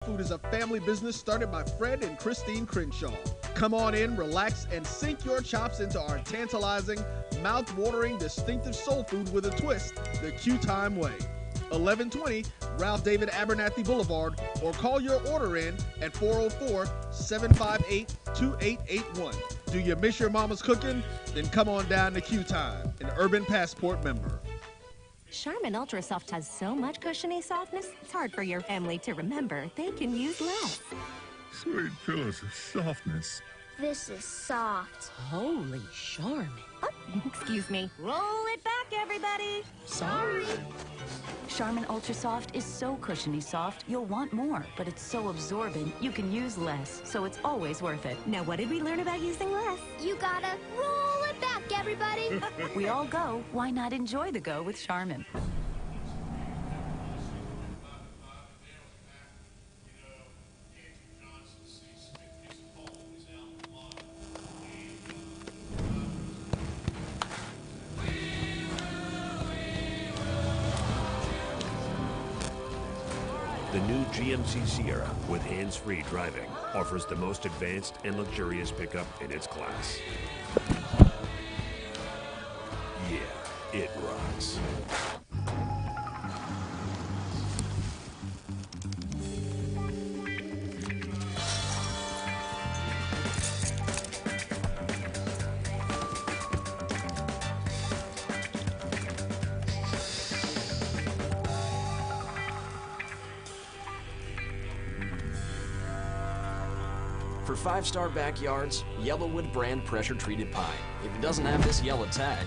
Food is a family business started by Fred and Christine Crenshaw. Come on in, relax, and sink your chops into our tantalizing, mouth-watering, distinctive soul food with a twist, the Q-Time way. 1120 Ralph David Abernathy Boulevard, or call your order in at 404-758-2881. Do you miss your mama's cooking? Then come on down to Q-Time, an Urban Passport member. Charmin Ultra Soft has so much cushiony softness, it's hard for your family to remember. They can use less. Sweet pillows of softness. This is soft. Holy Charmin. Oh, excuse me. Roll it back, everybody. Sorry. Charmin Ultra Soft is so cushiony soft, you'll want more, but it's so absorbent, you can use less, so it's always worth it. Now, what did we learn about using less? You gotta roll it back, everybody. We all go. Why not enjoy the go with Charmin? The new GMC Sierra with hands-free driving offers the most advanced and luxurious pickup in its class. Yeah, it rocks. For 5-star backyards, Yellowwood brand pressure-treated pine. If it doesn't have this yellow tag,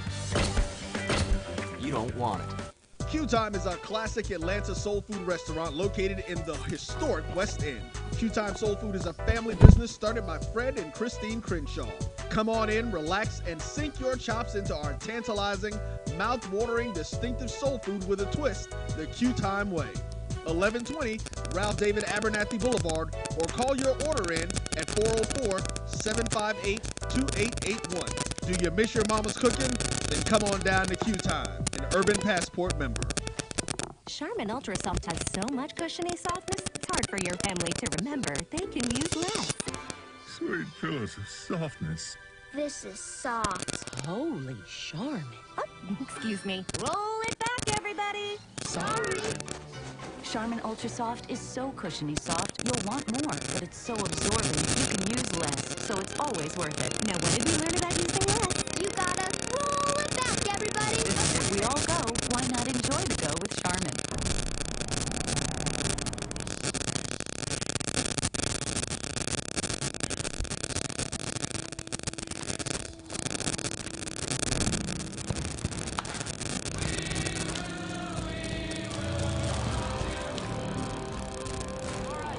you don't want it. Q-Time is a classic Atlanta soul food restaurant located in the historic West End. Q-Time Soul Food is a family business started by Fred and Christine Crenshaw. Come on in, relax, and sink your chops into our tantalizing, mouth-watering, distinctive soul food with a twist, the Q-Time way. 1120 Ralph David Abernathy Boulevard, or call your order in at 404-758-2881. Do you miss your mama's cooking? Then come on down to Q-Time, an Urban Passport member. Charmin Ultra Soft has so much cushiony softness, it's hard for your family to remember. They can use less. Sweet pillows of softness. This is soft. Holy Charmin. Oh, excuse me. Roll it back, everybody. Sorry. Charmin Ultra Soft is so cushiony soft, you'll want more, but it's so absorbent, you can use less, so it's always worth it. Now, what did we learn about using less? You gotta roll it back, everybody. If we all go, why not enjoy the go with Charmin?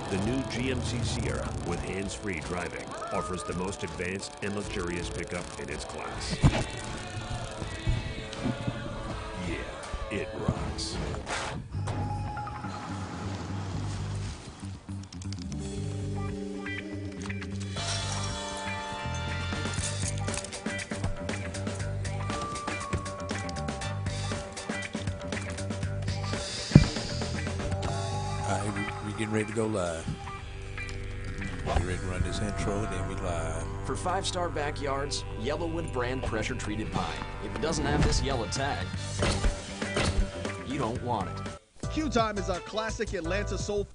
The new GMC Sierra with hands-free driving offers the most advanced and luxurious pickup in its class. Yeah, it rocks. We getting ready to go live. Get ready to run this intro, then we live. For 5-star backyards, Yellowwood brand pressure-treated pine. If it doesn't have this yellow tag, you don't want it. Q-Time is a classic Atlanta soul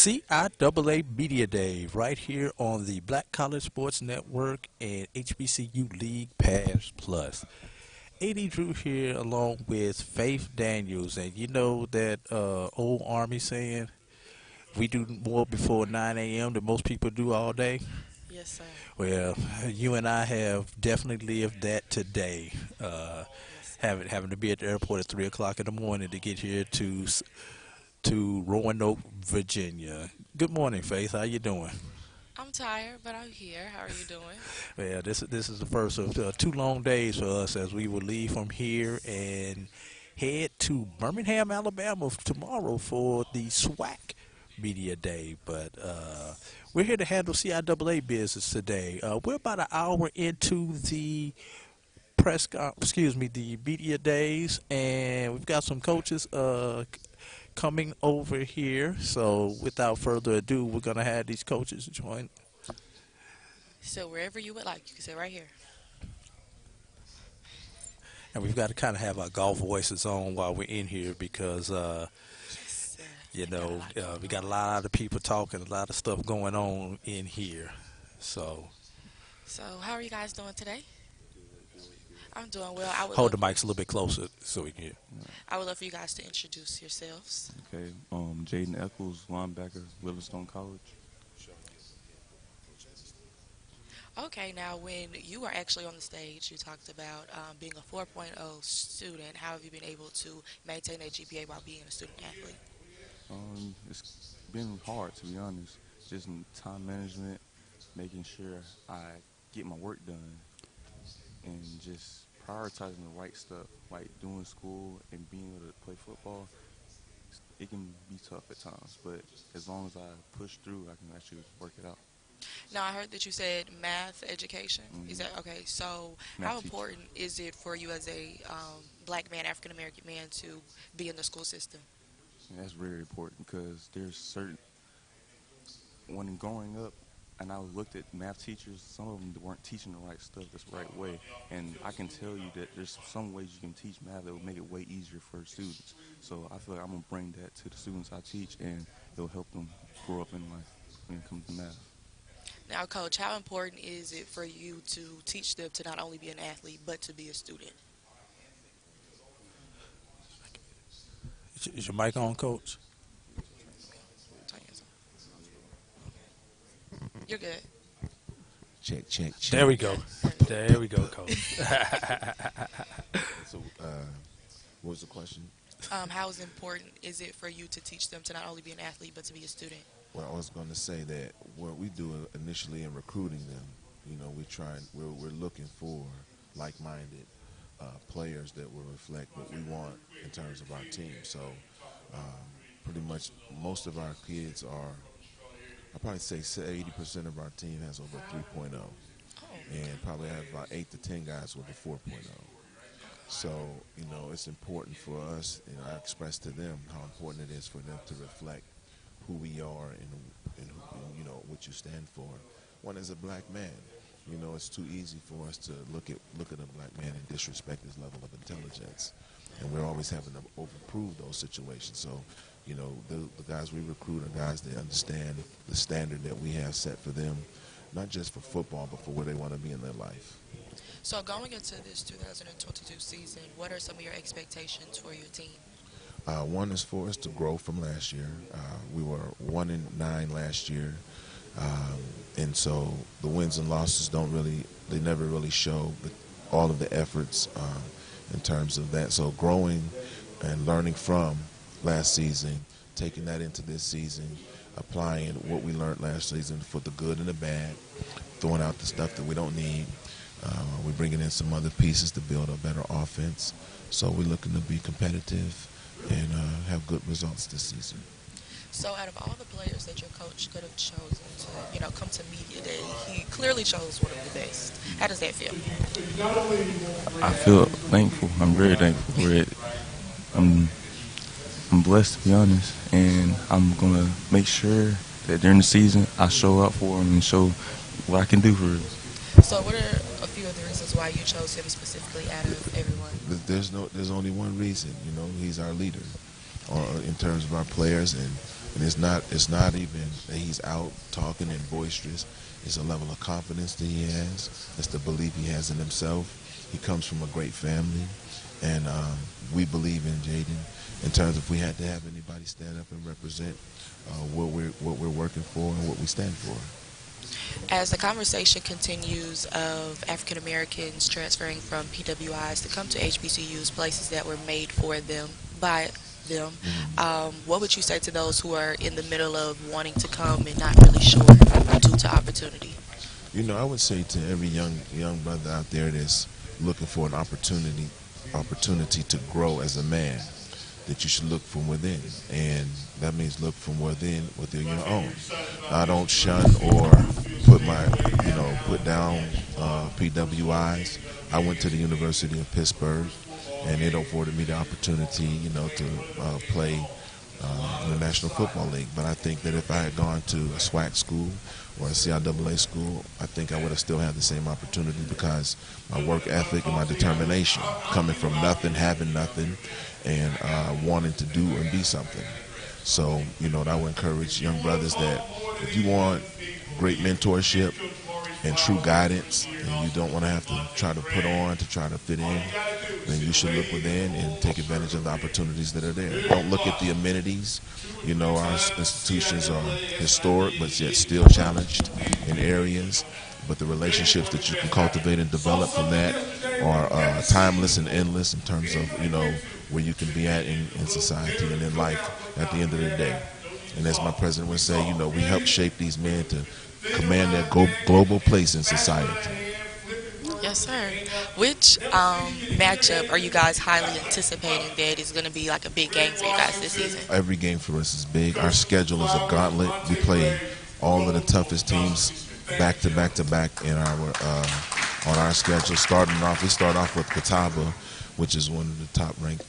CIAA Media Day right here on the Black College Sports Network and HBCU League Pass Plus. A.D. Drew here along with Faith Daniels, and you know that old Army saying, we do more before 9 a.m. than most people do all day? Yes, sir. Well, you and I have definitely lived that today. Having to be at the airport at 3 o'clock in the morning to get here to Roanoke, Virginia. Good morning, Faith. How you doing? I'm tired, but I'm here. How are you doing? Well, this is the first of 2 long days for us as we will leave from here and head to Birmingham, Alabama tomorrow for the SWAC Media Day. But we're here to handle CIAA business today. We're about an hour into the the media days, and we've got some coaches coming over here. So without further ado, we're going to have these coaches join. So wherever you would like, you can sit right here. And we've got to kind of have our golf voices on while we're in here because, we got a lot of people talking, a lot of stuff going on in here. So how are you guys doing today? I'm doing well. Hold the mics a little bit closer so we can hear. I would love for you guys to introduce yourselves. Okay, Jaden Eccles, linebacker, Livingstone College. Okay, now when you were actually on the stage, you talked about being a 4.0 student. How have you been able to maintain that GPA while being a student athlete? It's been hard, to be honest. Just in time management, making sure I get my work done, and just prioritizing the right stuff, like doing school and being able to play football. It can be tough at times, but as long as I push through, I can actually work it out. Now, I heard that you said math education. Mm-hmm. Is that okay? So how important is it for you as a black man, African-American man, to be in the school system? Yeah, that's very important because there's certain, when growing up, and I looked at math teachers, some of them weren't teaching the right stuff the right way. And I can tell you that there's some ways you can teach math that will make it way easier for students. So I feel like I'm going to bring that to the students I teach, and it'll help them grow up in life when it comes to math. Now, Coach, how important is it for you to teach them to not only be an athlete, but to be a student? Is your mic on, Coach? You're good. Check. There we go. There we go, Coach. So, what was the question? How important is it for you to teach them to not only be an athlete, but to be a student? Well, I was going to say that what we do initially in recruiting them, we're looking for like-minded players that will reflect what we want in terms of our team. So, pretty much most of our kids are, I'd probably say 80% of our team has over a 3.0, and probably have about 8 to 10 guys with a 4.0. So, it's important for us, and I express to them how important it is for them to reflect who we are and what you stand for. One is a black man. It's too easy for us to look at a black man and disrespect his level of intelligence, and we're always having to overprove those situations. So, the guys we recruit are guys that understand the standard that we have set for them, not just for football, but for where they want to be in their life. So going into this 2022 season, what are some of your expectations for your team? One is for us to grow from last year. We were 1-9 last year, and so the wins and losses they never really show all of the efforts in terms of that. So growing and learning from last season, taking that into this season, applying what we learned last season for the good and the bad, throwing out the stuff that we don't need. We're bringing in some other pieces to build a better offense. So we're looking to be competitive and have good results this season. So out of all the players that your coach could have chosen to, come to media day, he clearly chose one of the best. How does that feel? I feel thankful. I'm very thankful for it. I'm blessed, to be honest, and I'm going to make sure that during the season I show up for him and show what I can do for him. So what are a few of the reasons why you chose him specifically out of everyone? There's only one reason. He's our leader in terms of our players, and And it's not even that he's out talking and boisterous. It's a level of confidence that he has. It's the belief he has in himself. He comes from a great family, and we believe in Jaden in terms of if we had to have anybody stand up and represent what we're working for and what we stand for. As the conversation continues of African Americans transferring from PWIs to come to HBCUs, places that were made for them by them, what would you say to those who are in the middle of wanting to come and not really sure due to opportunity? You know, I would say to every young brother out there that's looking for an opportunity to grow as a man, that you should look from within, and that means look from within your own. I don't shun or put down PWIs. I went to the University of Pittsburgh, and it afforded me the opportunity, to play in the National Football League. But I think that if I had gone to a SWAC school or a CIAA school, I think I would have still had the same opportunity because my work ethic and my determination, coming from nothing, having nothing, and wanting to do and be something. So, I would encourage young brothers that if you want great mentorship and true guidance, and you don't want to have to try to put on to try to fit in, then you should look within and take advantage of the opportunities that are there. Don't look at the amenities. Our institutions are historic, but yet still challenged in areas. But the relationships that you can cultivate and develop from that are timeless and endless in terms of, where you can be at in society and in life at the end of the day. And as my president would say, we help shape these men to command their global place in society. Yes, sir. Which matchup are you guys highly anticipating that is going to be like a big game for you guys this season? Every game for us is big. Our schedule is a gauntlet. We play all of the toughest teams back to back to back in on our schedule. We start off with Catawba, which is one of the top-ranked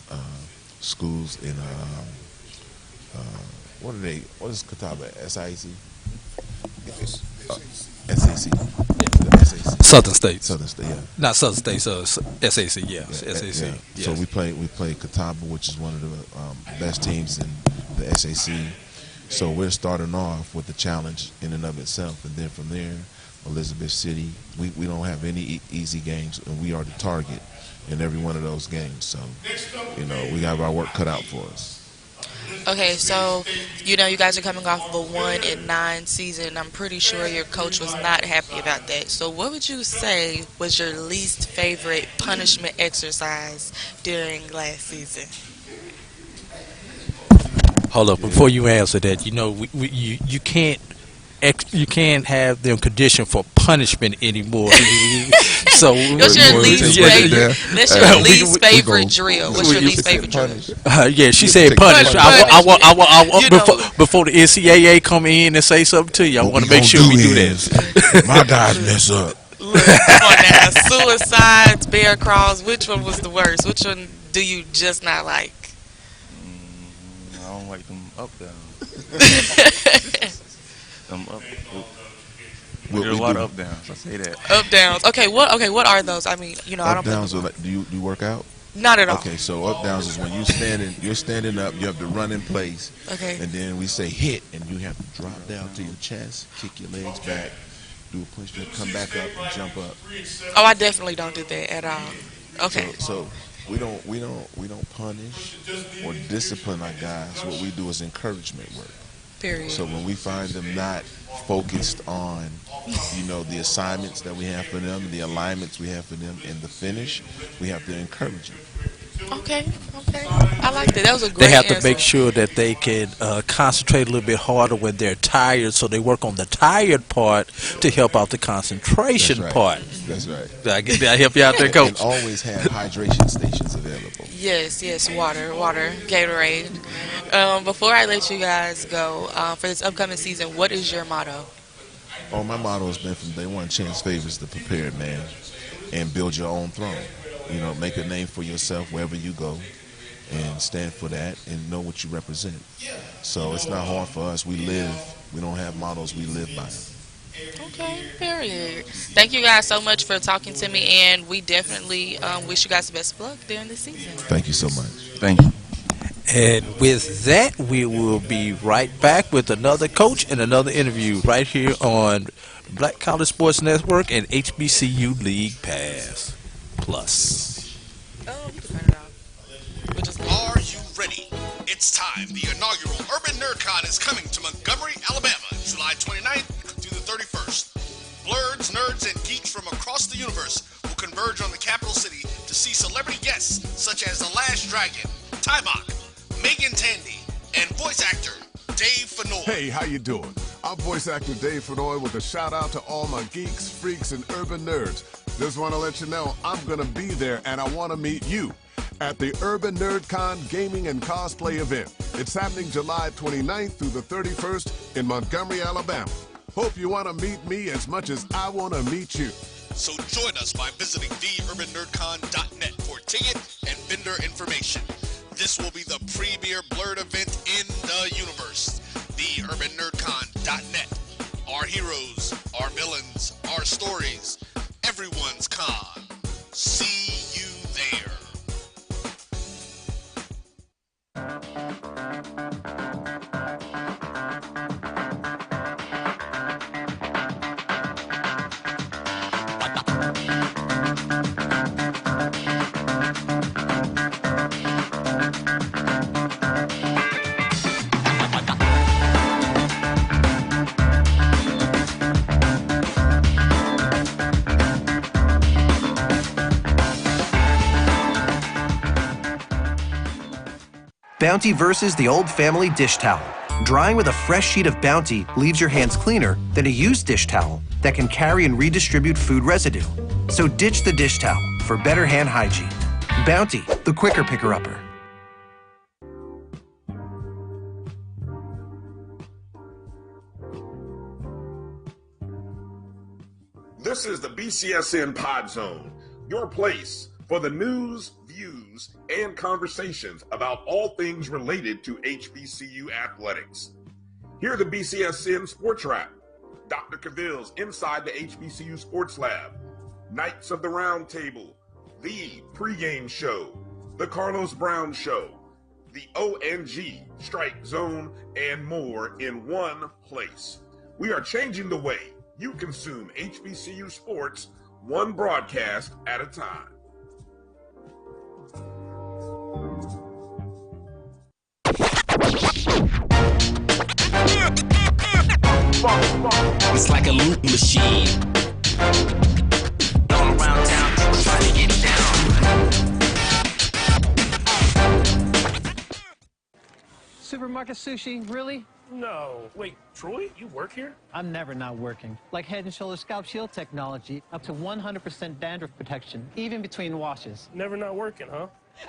schools in what is Catawba? SIAC? SAC. Southern State. Southern State, yeah. Not Southern State, so SAC, yeah. SAC. Yeah. Yes. So we play Catawba, which is one of the best teams in the SAC. So we're starting off with the challenge in and of itself, and then from there, Elizabeth City. We don't have any easy games, and we are the target in every one of those games. So, we have our work cut out for us. Okay, so, you guys are coming off of a 1-9 season. I'm pretty sure your coach was not happy about that. So what would you say was your least favorite punishment exercise during last season? Hold up, before you answer that, you can't have them conditioned for punishment anymore. So what's your least favorite? That's your least favorite drill. What's your least favorite drill? Yeah, she said punish. I want before the NCAA come in and say something to you. I want to make sure we do that. My guys mess up. Look, come on now. Suicides, bear crawls. Which one was the worst? Which one do you just not like? I don't like them up down. There are a lot of up downs. I say that. Up downs. Okay. What are those? I mean, I don't. Up downs are like, do you work out? Not at all. Okay, so up downs is when you're standing up, you have to run in place. Okay. And then we say hit, and you have to drop down to your chest, kick your legs back, do a push, then come back up and jump up. Oh, I definitely don't do that at all. Okay. So we don't punish or discipline our guys. What we do is encouragement work. Period. So when we find them not focused on, the assignments that we have for them, the alignments we have for them, and the finish, we have to encourage them. Okay. I like that. That was a great They have answer. to make sure that they can concentrate a little bit harder when they're tired, so they work on the tired part to help out the concentration part. That's right. Did I help you out there, Coach? And always have hydration stations available. Yes, water, Gatorade. Before I let you guys go, for this upcoming season, what is your motto? My motto has been from day one: chance favors the prepared man, and build your own throne. Make a name for yourself wherever you go, and stand for that, and know what you represent. So it's not hard for us. We don't have mottos, we live by them. Okay, period. Thank you guys so much for talking to me, and we definitely wish you guys the best of luck during the season. Thank you so much. Thank you. And with that, we will be right back with another coach and another interview right here on Black College Sports Network and HBCU League Pass Plus. Are you ready? It's time. The inaugural Urban NerdCon is coming to Montgomery, Alabama, July 29th through the 31st. Blurs, nerds, and geeks from across the universe will converge on the capital city to see celebrity guests such as The Last Dragon, Timok, Megan Tandy, and voice actor Dave Fennoy. Hey, how you doing? I'm voice actor Dave Fennoy with a shout out to all my geeks, freaks, and urban nerds. Just want to let you know I'm going to be there and I want to meet you at the Urban NerdCon Gaming and Cosplay event. It's happening July 29th through the 31st in Montgomery, Alabama. Hope you want to meet me as much as I want to meet you. So join us by visiting theurbannerdcon.net for ticket and vendor information. This will be the premier blurred event in the universe. Theurbannerdcon.net. Our heroes, our villains, our stories, everyone's con. See you there. Bounty versus the old family dish towel. Drying with a fresh sheet of Bounty leaves your hands cleaner than a used dish towel that can carry and redistribute food residue. So ditch the dish towel for better hand hygiene. Bounty, the quicker picker-upper. This is the BCSN Pod Zone, your place for the news, views, and conversations about all things related to HBCU athletics. Here are the BCSN SportsWrap, Dr. Cavill's Inside the HBCU Sports Lab, Knights of the Round Table, the pregame show, the Carlos Brown Show, the ONG, Strike Zone, and more in one place. We are changing the way you consume HBCU sports, one broadcast at a time. It's like a loot machine. All around town, people trying to get down. Supermarket sushi, really? No. Wait, Troy, you work here? I'm never not working. Like Head & Shoulders Scalp Shield technology, up to 100% dandruff protection, even between washes. Never not working, huh?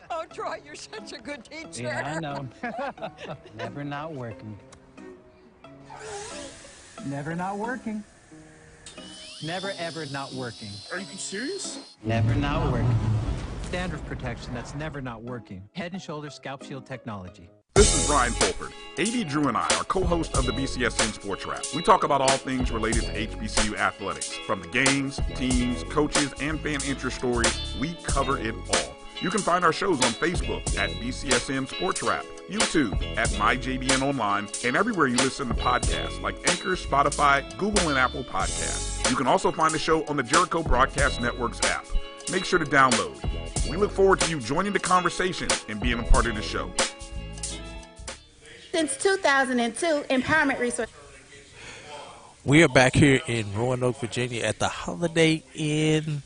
Oh, Troy, you're such a good teacher. Yeah, I know. Never not working. Never not working. Never, ever not working. Are you serious? Never not working. Dandruff protection that's never not working. Head & Shoulders Scalp Shield technology. This is Brian Fulford. AD Drew and I are co-hosts of the BCSN Sports Wrap. We talk about all things related to HBCU athletics. From the games, teams, coaches, and fan interest stories, we cover it all. You can find our shows on Facebook at BCSN Sports Wrap, YouTube at MyJBN Online, and everywhere you listen to podcasts like Anchor, Spotify, Google, and Apple Podcasts. You can also find the show on the Jericho Broadcast Network's app. Make sure to download. We look forward to you joining the conversation and being a part of the show. Since 2002, Empowerment Resource. We are back here in Roanoke, Virginia at the Holiday Inn.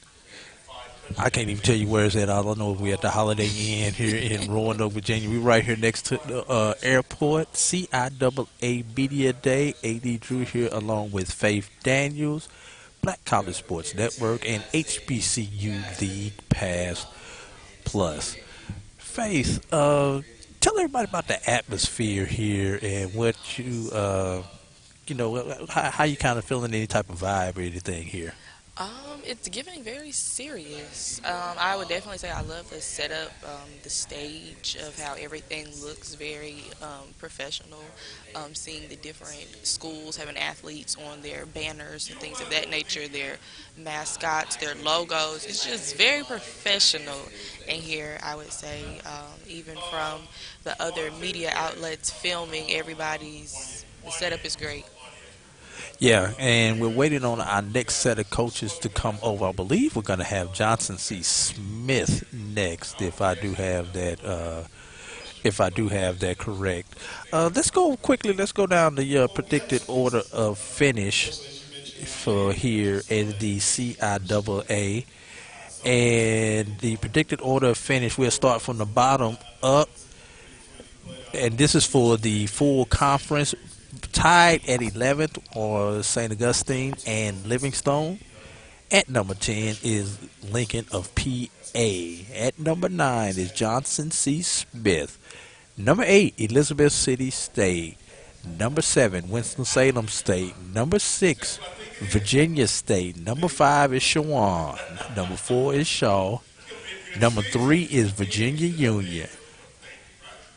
I can't even tell you where it's at. I don't know if we're at the Holiday Inn here in Roanoke, Virginia. We're right here next to the airport. CIAA Media Day. AD Drew here along with Faith Daniels, Black College Sports Network, and HBCU League Pass Plus. Faith, tell everybody about the atmosphere here and what you, how you kind of feeling, any type of vibe or anything here. It's getting very serious. I would definitely say I love the setup, the stage of how everything looks very professional. Seeing the different schools having athletes on their banners and things of that nature, their mascots, their logos. It's just very professional in here, I would say. Even from the other media outlets filming, the setup is great. Yeah, and we're waiting on our next set of coaches to come over. I believe we're going to have Johnson C. Smith next, if I do have that. If I do have that correct. Let's go quickly. Let's go down the predicted order of finish for here in the CIAA, and the predicted order of finish. We'll start from the bottom up, and this is for the full conference. Tied at 11th are St. Augustine and Livingstone. At number 10 is Lincoln of PA. At number 9 is Johnson C. Smith. Number 8, Elizabeth City State. Number 7, Winston-Salem State. Number 6, Virginia State. Number 5 is Shawan. Number 4 is Shaw. Number 3 is Virginia Union.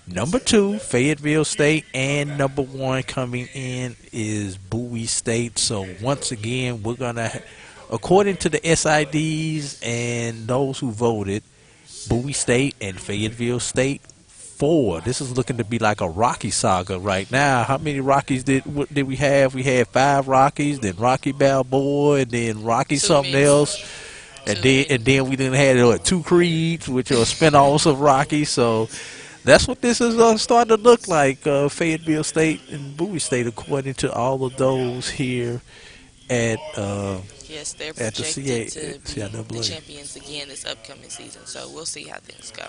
Number 2, Fayetteville State, and number 1 coming in is Bowie State. So once again, we're going to, according to the SIDs and those who voted, Bowie State and Fayetteville State 4. This is looking to be like a Rocky saga right now. How many Rockies did we have? We had 5 Rockies, then Rocky Balboa, and then Rocky something else. And then we didn't have 2 Creeds, which are spinoffs of Rocky. So that's what this is starting to look like, Fayetteville State and Bowie State, according to all of those here at yes, they're at the projected to be CIAA. the champions again this upcoming season. So we'll see how things go.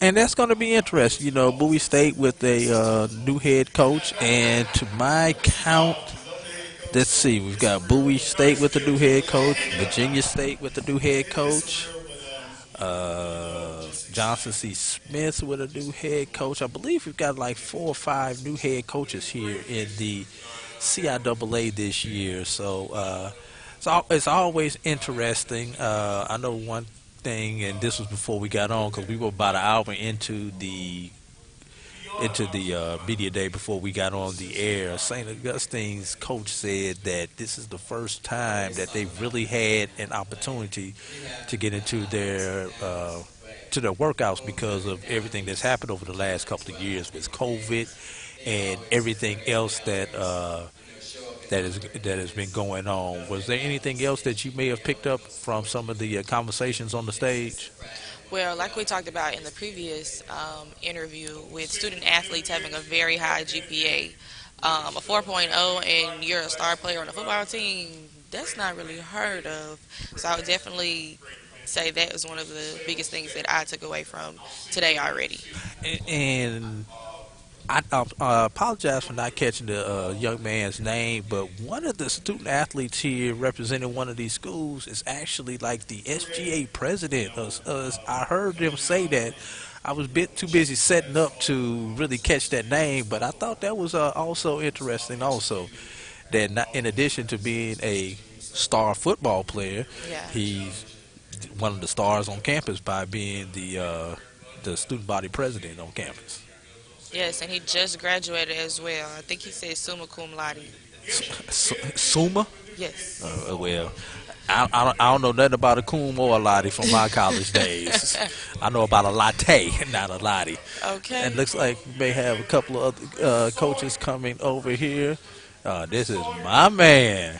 And that's going to be interesting. You know, Bowie State with a new head coach, and to my count, let's see, we've got Bowie State with a new head coach, Virginia State with a new head coach. Johnson C. Smith with a new head coach. I believe we've got like 4 or 5 new head coaches here in the CIAA this year. So it's always interesting. I know one thing, and this was before we got on because we were about an hour into the media day before we got on the air. St. Augustine's coach said that this is the first time that they've really had an opportunity to get into their workouts because of everything that's happened over the last couple of years with COVID and everything else that has been going on. Was there anything else that you may have picked up from some of the conversations on the stage? Well, like we talked about in the previous interview, with student athletes having a very high GPA, a 4.0, and you're a star player on a football team, that's not really heard of. So I would definitely say that was one of the biggest things that I took away from today already. And I apologize for not catching the young man's name, but one of the student athletes here representing one of these schools is actually like the SGA president. I heard them say that. I was a bit too busy setting up to really catch that name, but I thought that was also interesting also, that in addition to being a star football player, he's one of the stars on campus by being the student body president on campus. Yes, and he just graduated as well. I think he said summa cum laude. Summa? Yes. Well, I don't know nothing about a cum or a latte from my college days. I know about a latte, not a latte. Okay. And looks like we may have a couple of other coaches coming over here. This is my man.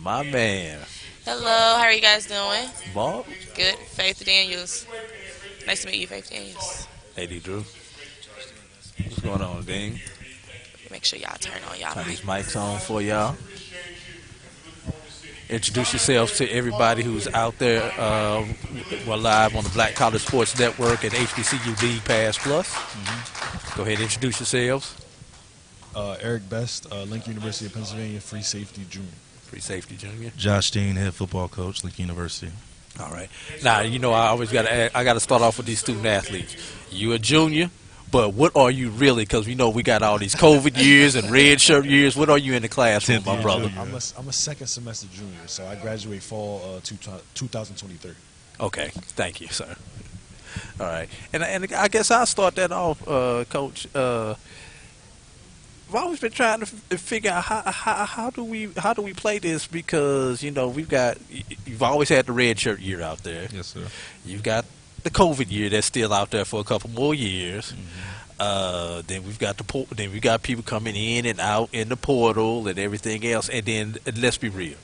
My man. Hello, how are you guys doing? Bob? Good. Faith Daniels. Nice to meet you, Faith Daniels. Hey, D. Drew. What's going on, Ding? Make sure y'all turn on y'all Turn mic. these mics on for y'all. Introduce yourselves to everybody who's out there. We're live on the Black College Sports Network at HBCU League Pass Plus. Go ahead and introduce yourselves. Eric Best, Lincoln University of Pennsylvania, Free Safety Junior. Free Safety Junior. Josh Dean, head football coach, Lincoln University. All right. Now, you know, I always got to start off with these student athletes. You a junior. But what are you really? Because we know we got all these COVID years and red shirt years. What are you in the classroom, my brother? I'm a second semester junior, so I graduate fall 2023. Okay, thank you, sir. All right, and I guess I'll start that off, Coach. I've always been trying to figure out how do we play this, because you've always had the red shirt year out there. Yes, sir. You've got the COVID year that's still out there for a couple more years. Then we've got people coming in and out in the portal and everything else. And then let's be real,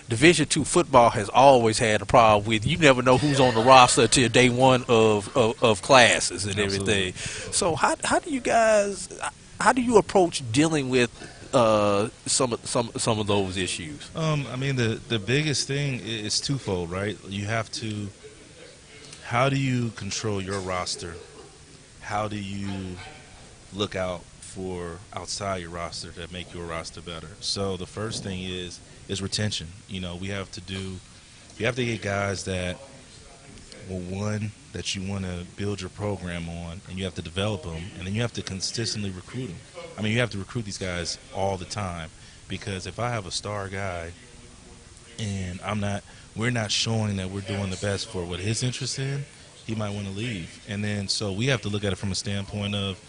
Division II football has always had a problem with you never know who's on the roster till day one of classes and everything. So how do you guys? How do you approach dealing with some of those issues? I mean, the biggest thing is twofold, right? You have to. How do you control your roster? How do you look out for outside your roster to make your roster better? So the first thing is retention. We have to get guys that, well, one, that you want to build your program on, and you have to develop them, and then you have to consistently recruit them. I mean, you have to recruit these guys all the time, because if I have a star guy and we're not showing that we're doing the best for what his interest in, he might want to leave. And then so we have to look at it from a standpoint of,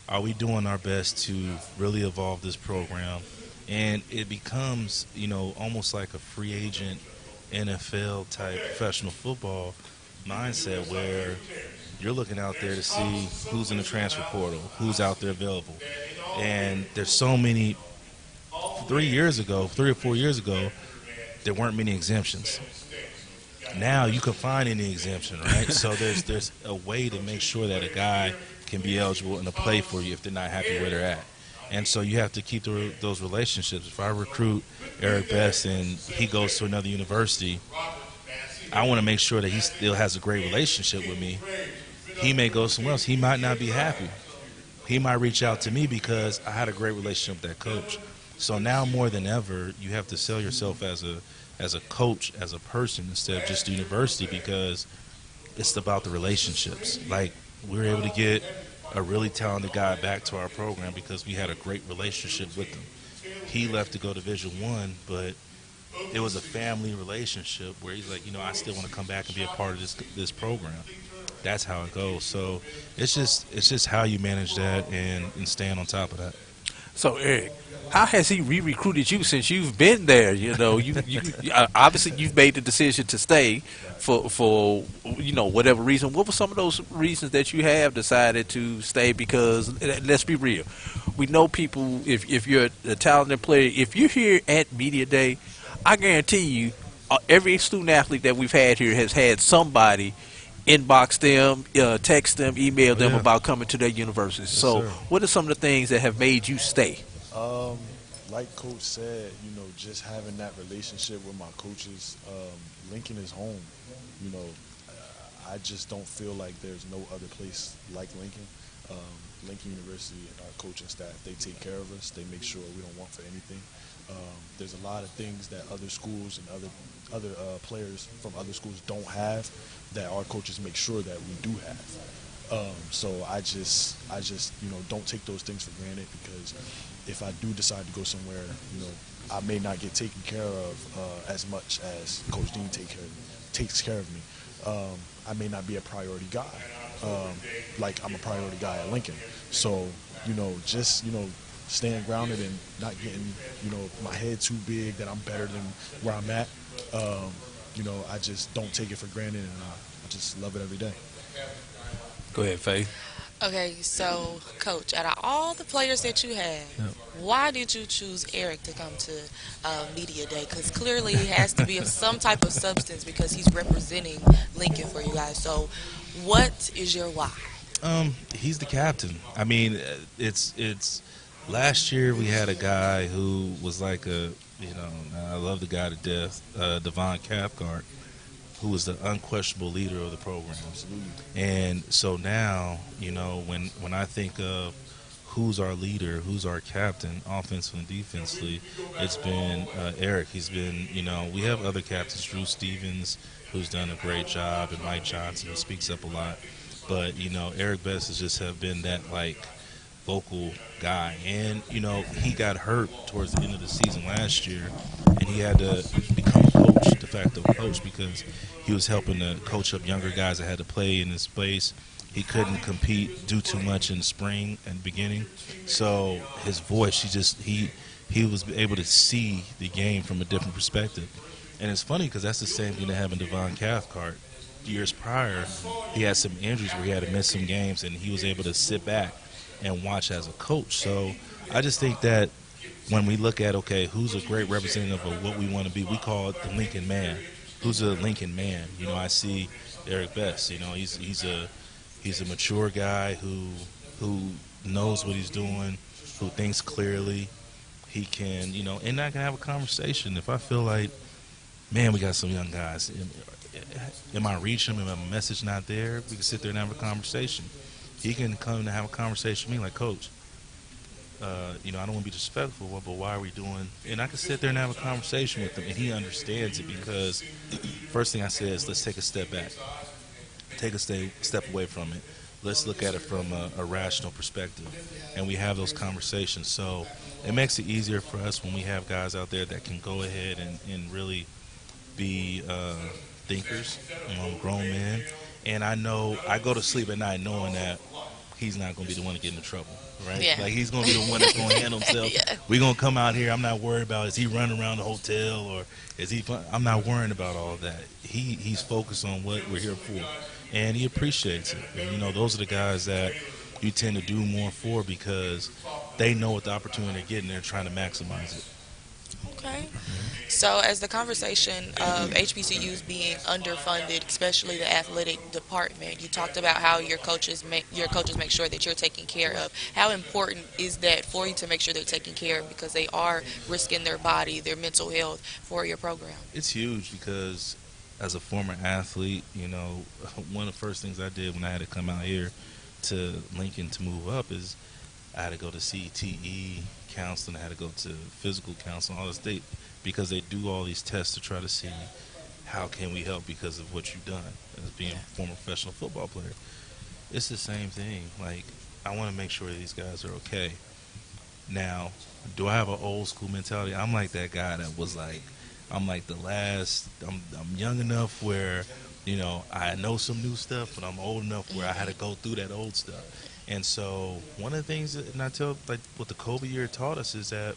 are we doing our best to really evolve this program? And it becomes, almost like a free agent NFL type professional football mindset, where you're looking out there to see who's in the transfer portal, who's out there available. And there's so many. 3 or 4 years ago, there weren't many exemptions. Now you can find any exemption, right? So there's a way to make sure that a guy can be eligible and to play for you if they're not happy where they're at. And so you have to keep those relationships. If I recruit Eric Best and he goes to another university, I want to make sure that he still has a great relationship with me. He may go somewhere else. He might not be happy. He might reach out to me because I had a great relationship with that coach. So now more than ever, you have to sell yourself as a coach, as a person, instead of just the university, because it's about the relationships. Like, we were able to get a really talented guy back to our program because we had a great relationship with him. He left to go to Division I, but it was a family relationship where he's like, I still want to come back and be a part of this program. That's how it goes. So it's just how you manage that and staying on top of that. So, Eric, how has he re-recruited you since you've been there? You obviously you've made the decision to stay for whatever reason. What were some of those reasons that you have decided to stay? Because let's be real, we know people. If you're a talented player, if you're here at Media Day, I guarantee you, every student athlete that we've had here has had somebody inbox them, text them, email them about coming to their university. Yes, so what are some of the things that have made you stay? Like Coach said, just having that relationship with my coaches. Lincoln is home. I just don't feel like there's no other place like Lincoln. Lincoln University and our coaching staff, they take care of us. They make sure we don't want for anything. There's a lot of things that other schools and other players from other schools don't have that our coaches make sure that we do have. So I just don't take those things for granted, because if I do decide to go somewhere, I may not get taken care of as much as Coach Dean takes care of me. I may not be a priority guy, like I'm a priority guy at Lincoln. So staying grounded and not getting my head too big that I'm better than where I'm at. I just don't take it for granted, and I just love it every day. Go ahead, Faye. Okay, so, Coach, out of all the players that you have, why did you choose Eric to come to Media Day? Because clearly he has to be of some type of substance, because he's representing Lincoln for you guys. So what is your why? He's the captain. I mean, it's last year we had a guy who was like I love the guy to death, Devon Cathcart, who was the unquestionable leader of the program. Absolutely. And so now, when I think of who's our leader, who's our captain, offensively and defensively, it's been Eric. He's been, we have other captains, Drew Stevens, who's done a great job, and Mike Johnson, who speaks up a lot. But, you know, Eric Best has just have been that, like, vocal guy. And, you know, he got hurt towards the end of the season last year, and he had to become a coach, de facto coach, because he was helping to coach up younger guys that had to play in his place. He couldn't compete, do too much in the spring and beginning. So his voice, he was able to see the game from a different perspective. And it's funny because that's the same thing that happened to Devon Cathcart. Years prior, he had some injuries where he had to miss some games, and he was able to sit back and watch as a coach. So I just think that when we look at, okay, who's a great representative of what we want to be, we call it the Lincoln man. Who's a Lincoln man? You know, I see Eric Best. You know, he's a mature guy who knows what he's doing, who thinks clearly. He can, you know, and I can have a conversation. If I feel like, man, we got some young guys, am I reaching them? Am my message not there? We can sit there and have a conversation. He can come and have a conversation with me like, Coach, you know, I don't want to be disrespectful, but why are we doing? And I can sit there and have a conversation with him, and he understands it because first thing I said is let's take a step back. Take a step away from it. Let's look at it from a rational perspective, and we have those conversations. So it makes it easier for us when we have guys out there that can go ahead and really be thinkers, you know, grown men. And I know I go to sleep at night knowing that he's not going to be the one to get into trouble, right? Yeah. Like he's going to be the one that's going to handle himself. Yeah. We're going to come out here. I'm not worried about is he running around the hotel or is he – I'm not worrying about all of that. He's focused on what we're here for, and he appreciates it. And, you know, those are the guys that you tend to do more for because they know what the opportunity they're getting. They're trying to maximize it. Okay. So as the conversation of HBCUs being underfunded, especially the athletic department, you talked about how your coaches make sure that you're taken care of. How important is that for you to make sure they're taken care of because they are risking their body, their mental health for your program? It's huge because as a former athlete, you know, one of the first things I did when I had to come out here to Lincoln to move up is I had to go to CTE counseling, I had to go to physical counseling, all this state, because they do all these tests to try to see how can we help because of what you've done as being a former professional football player. It's the same thing. Like, I want to make sure these guys are okay. Now, do I have an old school mentality? I'm like that guy that was like, I'm like the last, I'm young enough where, you know, I know some new stuff, but I'm old enough where I had to go through that old stuff. And so one of the things that, and I tell, like, what the COVID year taught us is that,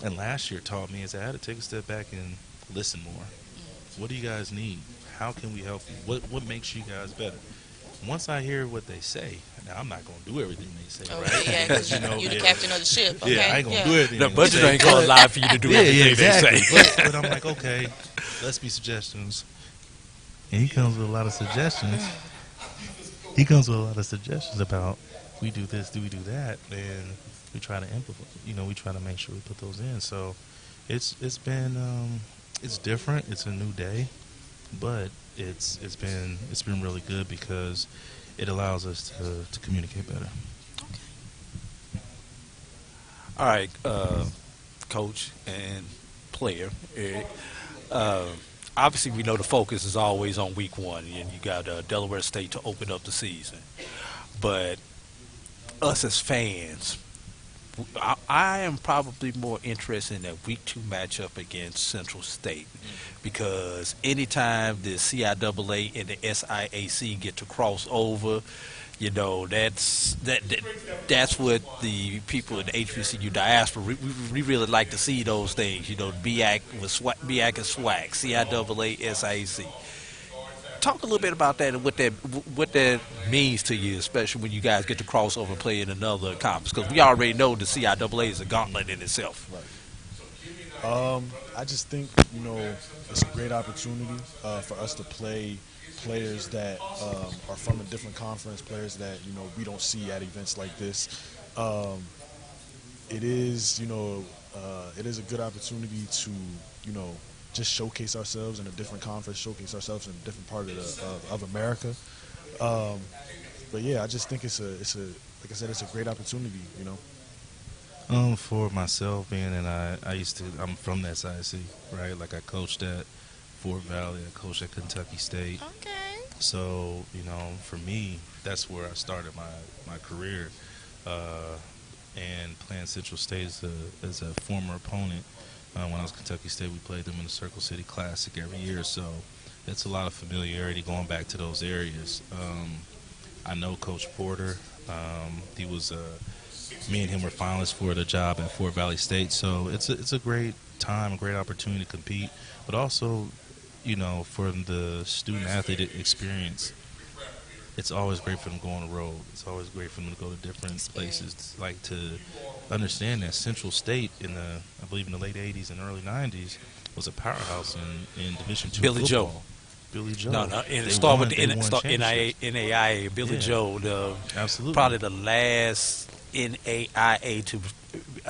and last year taught me, is that I had to take a step back and listen more. What do you guys need? How can we help you? What makes you guys better? Once I hear what they say, now I'm not going to do everything they say, right? Yeah, because you're the captain of the ship. Okay? Yeah, I ain't going to do everything. The budget ain't going to lie for you to do everything exactly. they say. But I'm like, okay, let's be suggestions. And he comes with a lot of suggestions. He comes with a lot of suggestions about we do this, do we do that, and we try to implement. You know, we try to make sure we put those in. So it's been it's different. It's a new day, but it's been really good because it allows us to communicate better. All right, coach and player, Eric. Obviously, we know the focus is always on week one, and you got Delaware State to open up the season. But us as fans, I am probably more interested in that week 2 matchup against Central State because anytime the CIAA and the SIAC get to cross over, you know, that's what the people in the HBCU diaspora, we really like to see those things, you know, BAC and SWAC, CIAA, SIAC. Talk a little bit about that and what that means to you, especially when you guys get to cross over and play in another conference, because we already know the CIAA is a gauntlet in itself. Right. I just think, you know, it's a great opportunity for us to play players that are from a different conference, players that, you know, we don't see at events like this. It is, you know, it is a good opportunity to, you know, just showcase ourselves in a different conference, showcase ourselves in a different part of America. But yeah, I just think it's a like I said, it's a great opportunity, you know. For myself, being and I'm from that SIC, right? Like I coached at Fort Valley, I coached at Kentucky State. Okay. So, you know, for me, that's where I started my career. And playing Central State as a former opponent. When I was at Kentucky State, we played them in the Circle City Classic every year. So it's a lot of familiarity going back to those areas. I know Coach Porter. He was me and him were finalists for the job at Fort Valley State. So it's a great time, a great opportunity to compete. But also, you know, for the student-athlete experience, it's always great for them to go on the road. It's always great for them to go to different places. Like to understand that Central State I believe in the late 80s and early 90s was a powerhouse in Division II Billy football. Joe. Billy Joe. No, and it started with the NAIA. Billy Joe, absolutely, probably the last NAIA to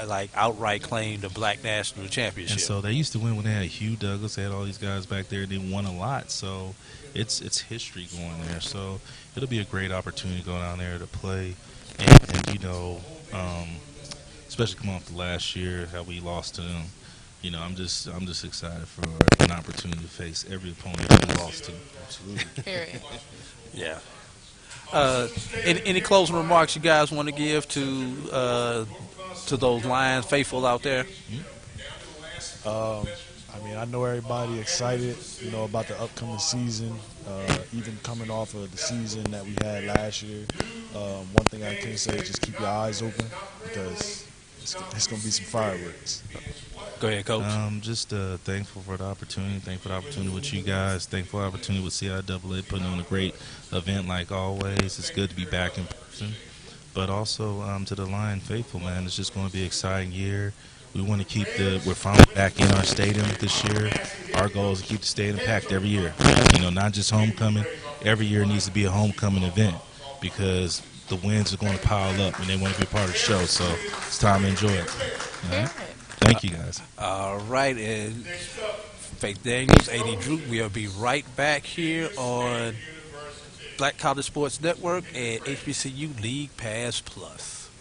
like outright claim the Black National Championship. And so they used to win when they had Hugh Douglas. They had all these guys back there. They won a lot. So it's history going there. So it'll be a great opportunity to go down there to play. And you know, especially coming off the last year, how we lost to them. You know, I'm just excited for an opportunity to face every opponent we lost to. Absolutely. Period. Yeah. Any closing remarks you guys want to give to those Lions faithful out there? I mean, I know everybody excited, you know, about the upcoming season, even coming off of the season that we had last year. One thing I can say is just keep your eyes open because it's going to be some fireworks. Go ahead, Coach. Just thankful for the opportunity. Thankful for the opportunity with you guys. Thankful for the opportunity with CIAA putting on a great event like always. It's good to be back in person. But also to the Lion faithful, man, it's just going to be an exciting year. We want to keep we're finally back in our stadium this year. Our goal is to keep the stadium packed every year. You know, not just homecoming. Every year needs to be a homecoming event because the wins are going to pile up and they want to be a part of the show. So it's time to enjoy it. All right? Thank you, guys. All right, and Faith Daniels, A.D. Drew, we'll be right back here on Black College Sports Network and HBCU League Pass Plus.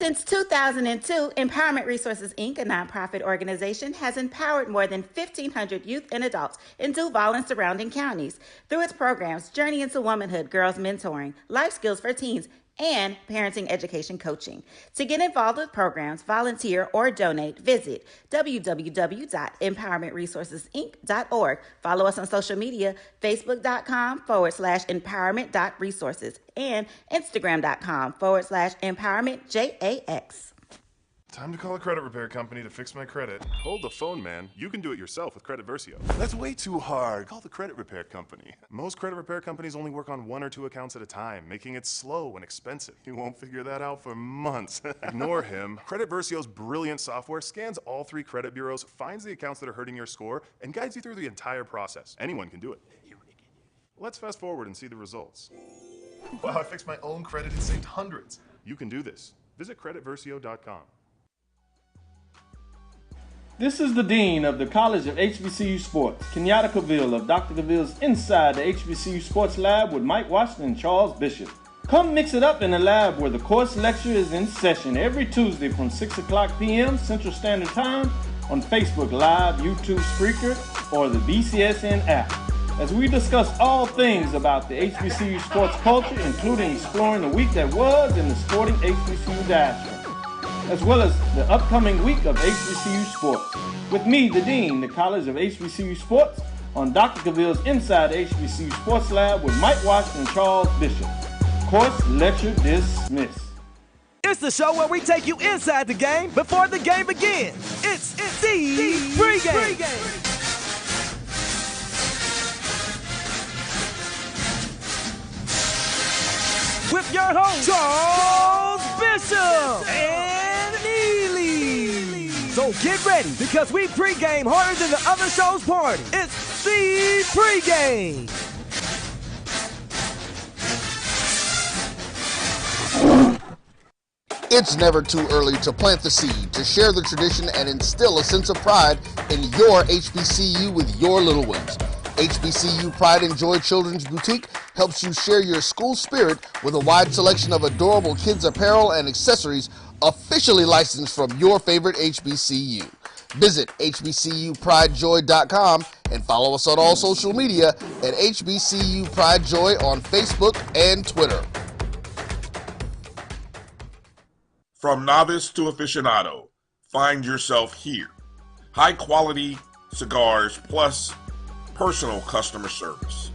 Since 2002, Empowerment Resources, Inc., a nonprofit organization, has empowered more than 1,500 youth and adults in Duval and surrounding counties through its programs Journey into Womanhood, Girls Mentoring, Life Skills for Teens, and parenting education coaching. To get involved with programs, volunteer, or donate, visit www.empowermentresourcesinc.org. Follow us on social media, facebook.com/empowerment.resources and instagram.com/empowermentJAX. Time to call a credit repair company to fix my credit. Hold the phone, man. You can do it yourself with Credit Versio. That's way too hard. Call the credit repair company. Most credit repair companies only work on 1 or 2 accounts at a time, making it slow and expensive. You won't figure that out for months. Ignore him. Credit Versio's brilliant software scans all 3 credit bureaus, finds the accounts that are hurting your score, and guides you through the entire process. Anyone can do it. Let's fast forward and see the results. Wow, I fixed my own credit and saved hundreds. You can do this. Visit creditversio.com. This is the Dean of the College of HBCU Sports, Kenyatta Cavill of Dr. Cavill's Inside the HBCU Sports Lab with Mike Washington and Charles Bishop. Come mix it up in the lab where the course lecture is in session every Tuesday from 6 o'clock p.m. Central Standard Time on Facebook Live, YouTube Spreaker, or the BCSN app, as we discuss all things about the HBCU sports culture, including exploring the week that was in the sporting HBCU diaspora, as well as the upcoming week of HBCU sports. With me, the Dean, the College of HBCU Sports, on Dr. Cavill's Inside the HBCU Sports Lab with Mike Washington and Charles Bishop. Course lecture dismissed. It's the show where we take you inside the game before the game begins. It's the pregame. With your host, Charles Bishop and Neely. So get ready, because we pregame harder than the other show's party. It's the pregame. It's never too early to plant the seed, to share the tradition, and instill a sense of pride in your HBCU with your little ones. HBCU Pride and Joy Children's Boutique helps you share your school spirit with a wide selection of adorable kids apparel and accessories officially licensed from your favorite HBCU. Visit hbcupridejoy.com and follow us on all social media at HBCU Pride Joy on Facebook and Twitter. From novice to aficionado, find yourself here. High quality cigars plus personal customer service.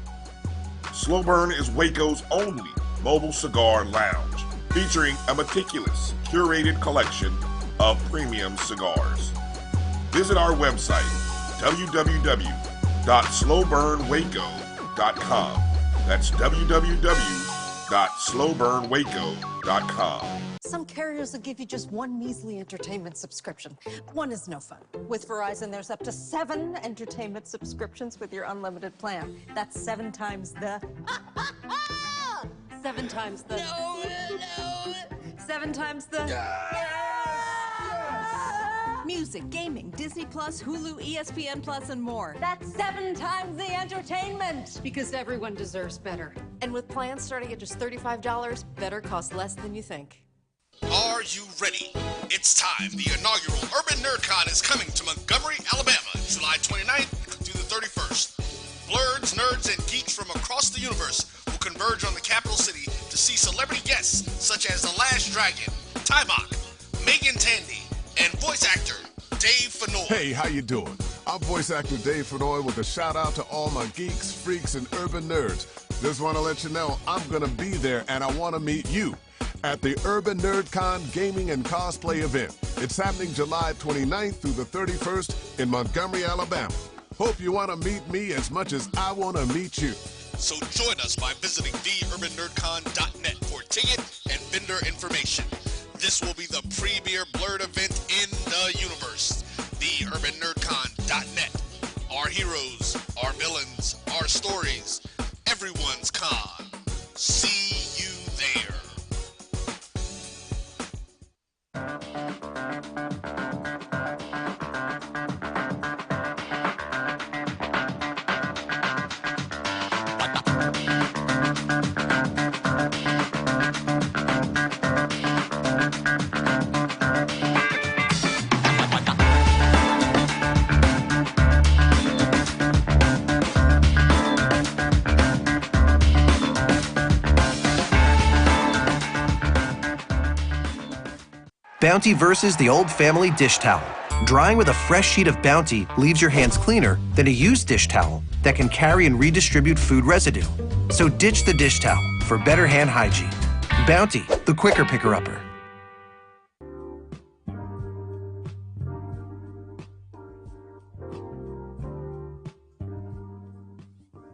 Slow Burn is Waco's only mobile cigar lounge, featuring a meticulous, curated collection of premium cigars. Visit our website, www.slowburnwaco.com. That's www.slowburnwaco.com. Some carriers will give you just one measly entertainment subscription. One is no fun. With Verizon, there's up to 7 entertainment subscriptions with your unlimited plan. That's 7 times the... 7 times the... No. 7 times the... Music, gaming, Disney Plus, Hulu, ESPN Plus, and more. That's 7 times the entertainment! Because everyone deserves better. And with plans starting at just $35, better costs less than you think. Are you ready? It's time. The inaugural Urban NerdCon is coming to Montgomery, Alabama, July 29th through the 31st. Blurs, nerds, and geeks from across the universe will converge on the capital city to see celebrity guests such as The Last Dragon, Tybok, Megan Tandy, and voice actor Dave Fennoy. Hey, how you doing? I'm voice actor Dave Fennoy with a shout out to all my geeks, freaks, and urban nerds. Just want to let you know I'm going to be there and I want to meet you at the Urban NerdCon Gaming and Cosplay event. It's happening July 29th through the 31st in Montgomery, Alabama. Hope you want to meet me as much as I want to meet you. So join us by visiting theurbannerdcon.net for ticket and vendor information. This will be the premier Blurred event in the universe. TheUrbanNerdCon.net. Our heroes, our villains, our stories, everyone's con. See you there. Bounty versus the old family dish towel. Drying with a fresh sheet of Bounty leaves your hands cleaner than a used dish towel that can carry and redistribute food residue. So ditch the dish towel for better hand hygiene. Bounty, the quicker picker-upper.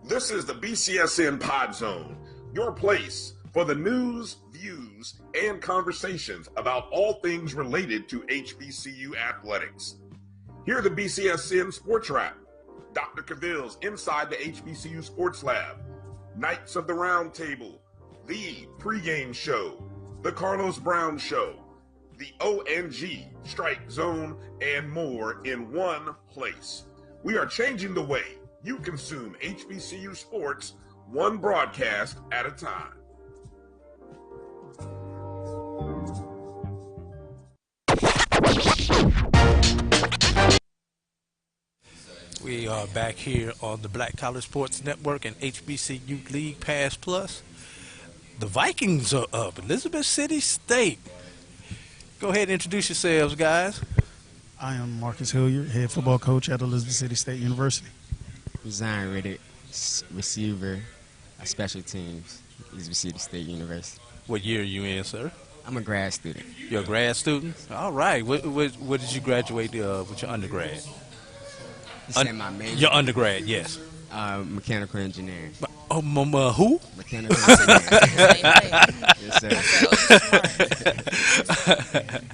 This is the BCSN Pod Zone, your place for the news, views, and conversations about all things related to HBCU athletics. Here are the BCSN SportsWrap, Dr. Cavill's Inside the HBCU Sports Lab, Knights of the Round Table, the pregame show, the Carlos Brown Show, the ONG, Strike Zone, and more in one place. We are changing the way you consume HBCU sports, one broadcast at a time. We are back here on the Black College Sports Network and HBCU League Pass Plus. The Vikings are up. Elizabeth City State. Go ahead and introduce yourselves, guys. I am Marcus Hilliard, head football coach at Elizabeth City State University. Zion Riddick, receiver, special teams, Elizabeth City State University. What year are you in, sir? I'm a grad student. You're a grad student? All right. What did you graduate with your undergrad? You said my major? Your undergrad, yes. Mechanical engineering. Who? Mechanical engineering. Yes, sir.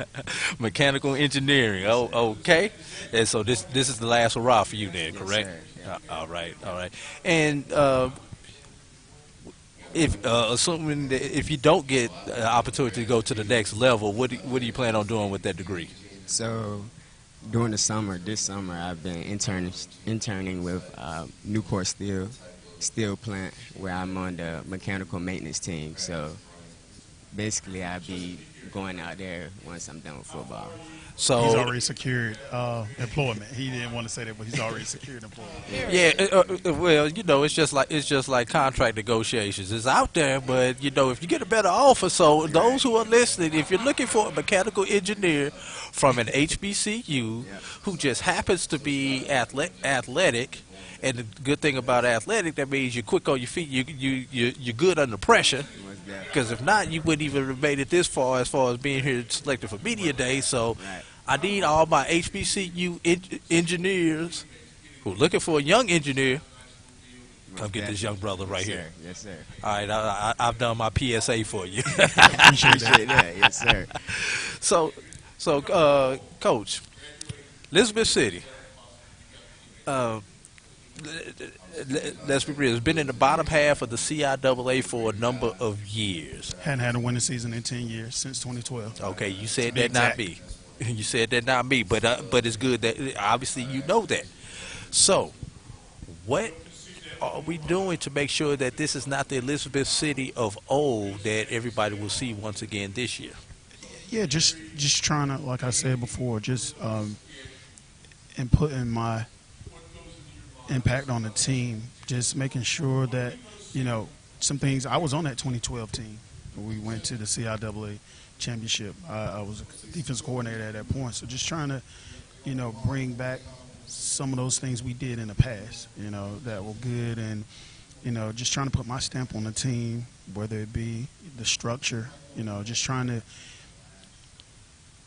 Mechanical engineering. Oh, okay. And so this is the last hurrah for you then, correct? Yes, sir. Yeah. All right. And if assuming that if you don't get an opportunity to go to the next level, what do you plan on doing with that degree? So during this summer, I've been interning with Newport Steel plant, where I'm on the mechanical maintenance team. So basically I'll be going out there once I'm done with football. So he's already secured employment. He didn't want to say that, but he's already secured employment. Yeah, well, you know, it's just like contract negotiations. It's out there, but you know, if you get a better offer, so those who are listening, if you're looking for a mechanical engineer from an HBCU who just happens to be athletic, and the good thing about athletic, that means you're quick on your feet, you're good under pressure. Because if not, you wouldn't even have made it this far as being here selected for media day. So I need all my HBCU engineers who are looking for a young engineer. Come get this young brother right here. Yes, sir. All right, I've done my PSA for you. Appreciate that. Yes, sir. So, Coach, Elizabeth City. Let's be real. It's been in the bottom half of the CIAA for a number of years. Hadn't had a winning season in 10 years since 2012. Okay, you said that not me. You said that not me, but it's good that obviously you know that. So, what are we doing to make sure that this is not the Elizabeth City of old that everybody will see once again this year? Yeah, just trying to, like I said before, just and putting my impact on the team, just making sure that, you know, some things. I was on that 2012 team. We went to the CIAA championship. I was a defense coordinator at that point. So just trying to, you know, bring back some of those things we did in the past, you know, that were good, and, you know, just trying to put my stamp on the team, whether it be the structure, you know, just trying to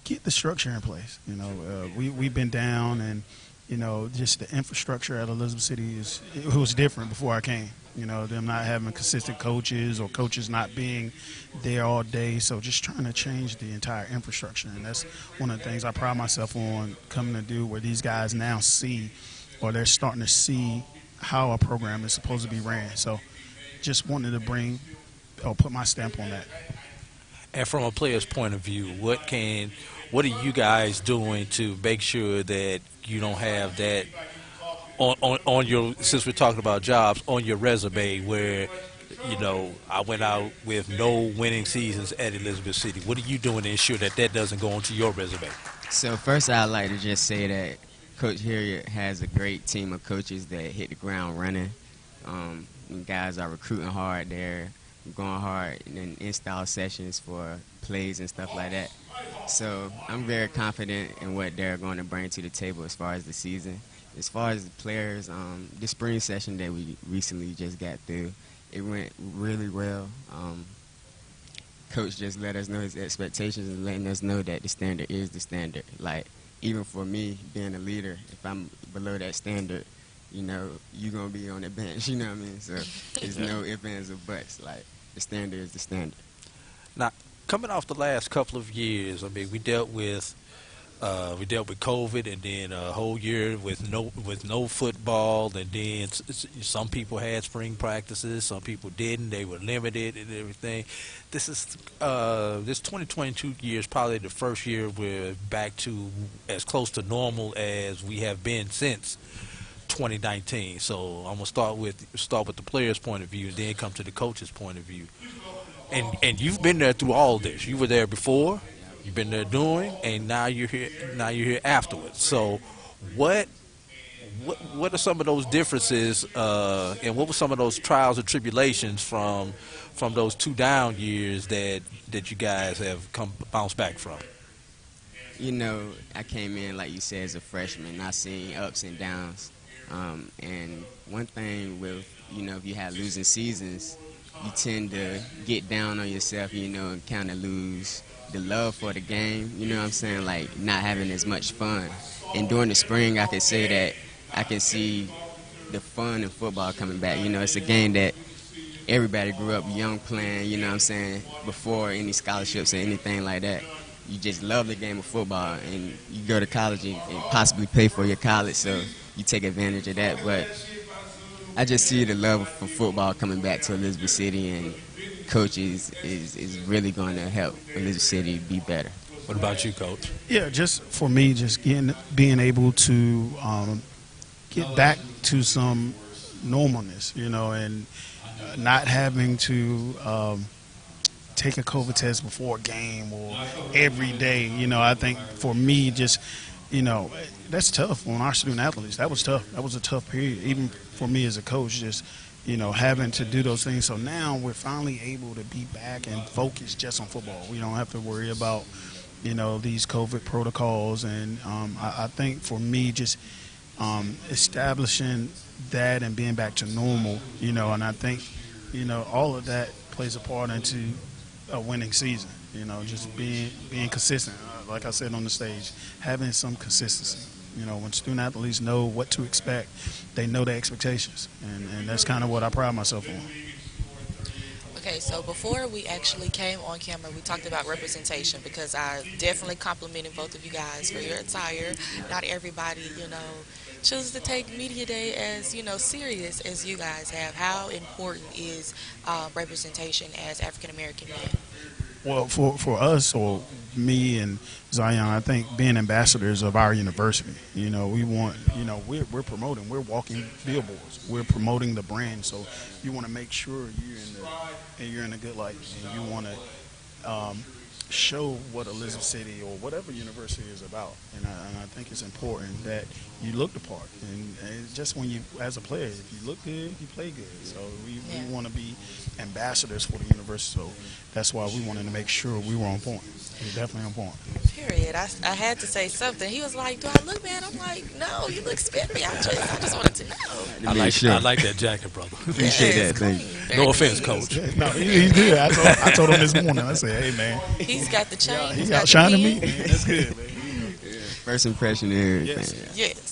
get the structure in place. You know, we've been down, and, you know, just the infrastructure at Elizabeth City it was different before I came. You know, them not having consistent coaches, or coaches not being there all day. So just trying to change the entire infrastructure. And that's one of the things I pride myself on coming to do, where these guys now see, or they're starting to see, how a program is supposed to be ran. So just wanted to put my stamp on that. And from a player's point of view, what are you guys doing to make sure that you don't have that on your, since we're talking about jobs, on your resume where, you know, I went out with no winning seasons at Elizabeth City? What are you doing to ensure that doesn't go onto your resume? So first, I'd like to just say that Coach Hilliard has a great team of coaches that hit the ground running. Guys are recruiting hard there, going hard in install sessions for plays and stuff like that. So I'm very confident in what they're going to bring to the table as far as the season. As far as the players, the spring session that we recently just got through, it went really well. Coach just let us know his expectations and letting us know that the standard is the standard. Like, even for me, being a leader, if I'm below that standard, you know, you're going to be on the bench, you know what I mean? So there's no ifs, ands, or buts. Like, the standard is the standard. Now, coming off the last couple of years, I mean, we dealt with COVID, and then a whole year with no football, and then some people had spring practices, some people didn't. They were limited and everything. This 2022 year is probably the first year we're back to as close to normal as we have been since 2019. So I'm gonna start with the player's point of view, and then come to the coach's point of view. And you've been there through all this. You were there before. You've been there doing, and now you're here. Now you're here afterwards. So, what are some of those differences, and what were some of those trials and tribulations from those 2 down years that you guys have bounced back from? You know, I came in, like you said, as a freshman, not seeing ups and downs. And one thing with, you know, if you have losing seasons, you tend to get down on yourself, you know, and kind of lose the love for the game, you know what I'm saying, like not having as much fun. And during the spring, I can say that I can see the fun in football coming back. You know, it's a game that everybody grew up young playing, you know what I'm saying, before any scholarships or anything like that. You just love the game of football, and you go to college and possibly pay for your college, so you take advantage of that. But I just see the love for football coming back to Elizabeth City, and coaches is really going to help Elizabeth City be better. What about you, Coach? Yeah, just for me, just being able to get back to some normalness, you know, and not having to take a COVID test before a game or every day. You know, I think for me, just, you know, that's tough on our student athletes. That was tough. That was a tough period, even for me as a coach, just, you know, having to do those things. So now we're finally able to be back and focus just on football. We don't have to worry about, you know, these COVID protocols. And I think for me, just establishing that and being back to normal, you know, and I think, you know, all of that plays a part into a winning season. You know, just being consistent. Like I said on the stage, having some consistency. You know, when student athletes know what to expect, they know their expectations, and that's kind of what I pride myself on. Okay, so before we actually came on camera, we talked about representation, because I definitely complimented both of you guys for your attire. Not everybody, you know, chooses to take Media Day as, you know, serious as you guys have. How important is representation as African American men? Well, for us, or me and Zion, I think being ambassadors of our university, you know, we want, you know, we're promoting, we're walking billboards, we're promoting the brand. So you want to make sure you're in a good light, and you want to show what Elizabeth City or whatever university is about. And I think it's important that you look the part. And just when you, as a player, if you look good, you play good. So we want to be ambassadors for the university. So that's why we wanted to make sure we were on point. We're definitely on point. Period. I had to say something. He was like, "Do I look bad?" I'm like, "No, you look spiffy." I just wanted to know. I like that jacket, brother. Appreciate that. Thank you. No offense, Coach. No, he did. I told him this morning. I said, "Hey, man, he's got the chain. He's outshining me. That's good, man." First impression and everything. Yes.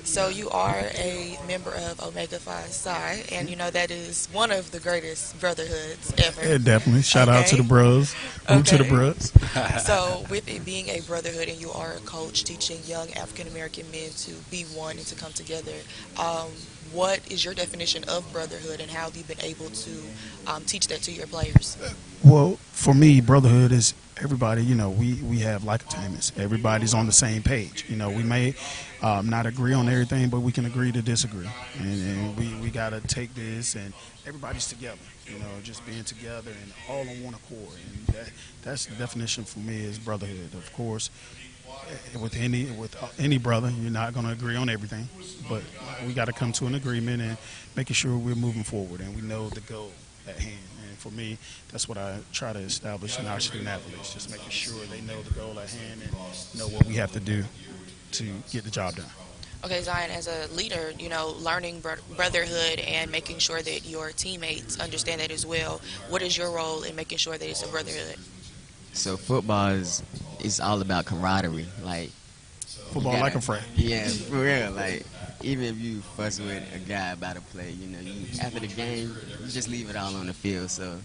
So you are a member of Omega Phi Psi, and you know that is one of the greatest brotherhoods ever. Yeah, definitely. Shout out to the bros. Root to the bros. So with it being a brotherhood, and you are a coach teaching young African American men to be one and to come together, what is your definition of brotherhood, and how have you been able to teach that to your players? Well, for me, brotherhood is everybody, you know, we have like attainments. Everybody's on the same page. You know, we may not agree on everything, but we can agree to disagree. And we got to take this, and everybody's together, you know, just being together and all on one accord. And that's the definition for me is brotherhood. Of course, with any brother, you're not going to agree on everything, but we got to come to an agreement and making sure we're moving forward and we know the goal at hand. And for me, that's what I try to establish in our student athletes, just making sure they know the goal at hand and know what we have to do to get the job done. Okay, Zion, as a leader, you know, learning brotherhood and making sure that your teammates understand that as well, what is your role in making sure that it's a brotherhood? So football is all about camaraderie. Like football like a friend. Yeah, for real. Like even if you fuss with a guy about a play, you know, after the game, you just leave it all on the field. So,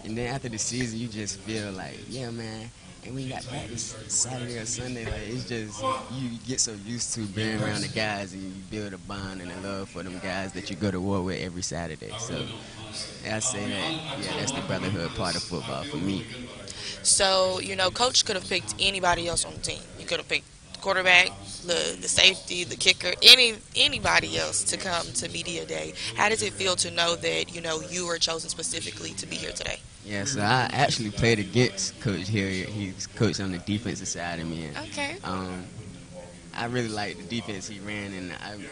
and then after the season, you just feel like, yeah, man. And when you got practice Saturday or Sunday, like it's just you get so used to being around the guys, and you build a bond and a love for them guys that you go to war with every Saturday. So I say that, yeah, that's the brotherhood part of football for me. So, you know, Coach could have picked anybody else on the team. He could have picked the quarterback, the safety, the kicker, anybody else to come to Media Day. How does it feel to know that, you know, you were chosen specifically to be here today? Yeah, so I actually played against Coach here. He's coached on the defensive side of me. And, okay. I really like the defense he ran, and I'm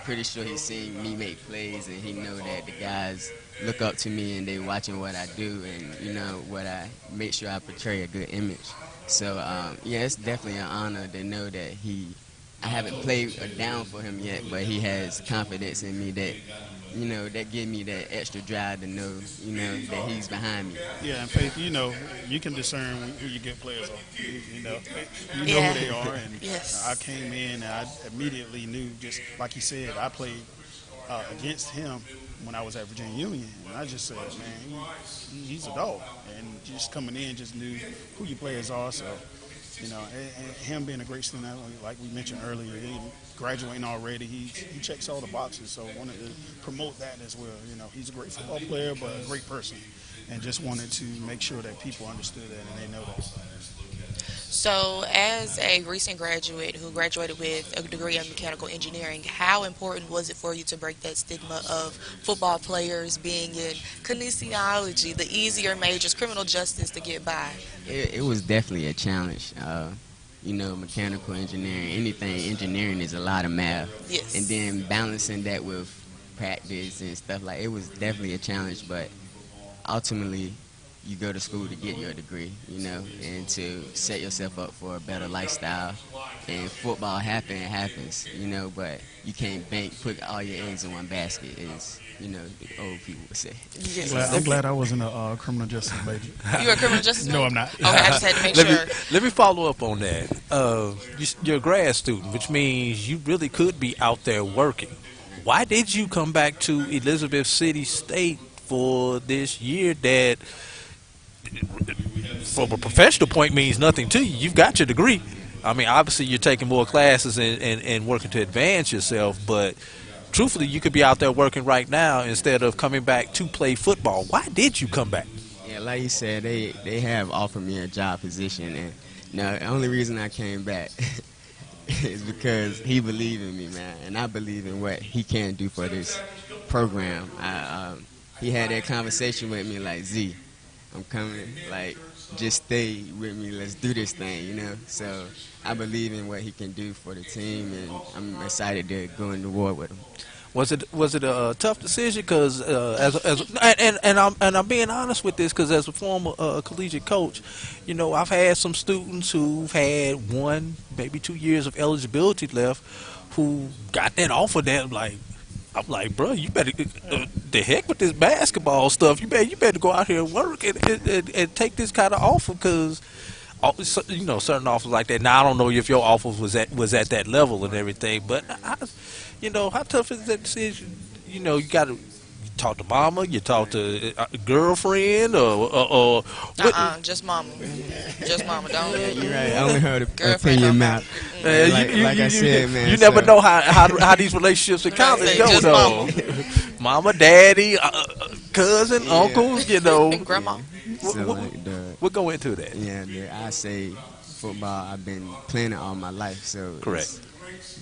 pretty sure he's seen me make plays, and he know that the guys look up to me and they watching what I do, and you know what I make sure I portray a good image. So yeah, it's definitely an honor to know that I haven't played a down for him yet, but he has confidence in me that, you know, that give me that extra drive to know, you know, that he's behind me. Yeah, and Faith, you know, you can discern who your good players are. You know who they are, and yes. I came in and I immediately knew, just like you said, I played against him when I was at Virginia Union, and I just said, man, he's a dog, and just coming in, just knew who your players are. So, you know, and him being a great student, like we mentioned earlier, he graduating already, he checks all the boxes. So wanted to promote that as well. You know, he's a great football player, but a great person, and just wanted to make sure that people understood that and they know that. So, as a recent graduate who graduated with a degree in mechanical engineering, how important was it for you to break that stigma of football players being in kinesiology, the easier majors, criminal justice to get by? It was definitely a challenge. Mechanical engineering, anything engineering is a lot of math. Yes. And then balancing that with practice and stuff like it was definitely a challenge, but ultimately you go to school to get your degree, and to set yourself up for a better lifestyle. And football happens, but you can't put all your eggs in one basket, as, the old people would say. Yes. I'm glad I wasn't a criminal justice major. You a criminal justice major? No, I'm not. Okay, I just had to make sure. Let me follow up on that. You're a grad student, which means you really could be out there working. Why did you come back to Elizabeth City State for this year that, from a professional point, means nothing to you? You've got your degree. I mean, obviously you're taking more classes and working to advance yourself, but truthfully, you could be out there working right now instead of coming back to play football. Why did you come back? Yeah, like you said, they have offered me a job position, and the only reason I came back is because he believed in me, man, and I believe in what he can do for this program. He had that conversation with me like, Z, I'm coming, like, just stay with me, let's do this thing, So I believe in what he can do for the team, and I'm excited to go into war with him. Was it a tough decision? Because I'm being honest with this, because as a former collegiate coach, I've had some students who've had 1, maybe 2 years of eligibility left, who got that offer that I'm like, bro, you better the heck with this basketball stuff. You better go out here and work and take this kind of offer, because certain offers like that. Now I don't know if your offer was at that level and everything, but how tough is that decision? You got to talk to mama, you talk to a girlfriend, or just mama. Just mama, don't. Yeah, you're right. I only heard a Girlfriend opinion mouth. Like I said, man. You never know how these relationships in college go, though. Mama, daddy, cousin, uncles, And grandma. We'll go into that. Yeah, I say football, I've been playing it all my life, so correct.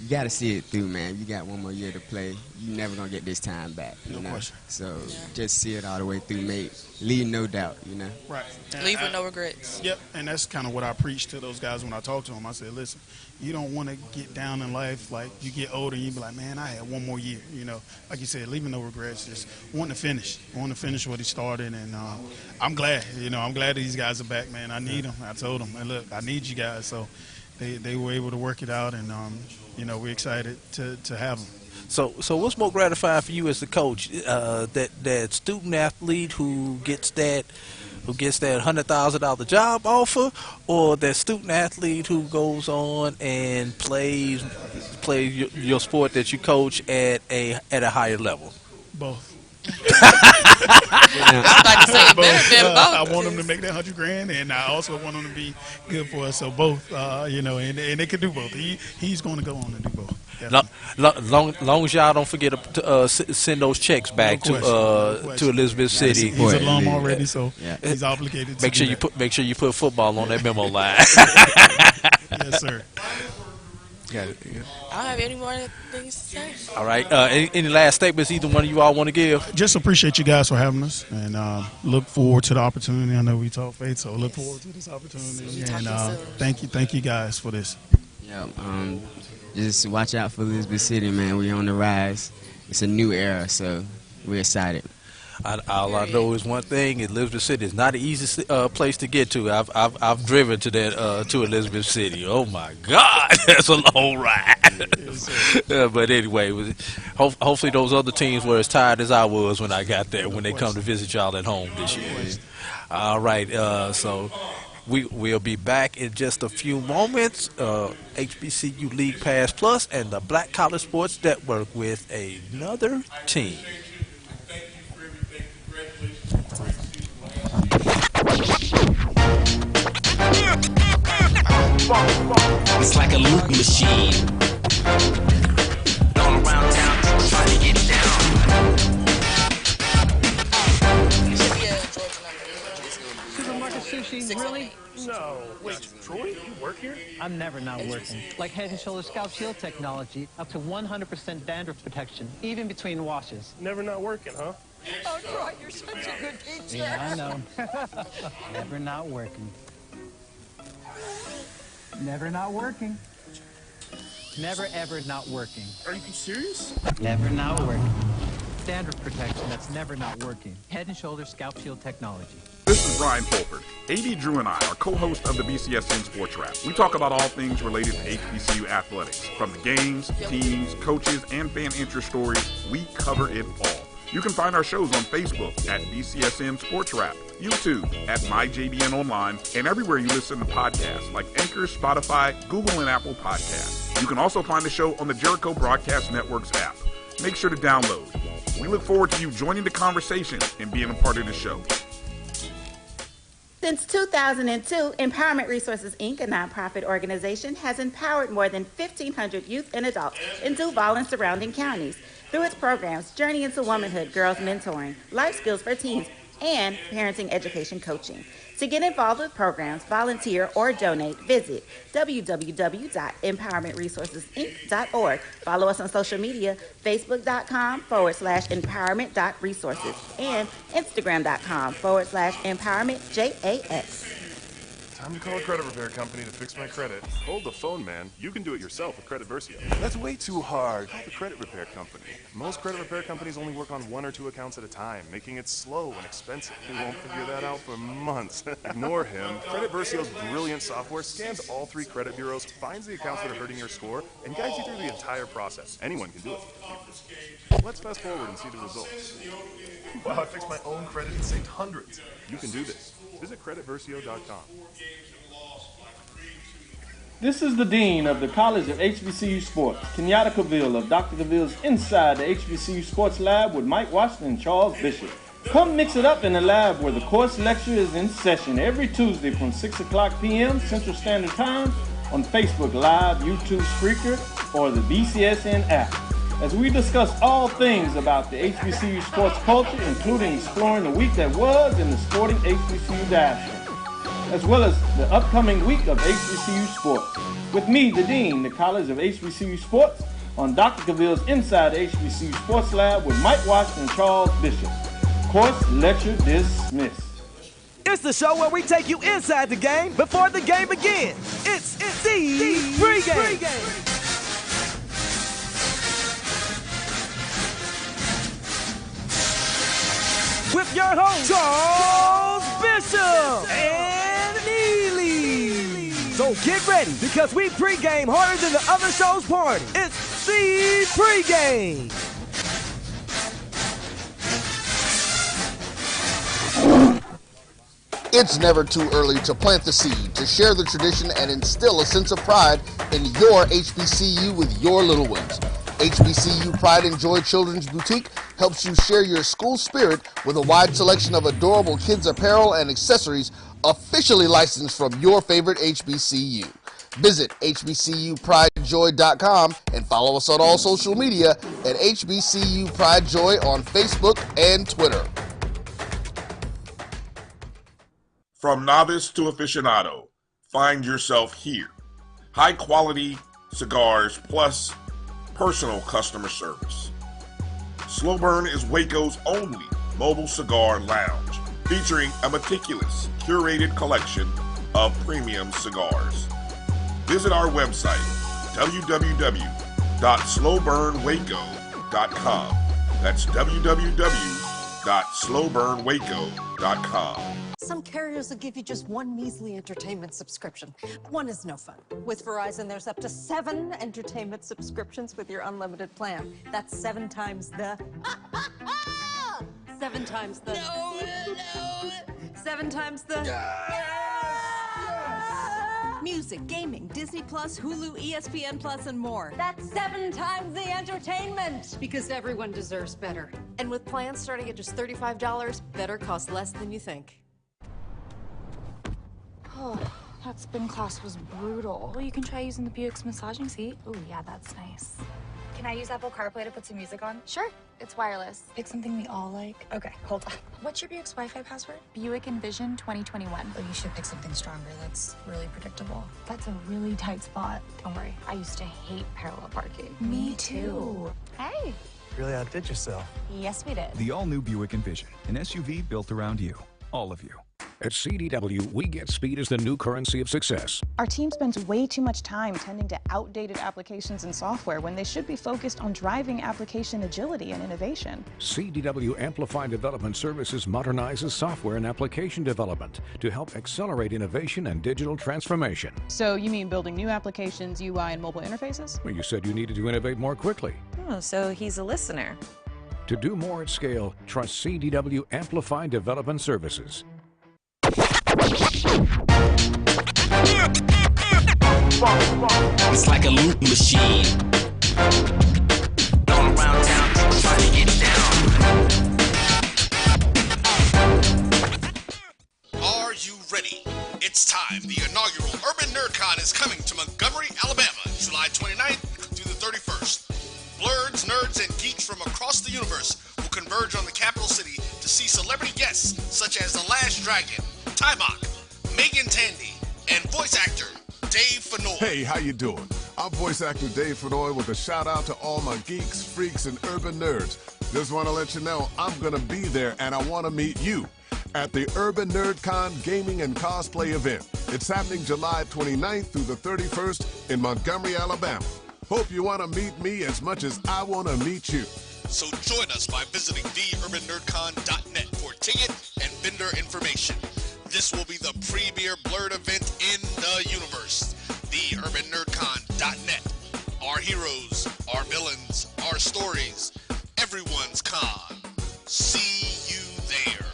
You got to see it through, man. You got one more year to play. You're never going to get this time back, No question. So just see it all the way through, mate. Leave no doubt, Right. And Leave with no regrets. Yep, and that's kind of what I preach to those guys when I talk to them. I said, listen, you don't want to get down in life like you get older and you be like, man, I had one more year. Like you said, leaving no regrets, just wanting to finish what he started. And I'm glad, I'm glad these guys are back, man. I need them. I told them, hey, look, I need you guys. So they were able to work it out, and we're excited to have them. So what's more gratifying for you as the coach, that student athlete who gets that $100,000 job offer, or that student athlete who goes on and plays your sport that you coach at a higher level? Both. I was about to say it better than both. I want them to make that $100,000, and I also want them to be good for us. So both, and they can do both. He's going to go on and do both. Long as y'all don't forget to send those checks back to Elizabeth City. He's alum already, so he's obligated. Make sure you put football on that memo line. Yes, sir. Got it. Yeah. I don't have any more things to say. All right. Any last statements either one of you all want to give? Just appreciate you guys for having us, and look forward to the opportunity. I know we talk faith, so look forward to this opportunity. And thank you guys for this. Yeah. Just watch out for Elizabeth City, man. We're on the rise. It's a new era, so we're excited. All I know is one thing: Elizabeth City is not an easy place to get to. I've driven to that to Elizabeth City. Oh my God, that's a long ride. But anyway, hopefully those other teams were as tired as I was when I got there. When they come to visit y'all at home this year. All right, so. We'll be back in just a few moments. HBCU League Pass Plus and the Black College Sports Network with another team. It's like a loot machine. All around town, trying to get down. she? Really? No. Wait, Troy, you work here? I'm never not working. Like Head & Shoulders Scalp Shield technology, up to 100% dandruff protection, even between washes. Never not working, huh? Oh, Troy, you're such a good teacher. Yeah, I know. Never not working. Never not working. Never, ever not working. Are you serious? Never not working. Dandruff protection that's never not working. Head & Shoulders Scalp Shield technology. This is Brian Fulford. AD Drew and I are co-hosts of the BCSN SportsWrap. We talk about all things related to HBCU athletics. From the games, teams, coaches, and fan interest stories, we cover it all. You can find our shows on Facebook at BCSN SportsWrap, YouTube at MyJBN Online, and everywhere you listen to podcasts like Anchor, Spotify, Google, and Apple Podcasts. You can also find the show on the Jericho Broadcast Network's app. Make sure to download. We look forward to you joining the conversation and being a part of the show. Since 2002, Empowerment Resources, Inc., a nonprofit organization, has empowered more than 1,500 youth and adults in Duval and surrounding counties through its programs Journey into Womanhood, Girls Mentoring, Life Skills for Teens, and Parenting Education Coaching. To get involved with programs, volunteer, or donate, visit www.empowermentresourcesinc.org. Follow us on social media, facebook.com/empowerment.resources and instagram.com/empowermentjas. Time to call a credit repair company to fix my credit. Hold the phone, man. You can do it yourself with Credit Versio. That's way too hard. Call the credit repair company. Most credit repair companies only work on 1 or 2 accounts at a time, making it slow and expensive. We won't figure that out for months. Ignore him. Credit Versio's brilliant software scans all 3 credit bureaus, finds the accounts that are hurting your score, and guides you through the entire process. Anyone can do it. Let's fast forward and see the results. Wow, I fixed my own credit and saved hundreds. You can do this. Visit creditversio.com. This is the Dean of the College of HBCU Sports, Kenyatta Cavill of Dr. Cavill's Inside the HBCU Sports Lab with Mike Washington and Charles Bishop. Come mix it up in the lab where the course lecture is in session every Tuesday from 6 o'clock p.m. Central Standard Time on Facebook Live, YouTube Spreaker, or the BCSN app, as we discuss all things about the HBCU sports culture, including exploring the week that was in the sporting HBCU diaspora, as well as the upcoming week of HBCU sports. With me, the Dean, the College of HBCU Sports, on Dr. Cavill's Inside the HBCU Sports Lab with Mike Washington and Charles Bishop. Course lecture dismissed. It's the show where we take you inside the game before the game begins. It's the pregame. With your host, Charles Bishop and Neely. So get ready, because we pregame harder than the other show's party. It's the pregame. It's never too early to plant the seed, to share the tradition, and instill a sense of pride in your HBCU with your little ones. HBCU Pride and Joy Children's Boutique helps you share your school spirit with a wide selection of adorable kids' apparel and accessories officially licensed from your favorite HBCU. Visit hbcupridejoy.com and follow us on all social media at HBCU Pride Joy on Facebook and Twitter. From novice to aficionado, find yourself here. High quality cigars plus personal customer service. Slow Burn is Waco's only mobile cigar lounge, featuring a meticulous, curated collection of premium cigars. Visit our website, www.slowburnwaco.com. That's www.slowburnwaco.com. Some carriers will give you just one measly entertainment subscription. One is no fun. With Verizon, there's up to 7 entertainment subscriptions with your unlimited plan. That's 7 times the... 7 times the... No. 7 times the... Music, gaming, Disney Plus, Hulu, ESPN Plus, and more. That's 7 times the entertainment. Because everyone deserves better. And with plans starting at just $35, better costs less than you think. Oh, that spin class was brutal. Well, you can try using the Buick's massaging seat. Oh, yeah, that's nice. Can I use Apple CarPlay to put some music on? Sure, it's wireless. Pick something we all like. Okay, hold on. What's your Buick's Wi-Fi password? Buick Envision 2021. Oh, you should pick something stronger. That's really predictable. That's a really tight spot. Don't worry, I used to hate parallel parking. Me too. Hey. Really outdid yourself. Yes, we did. The all-new Buick Envision, an SUV built around you, all of you. At CDW, we get speed as the new currency of success. Our team spends way too much time tending to outdated applications and software when they should be focused on driving application agility and innovation. CDW Amplified Development Services modernizes software and application development to help accelerate innovation and digital transformation. So you mean building new applications, UI, and mobile interfaces? Well, you said you needed to innovate more quickly. Oh, so he's a listener. To do more at scale, trust CDW Amplified Development Services. It's like a loop machine. All around town, people trying to get down. Are you ready? It's time. The inaugural Urban NerdCon is coming to Montgomery, Alabama, July 29th through the 31st. Blurs, nerds, and geeks from across the universe will converge on the capital city to see celebrity guests such as The Last Dragon, Tybach, Megan Tandy, and voice actor Dave Fennoy. Hey, how you doing? I'm voice actor Dave Fennoy with a shout out to all my geeks, freaks, and urban nerds. Just want to let you know I'm going to be there and I want to meet you at the Urban NerdCon Gaming and Cosplay event. It's happening July 29th through the 31st in Montgomery, Alabama. Hope you want to meet me as much as I want to meet you. So join us by visiting theurbannerdcon.net for ticket and vendor information. This will be the premier Blurred event in the universe. TheUrbanNerdCon.net. Our heroes, our villains, our stories, everyone's con. See you there.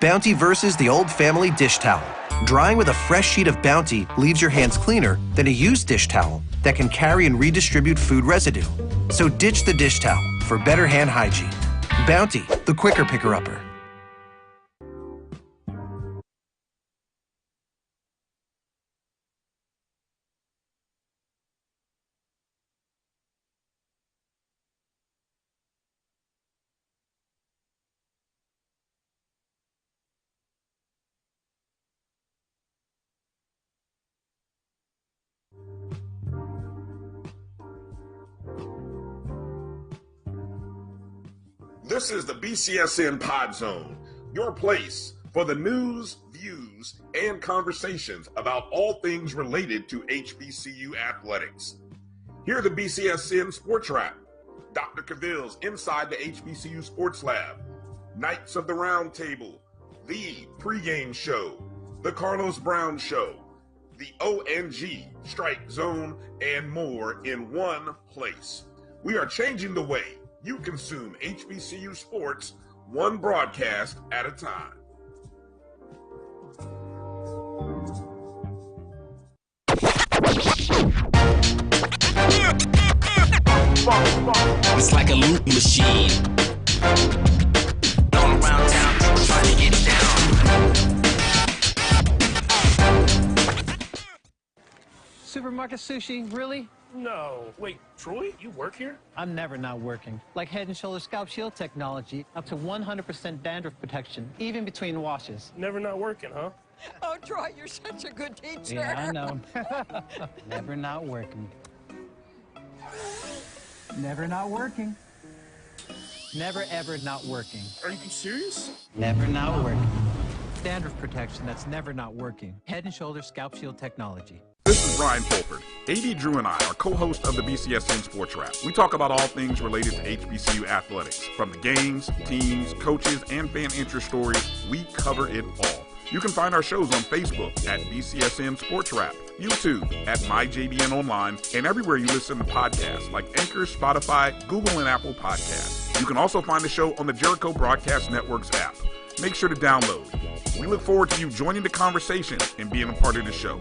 Bounty versus the old family dish towel. Drying with a fresh sheet of Bounty leaves your hands cleaner than a used dish towel that can carry and redistribute food residue. So ditch the dish towel for better hand hygiene. Bounty, the quicker picker-upper. This is the BCSN Pod Zone, your place for the news, views, and conversations about all things related to HBCU athletics. Here are the BCSN SportsWrap, Dr. Cavill's Inside the HBCU Sports Lab, Knights of the Round Table, the pregame show, the Carlos Brown Show, the ONG Strike Zone, and more in one place. We are changing the way you consume HBCU sports, one broadcast at a time. It's like a loop machine. All around town, people trying to get down. Supermarket sushi, really? No. Wait, Troy, you work here? I'm never not working. Like Head & Shoulders Scalp Shield technology, up to 100% dandruff protection, even between washes. Never not working, huh? Oh, Troy, you're such a good teacher. Yeah, I know. Never not working. Never not working. Never, ever not working. Are you serious? Never not working. Dandruff protection that's never not working. Head & Shoulders Scalp Shield technology. This is Brian Fulford. AD Drew and I are co-hosts of the BCSN SportsWrap. We talk about all things related to HBCU athletics. From the games, teams, coaches, and fan interest stories, we cover it all. You can find our shows on Facebook at BCSN SportsWrap, YouTube at MyJBN Online, and everywhere you listen to podcasts like Anchor, Spotify, Google, and Apple Podcasts. You can also find the show on the Jericho Broadcast Network's app. Make sure to download. We look forward to you joining the conversation and being a part of the show.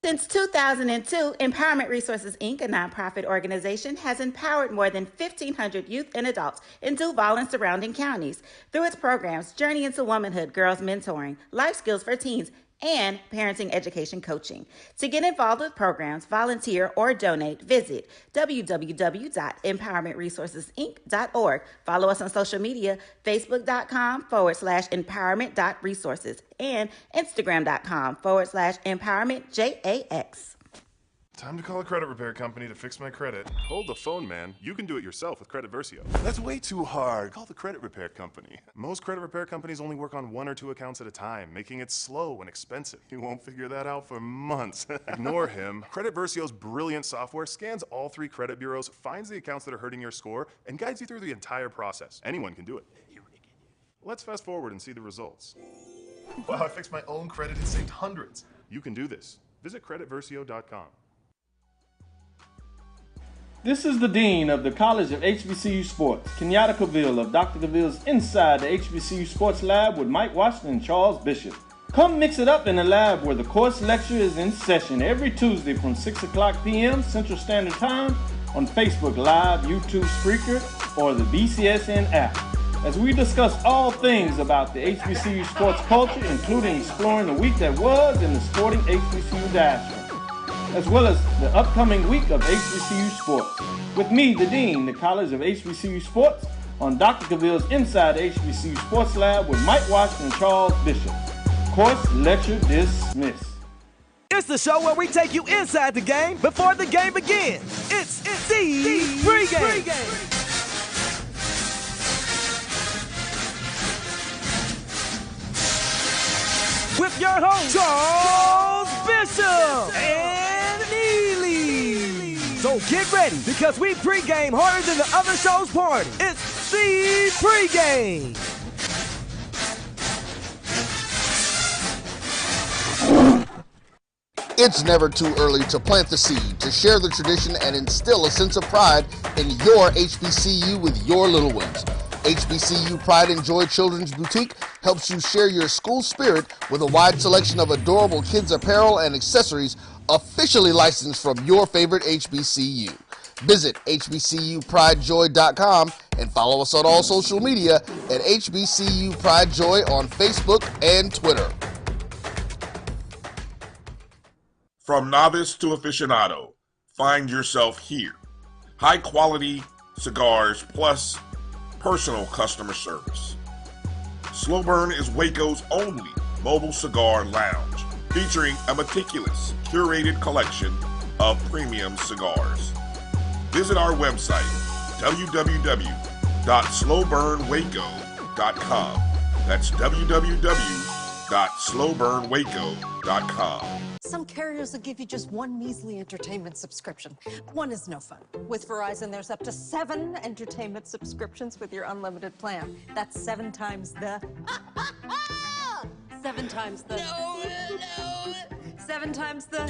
Since 2002, Empowerment Resources, Inc., a nonprofit organization, has empowered more than 1,500 youth and adults in Duval and surrounding counties through its programs Journey into Womanhood, Girls Mentoring, Life Skills for Teens, and Parenting Education Coaching. To get involved with programs, volunteer, or donate, visit www.empowermentresourcesinc.org. Follow us on social media, facebook.com/empowerment.resources and instagram.com/empowermentJAX. Time to call a credit repair company to fix my credit. Hold the phone, man. You can do it yourself with Credit Versio. That's way too hard. Call the credit repair company. Most credit repair companies only work on 1 or 2 accounts at a time, making it slow and expensive. You won't figure that out for months. Ignore him. Credit Versio's brilliant software scans all 3 credit bureaus, finds the accounts that are hurting your score, and guides you through the entire process. Anyone can do it. Let's fast forward and see the results. Wow, I fixed my own credit and saved hundreds. You can do this. Visit creditversio.com. This is the Dean of the College of HBCU Sports, Kenyatta Cavill of Dr. Cavill's Inside the HBCU Sports Lab with Mike Washington and Charles Bishop. Come mix it up in the lab where the course lecture is in session every Tuesday from 6 o'clock p.m. Central Standard Time on Facebook Live, YouTube Spreaker, or the BCSN app, as we discuss all things about the HBCU sports culture, including exploring the week that was in the sporting HBCU diaspora, as well as the upcoming week of HBCU sports. With me, the Dean, the College of HBCU Sports, on Dr. Cavill's Inside the HBCU Sports Lab with Mike Washington and Charles Bishop. Course lecture dismissed. It's the show where we take you inside the game before the game begins. It's the pregame. With your host, Charles Bishop and Neely. So get ready, because we pregame harder than the other show's party. It's the pregame. It's never too early to plant the seed, to share the tradition, and instill a sense of pride in your HBCU with your little ones. HBCU Pride and Joy Children's Boutique helps you share your school spirit with a wide selection of adorable kids apparel and accessories officially licensed from your favorite HBCU. Visit hbcupridejoy.com and follow us on all social media at HBCU Pride Joy on Facebook and Twitter. From novice to aficionado, find yourself here. High quality cigars plus personal customer service. Slow Burn is Waco's only mobile cigar lounge, featuring a meticulous, curated collection of premium cigars. Visit our website, www.slowburnwaco.com. That's www.slowburnwaco.com. Some carriers will give you just one measly entertainment subscription. One is no fun. With Verizon, there's up to 7 entertainment subscriptions with your unlimited plan. That's 7 times the... 7 times the... No. 7 times the...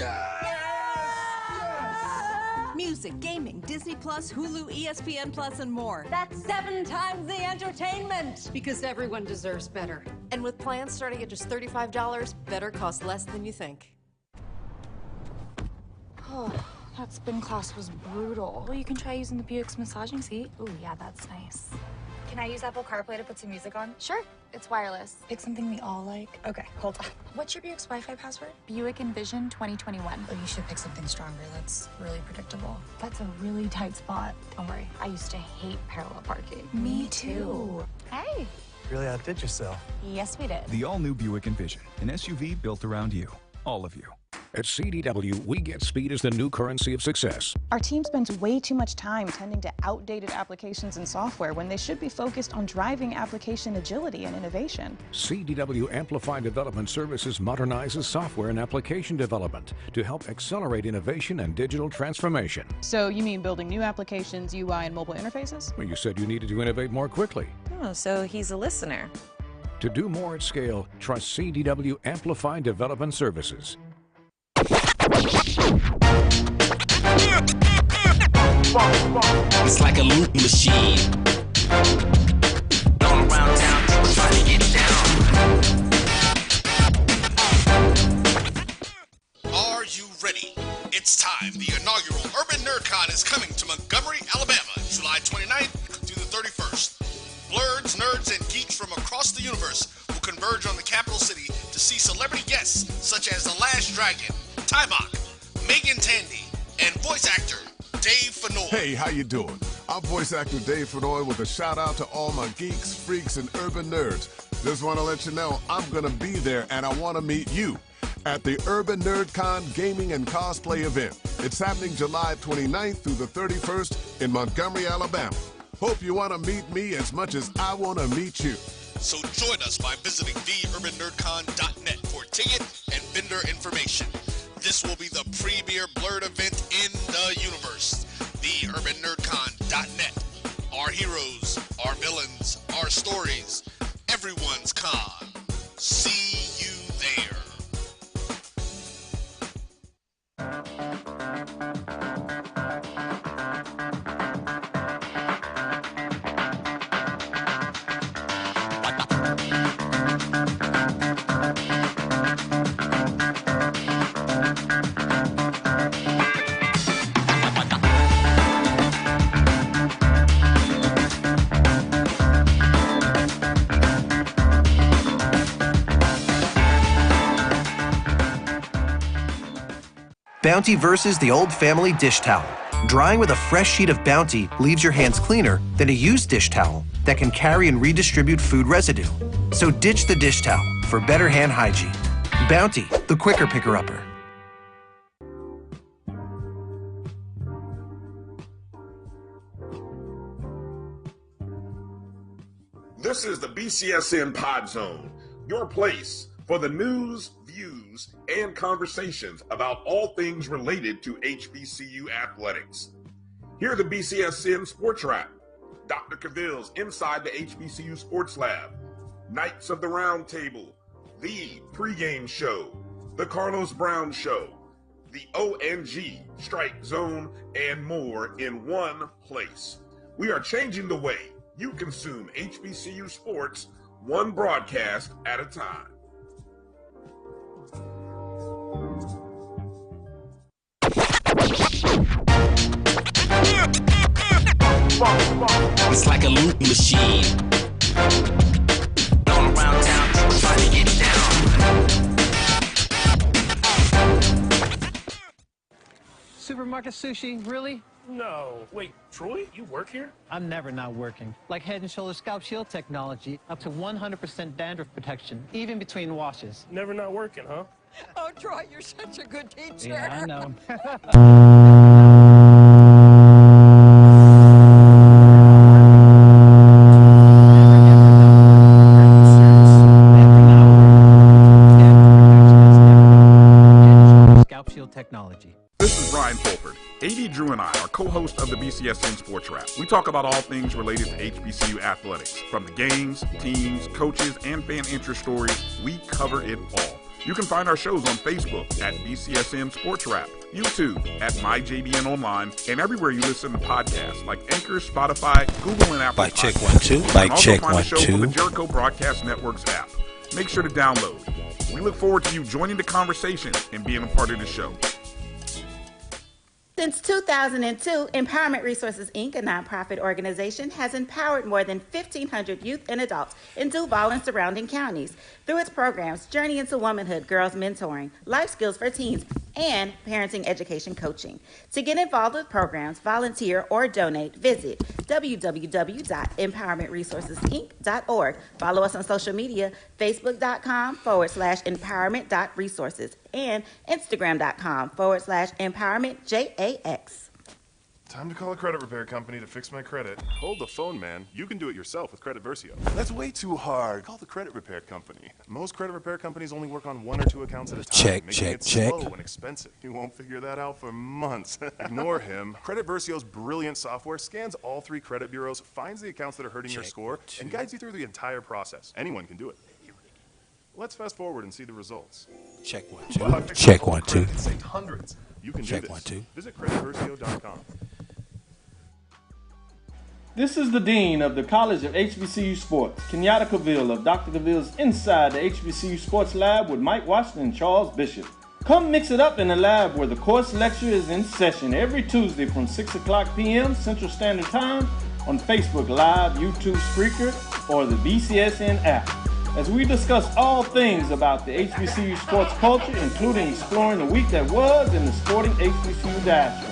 Music, gaming, Disney Plus, Hulu, ESPN Plus, and more. That's 7 times the entertainment. Because everyone deserves better. And with plans starting at just $35, better costs less than you think. Oh, that spin class was brutal. Well, you can try using the Buick's massaging seat. Ooh, yeah, that's nice. Can I use Apple CarPlay to put some music on? Sure, it's wireless. Pick something we all like. Okay, hold on. What's your Buick's Wi-Fi password? Buick Envision 2021. Oh, you should pick something stronger. That's really predictable. That's a really tight spot. Don't worry, I used to hate parallel parking. Me too. Hey. Really outdid yourself. Yes, we did. The all-new Buick Envision, an SUV built around you, all of you. At CDW, we get speed as the new currency of success. Our team spends way too much time tending to outdated applications and software when they should be focused on driving application agility and innovation. CDW Amplified Development Services modernizes software and application development to help accelerate innovation and digital transformation. So you mean building new applications, UI, and mobile interfaces? Well, you said you needed to innovate more quickly. Oh, so he's a listener. To do more at scale, trust CDW Amplified Development Services. It's like a loop machine. Going around town, people trying to get down. Are you ready? It's time. The inaugural Urban NerdCon is coming to Montgomery, Alabama, July 29th through the 31st. Blurs, nerds, and geeks from across the universe will converge on the capital city to see celebrity guests such as The Last Dragon, Tybok, Megan Tandy, and voice actor Dave Fennoy. Hey, how you doing? I'm voice actor Dave Fennoy with a shout out to all my geeks, freaks, and urban nerds. Just want to let you know I'm going to be there and I want to meet you at the Urban NerdCon Gaming and Cosplay event. It's happening July 29th through the 31st in Montgomery, Alabama. Hope you want to meet me as much as I want to meet you. So join us by visiting theurbannerdcon.net for ticket and vendor information. This will be the premier blurred event in the universe. Theurbannerdcon.net. Our heroes, our villains, our stories, everyone's con. See you there. Bounty versus the old family dish towel. Drying with a fresh sheet of Bounty leaves your hands cleaner than a used dish towel that can carry and redistribute food residue. So ditch the dish towel for better hand hygiene. Bounty, the quicker picker-upper. This is the BCSN Pod Zone, your place for the news, views, and conversations about all things related to HBCU athletics. Here are the BCSN SportsWrap, Dr. Cavill's Inside the HBCU Sports Lab, Knights of the Round Table, the pregame show, the Carlos Brown Show, the ONG, Strike Zone, and more in one place. We are changing the way you consume HBCU sports, one broadcast at a time. It's like a loop machine. Going around town, people trying to get down. Supermarket sushi, really? No. Wait, Troy, you work here? I'm never not working. Like Head & Shoulders Scalp Shield technology, up to 100% dandruff protection, even between washes. Never not working, huh? Oh, Troy, you're such a good teacher. Yeah, I know. Scalp Shield technology. This is Brian Fulford. AD Drew and I are co-hosts of the BCSN SportsWrap. We talk about all things related to HBCU athletics. From the games, teams, coaches, and fan interest stories, we cover it all. You can find our shows on Facebook at BCSN SportsWrap, YouTube at MyJBN Online, and everywhere you listen to podcasts like Anchor, Spotify, Google, and Apple. Mic check 1 2. Mic check 1 2. Also find the show on the Jericho Broadcast Network's app. Make sure to download. We look forward to you joining the conversation and being a part of the show. Since 2002, Empowerment Resources, Inc., a nonprofit organization, has empowered more than 1,500 youth and adults in Duval and surrounding counties through its programs Journey into Womanhood, Girls Mentoring, Life Skills for Teens, and Parenting Education Coaching. To get involved with programs, volunteer, or donate, visit www.empowermentresourcesinc.org. Follow us on social media, facebook.com/empowerment.resources and instagram.com/empowermentJAX. Time to call a credit repair company to fix my credit. Hold the phone, man. You can do it yourself with Credit Versio. That's way too hard. Call the credit repair company. Most credit repair companies only work on 1 or 2 accounts at a time, making it slow and expensive. You won't figure that out for months. Ignore him. Credit Versio's brilliant software scans all 3 credit bureaus, finds the accounts that are hurting your score, and guides you through the entire process. Anyone can do it. Let's fast forward and see the results. Check 1 2. Check 1 2. Save hundreds. You can Check do this. 1 2. Visit creditversio.com. This is the Dean of the College of HBCU Sports, Kenyatta Cavill of Dr. Cavill's Inside the HBCU Sports Lab with Mike Washington and Charles Bishop. Come mix it up in the lab where the course lecture is in session every Tuesday from 6 o'clock p.m. Central Standard Time on Facebook Live, YouTube Spreaker, or the BCSN app, as we discuss all things about the HBCU sports culture, including exploring the week that was in the sporting HBCU diaspora,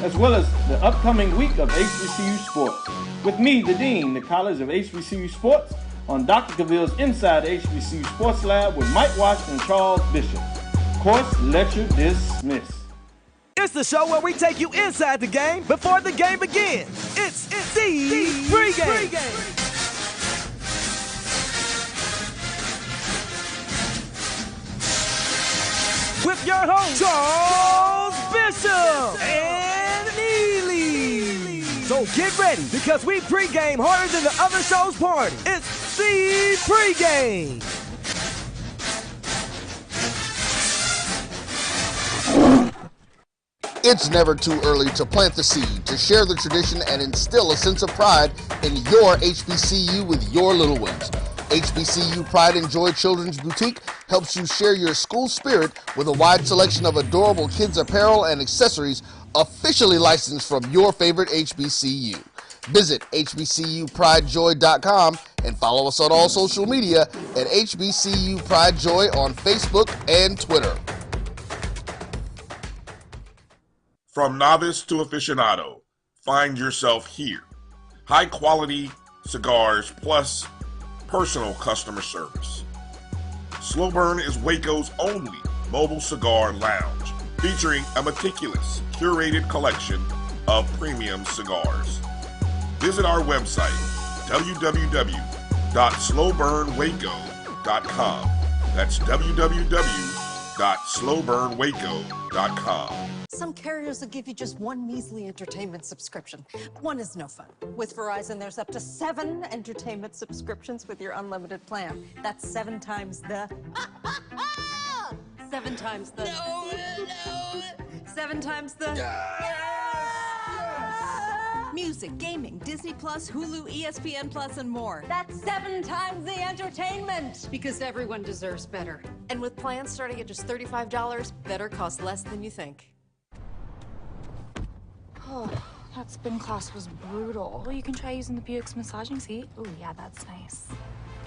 as well as the upcoming week of HBCU sports. With me, the Dean, the College of HBCU Sports, on Dr. Cavill's Inside the HBCU Sports Lab with Mike Washington and Charles Bishop. Course lecture dismissed. It's the show where we take you inside the game before the game begins. It's the pregame. With your host, Charles Bishop and Neely. So get ready, because we pregame harder than the other show's party. It's the pregame. It's never too early to plant the seed, to share the tradition, and instill a sense of pride in your HBCU with your little ones. HBCU Pride and Joy Children's Boutique helps you share your school spirit with a wide selection of adorable kids apparel and accessories officially licensed from your favorite HBCU. Visit hbcupridejoy.com and follow us on all social media at HBCU Pride Joy on Facebook and Twitter. From novice to aficionado, find yourself here. High quality cigars plus personal customer service. Slow Burn is Waco's only mobile cigar lounge, featuring a meticulous, curated collection of premium cigars. Visit our website, www.slowburnwaco.com. That's www.slowburnwaco.com. Some carriers will give you just one measly entertainment subscription. One is no fun. With Verizon, there's up to 7 entertainment subscriptions with your unlimited plan. That's 7 times the... 7 times the... No. 7 times the... Music, gaming, Disney Plus, Hulu, ESPN Plus, and more. That's 7 times the entertainment! Because everyone deserves better. And with plans starting at just $35, better costs less than you think. Oh, that spin class was brutal. Well, you can try using the Buick's massaging seat. Ooh, yeah, that's nice.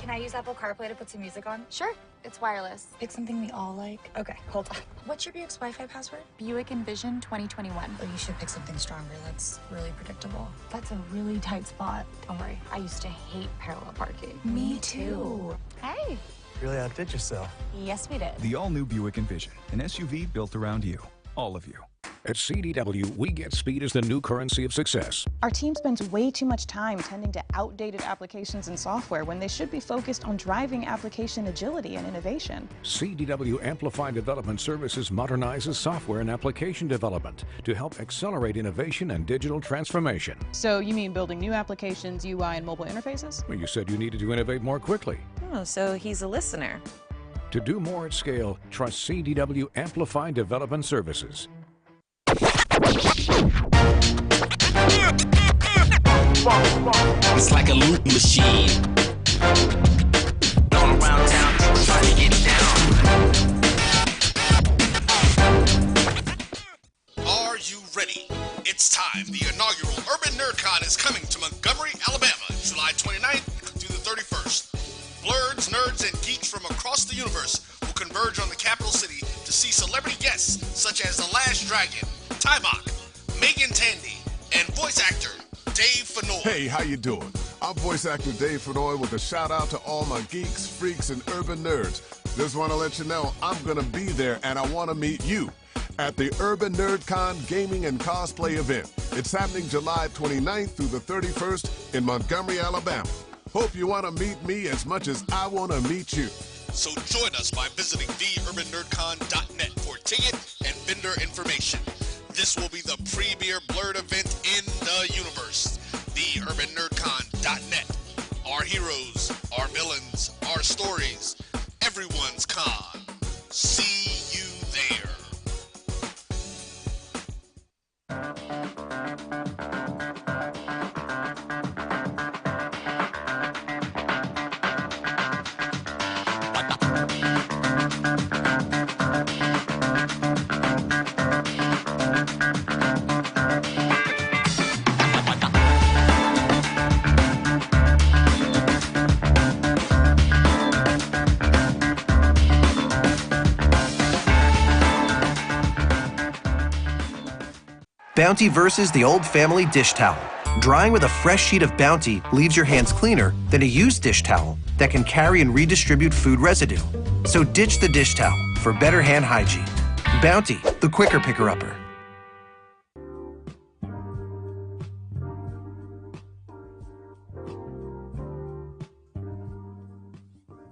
Can I use Apple CarPlay to put some music on? Sure, it's wireless. Pick something we all like. Okay, hold on. What's your Buick's Wi-Fi password? Buick Envision 2021. Oh, you should pick something stronger that's really predictable. That's a really tight spot. Don't worry, I used to hate parallel parking. Me too. Hey. Really outdid yourself. Yes, we did. The all-new Buick Envision, an SUV built around you, all of you. At CDW, we get speed as the new currency of success. Our team spends way too much time tending to outdated applications and software when they should be focused on driving application agility and innovation. CDW Amplified Development Services modernizes software and application development to help accelerate innovation and digital transformation. So you mean building new applications, UI, and mobile interfaces? Well, you said you needed to innovate more quickly. Oh, so he's a listener. To do more at scale, trust CDW Amplified Development Services. It's like a loop machine. All around town, trying to get down. Are you ready? It's time. The inaugural Urban NerdCon is coming to Montgomery, Alabama, July 29th through the 31st. Blurs, nerds, and geeks from across the universe will converge on the capital city to see celebrity guests such as The Last Dragon, Timok, Megan Tandy, and voice actor Dave Fennoy. Hey, how you doing? I'm voice actor Dave Fennoy with a shout out to all my geeks, freaks, and urban nerds. Just want to let you know I'm going to be there and I want to meet you at the Urban NerdCon Gaming and Cosplay event. It's happening July 29th through the 31st in Montgomery, Alabama. Hope you want to meet me as much as I want to meet you. So join us by visiting theurbannerdcon.net for ticket and vendor information. This will be the premier Blurred event in the universe. TheUrbanNerdCon.net. Our heroes, our villains, our stories, everyone's con. See you there. Bounty versus the old family dish towel. Drying with a fresh sheet of Bounty leaves your hands cleaner than a used dish towel that can carry and redistribute food residue. So ditch the dish towel for better hand hygiene. Bounty, the quicker picker-upper.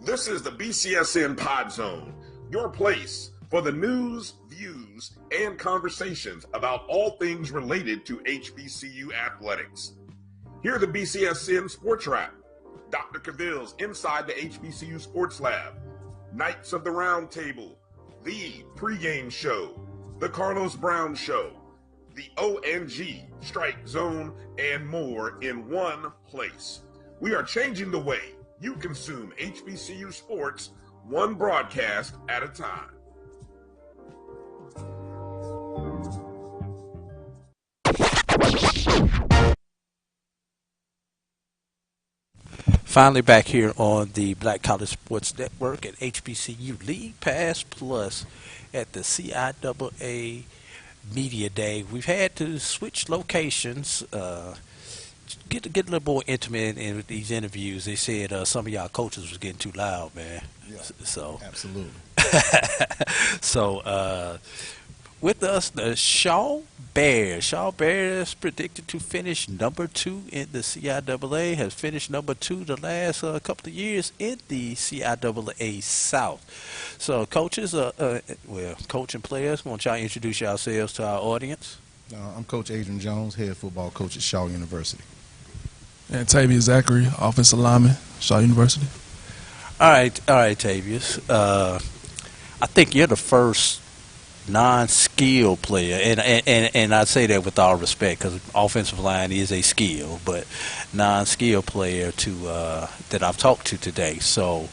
This is the BCSN Pod Zone, your place for the news, views, and conversations about all things related to HBCU athletics. Here are the BCSN SportsWrap, Dr. Cavill's Inside the HBCU Sports Lab, Knights of the Round Table, the pregame show, the Carlos Brown Show, the ONG Strike Zone, and more in one place. We are changing the way you consume HBCU sports, one broadcast at a time. Finally back here on the Black College Sports Network at HBCU League Pass Plus at the CIAA Media Day. We've had to switch locations, get a little more intimate in these interviews. They said some of y'all coaches was getting too loud, man. Yeah, so absolutely. So with us, the Shaw Bears. Shaw Bears predicted to finish number 2 in the CIAA, has finished number 2 the last couple of years in the CIAA South. So coaches, coach and players, why don't y'all introduce yourselves to our audience? I'm Coach Adrian Jones, head football coach at Shaw University. And Tavius Zachary, offensive lineman, Shaw University. All right, Tavius. I think you're the first non-skill player, and I say that with all respect because offensive line is a skill, but non-skill player that I've talked to today. So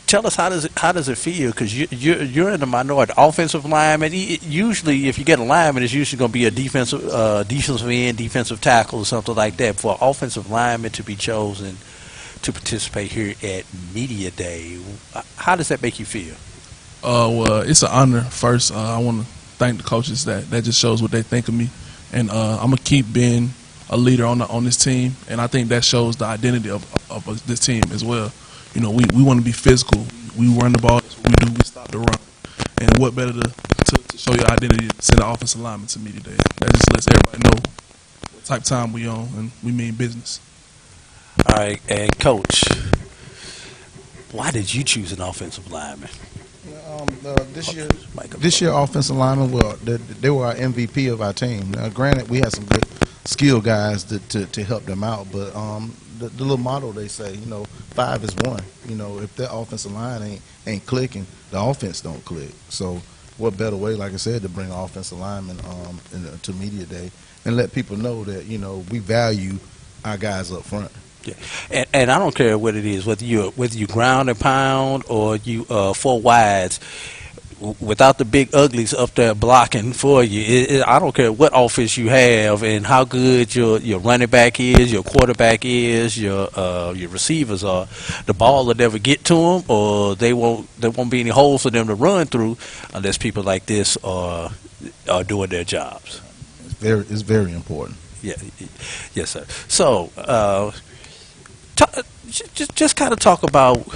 tell us how does it feel, because you're in the minority. Offensive lineman, usually if you get a lineman, it's usually going to be a defensive end, defensive tackle, or something like that. For an offensive lineman to be chosen to participate here at Media Day, how does that make you feel? Well, it's an honor. First, I want to thank the coaches that just shows what they think of me, and I'm gonna keep being a leader on this team, and I think that shows the identity of this team as well. You know, we want to be physical. We run the ball. That's what we do. We stop the run, and what better to show your identity than send the offensive lineman to Media Day? That just lets everybody know what type of time we on, and we mean business. All right, and Coach, why did you choose an offensive lineman? This year, offensive linemen, they were our MVP of our team. Now, granted, we had some good skill guys to help them out, but the little motto they say, 5 is 1. If that offensive line ain't clicking, the offense don't click. So, what better way, like I said, to bring offensive linemen to Media Day and let people know that we value our guys up front. Yeah. And I don't care what it is, whether you ground and pound or you 4 wides, without the big uglies up there blocking for you. I don't care what offense you have and how good your running back is, your quarterback is, your receivers are. The ball will never get to them, or there won't be any holes for them to run through unless people like this are doing their jobs. It's very important. Yeah, yes, sir. So, just kind of talk about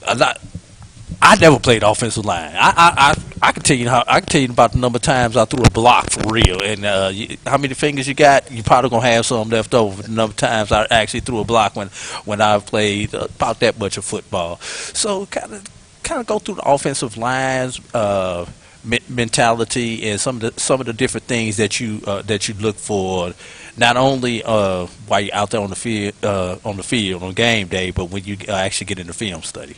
a lot. I never played offensive line. I can tell you about the number of times I threw a block for real, and how many fingers you got. You probably gonna have some left over. The number of times I actually threw a block when I played about that much of football. So kind of go through the offensive lines. mentality and some of the different things that you look for, not only while you're out there on the field on game day, but when you actually get into film study?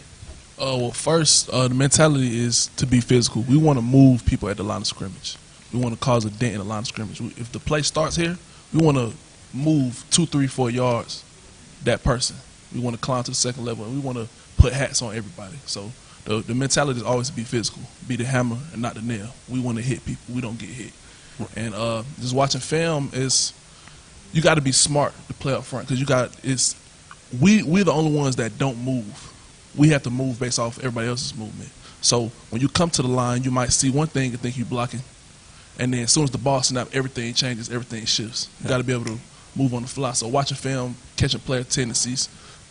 Well, first, the mentality is to be physical. We want to move people at the line of scrimmage. We want to cause a dent in the line of scrimmage. If the play starts here, we want to move 2, 3, 4 yards that person. We want to climb to the second level, and we want to put hats on everybody. So the mentality is always to be physical, be the hammer and not the nail. We want to hit people. We don't get hit. And just watching film is, you got to be smart to play up front, because we're the only ones that don't move. We have to move based off everybody else's movement. So when you come to the line, you might see one thing and think you're blocking, and then as soon as the ball snaps, everything changes, everything shifts. You got to be able to move on the fly. So watching film, catching player tendencies,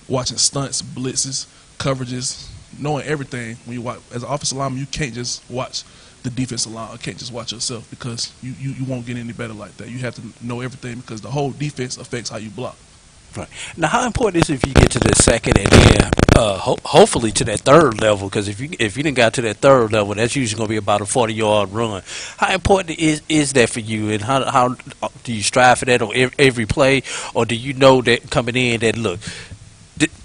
watching stunts, blitzes, coverages, knowing everything. When you watch as an offensive lineman, you can't just watch the defensive line, or can't just watch yourself, because you won't get any better like that. You have to know everything, because the whole defense affects how you block. Right. Now, how important is it if you get to the second and then hopefully to that third level? Because if you didn't got to that third level, that's usually going to be about a 40-yard run. How important is that for you, and how do you strive for that on every play, or do you know that coming in that, look,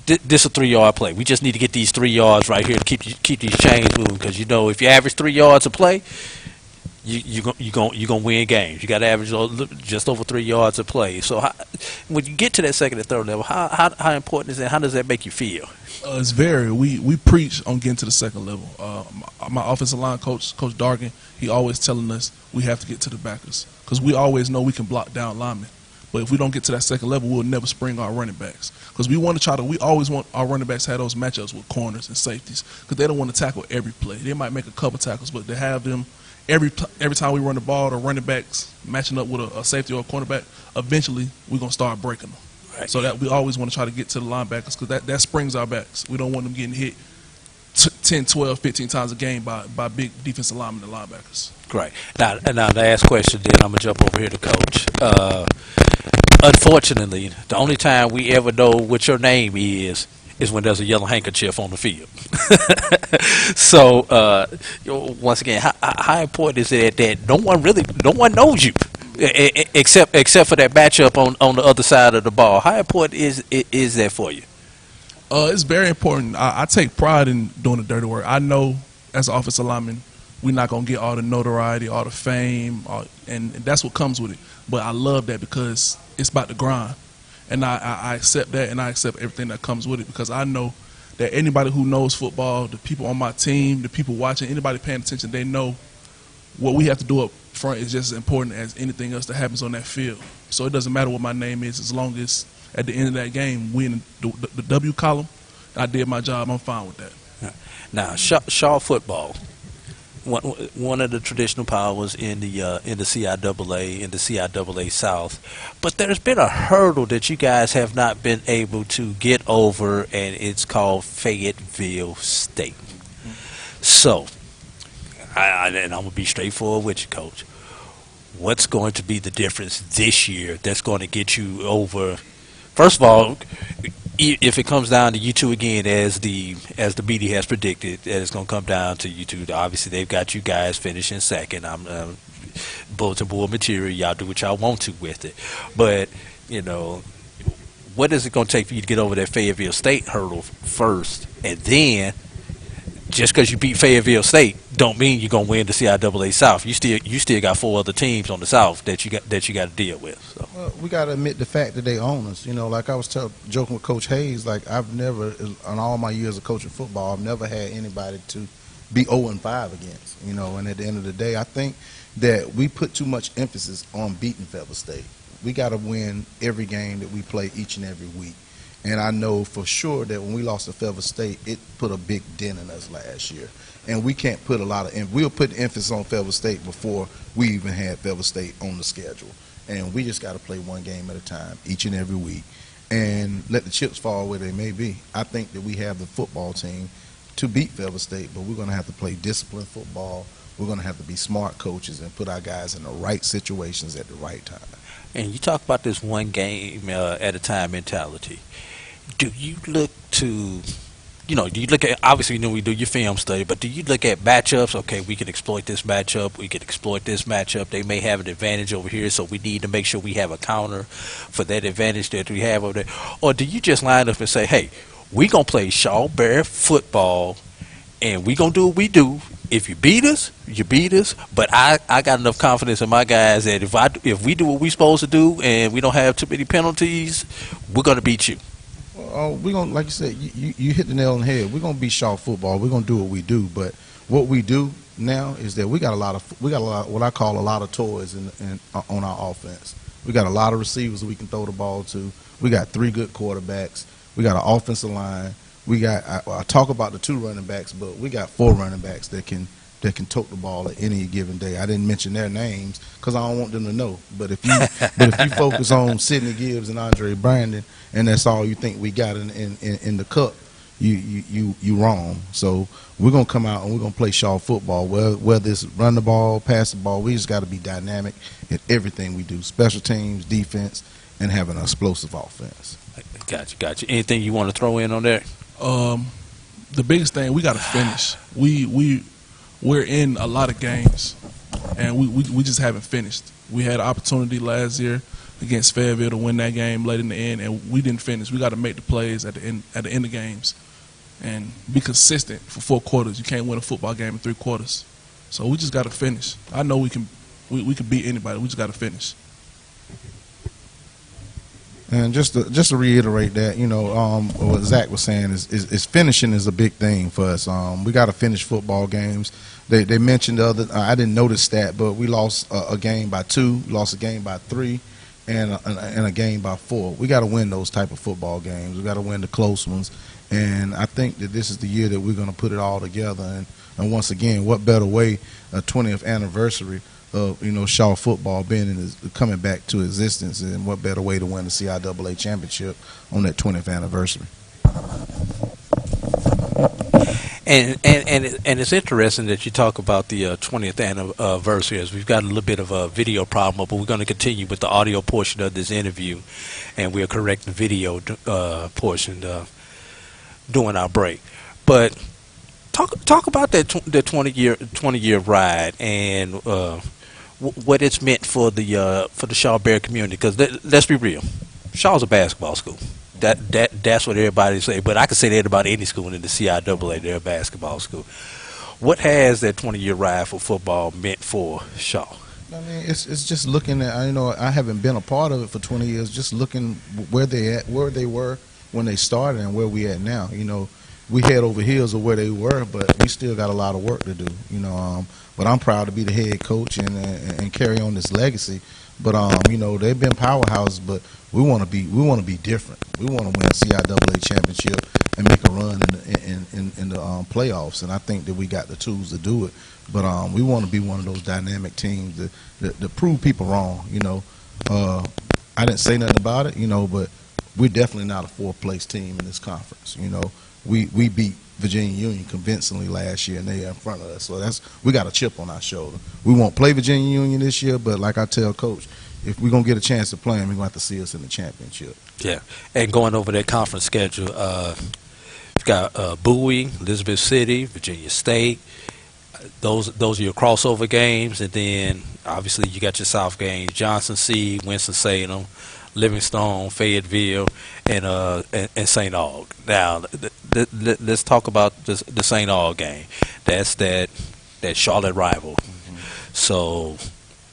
this is a 3-yard play, we just need to get these 3 yards right here to keep these chains moving? Because if you average 3 yards a play, you're gonna win games. You got to average just over 3 yards a play. So when you get to that second and third level, how important is that? How does that make you feel? It's very. We preach on getting to the second level. My offensive line coach, Coach Dargan, he always telling us we have to get to the backers, because we always know we can block down linemen. But if we don't get to that second level, we'll never spring our running backs, because we always want our running backs to have those matchups with corners and safeties, because they don't want to tackle every play. They might make a couple tackles, but to have them every time we run the ball, the running backs matching up with a safety or a cornerback, eventually we're going to start breaking them. Right. So that we always want to try to get to the linebackers, because that springs our backs. We don't want them getting hit 10, 12, 15 times a game by big defensive linemen and linebackers. Great. Now the last question, then I'm going to jump over here to Coach. Unfortunately, the only time we ever know what your name is when there's a yellow handkerchief on the field. So once again, how important is it that no one knows you except for that matchup on the other side of the ball? How important is that for you? It's very important. I take pride in doing the dirty work. I know as an offensive lineman, we're not going to get all the notoriety, all the fame, and that's what comes with it. But I love that, because it's about the grind. And I accept that, and I accept everything that comes with it, because I know that anybody who knows football, the people on my team, the people watching, anybody paying attention, they know what we have to do up front is just as important as anything else that happens on that field. So it doesn't matter what my name is, as long as at the end of that game, we in the W column, I did my job, I'm fine with that. Now, Shaw football, one of the traditional powers in the CIAA, in the CIAA South, but there's been a hurdle that you guys have not been able to get over, and it's called Fayetteville State. So, and I'm gonna be straightforward with you, Coach. What's going to be the difference this year that's going to get you over? First of all, if it comes down to you two again, as the media has predicted, that it's going to come down to you two. Obviously, they've got you guys finishing second. I'm bulletin board material. Y'all do what y'all want to with it. But what is it going to take for you to get over that Fayetteville State hurdle first, and then just because you beat Fayetteville State don't mean you're going to win the CIAA South. You still got 4 other teams on the South that you got to deal with. So. Well, we got to admit the fact that they own us. Like I was joking with Coach Hayes, like I've never, in all my years of coaching football, I've never had anybody to be 0-5 against. And at the end of the day, I think that we put too much emphasis on beating Fayetteville State. We got to win every game that we play each and every week. And I know for sure that when we lost to Fayetteville State, it put a big dent in us last year. And we can't put we'll put emphasis on Fayetteville State before we even had Fayetteville State on the schedule. And we just got to play one game at a time, each and every week, and let the chips fall where they may be. I think that we have the football team to beat Fayetteville State, but we're going to have to play disciplined football. We're going to have to be smart coaches and put our guys in the right situations at the right time. And you talk about this one game at a time mentality. Do you look to do you look at, obviously, we do your film study, but do you look at matchups? Okay, we can exploit this matchup. We can exploit this matchup. They may have an advantage over here, so we need to make sure we have a counter for that advantage that we have over there. Or do you just line up and say, hey, we going to play Shaw Bear football, and we going to do what we do. If you beat us, you beat us. But I got enough confidence in my guys that if we do what we supposed to do and we don't have too many penalties, we're going to beat you. We're going to, like you said, you hit the nail on the head. We're going to be Shaw football. We're going to do what we do. But what we do now is that we got a lot what I call a lot of toys on our offense. We got a lot of receivers we can throw the ball to. We got 3 good quarterbacks. We got an offensive line. We got I talk about the 2 running backs, but we got 4 running backs that can tote the ball at any given day. I didn't mention their names because I don't want them to know. But if you focus on Sidney Gibbs and Andre Brandon, and that's all you think we got in the cup, you wrong. So we're gonna come out and we're gonna play Shaw football. Whether it's run the ball, pass the ball, we just got to be dynamic in everything we do: special teams, defense, and having an explosive offense. Gotcha. Anything you want to throw in on there? The biggest thing, we got to finish. We're in a lot of games, and we just haven't finished. We had an opportunity last year against Fayetteville to win that game late in the end, and we didn't finish. We got to make the plays at the end of games and be consistent for 4 quarters. You can't win a football game in 3 quarters. So we just got to finish. I know we can beat anybody. We just got to finish. And just to reiterate that, what Zach was saying is finishing is a big thing for us. We got to finish football games. They mentioned the other. I didn't notice that, but we lost a game by 2, lost a game by 3, and a game by 4. We got to win those type of football games. We got to win the close ones. And I think that this is the year that we're going to put it all together. And once again, what better way, a 20th anniversary of Shaw football coming back to existence, and what better way to win the CIAA championship on that 20th anniversary? And it's interesting that you talk about the 20th anniversary, as we've got a little bit of a video problem, but we're going to continue with the audio portion of this interview, and we'll correct the video portion during our break. But talk about that the 20-year ride and what it's meant for the Shaw Bear community. Because let's be real, Shaw's a basketball school. That's what everybody say. But I can say that about any school in the CIAA. They're a basketball school. What has that 20-year ride for football meant for Shaw? I mean, it's just looking at, I haven't been a part of it for 20 years. Just looking where they were when they started and where we at now. We head over heels of where they were, but we still got a lot of work to do. But I'm proud to be the head coach and carry on this legacy. But they've been powerhouses, but we want to be different. We want to win a CIAA championship and make a run in the playoffs. And I think that we got the tools to do it. But we want to be one of those dynamic teams that prove people wrong. I didn't say nothing about it, but we're definitely not a 4th place team in this conference. We beat Virginia Union convincingly last year, and they're in front of us. So we got a chip on our shoulder. We won't play Virginia Union this year, but like I tell Coach, if we're going to get a chance to play them, we're going to have to see us in the championship. Yeah, and going over that conference schedule, you've got Bowie, Elizabeth City, Virginia State. Those are your crossover games, and then obviously you got your South games: Johnson C, Winston-Salem, Livingstone, Fayetteville, and St. Aug. Now, let's talk about the St. Aug game. That's that Charlotte rival. Mm-hmm. So,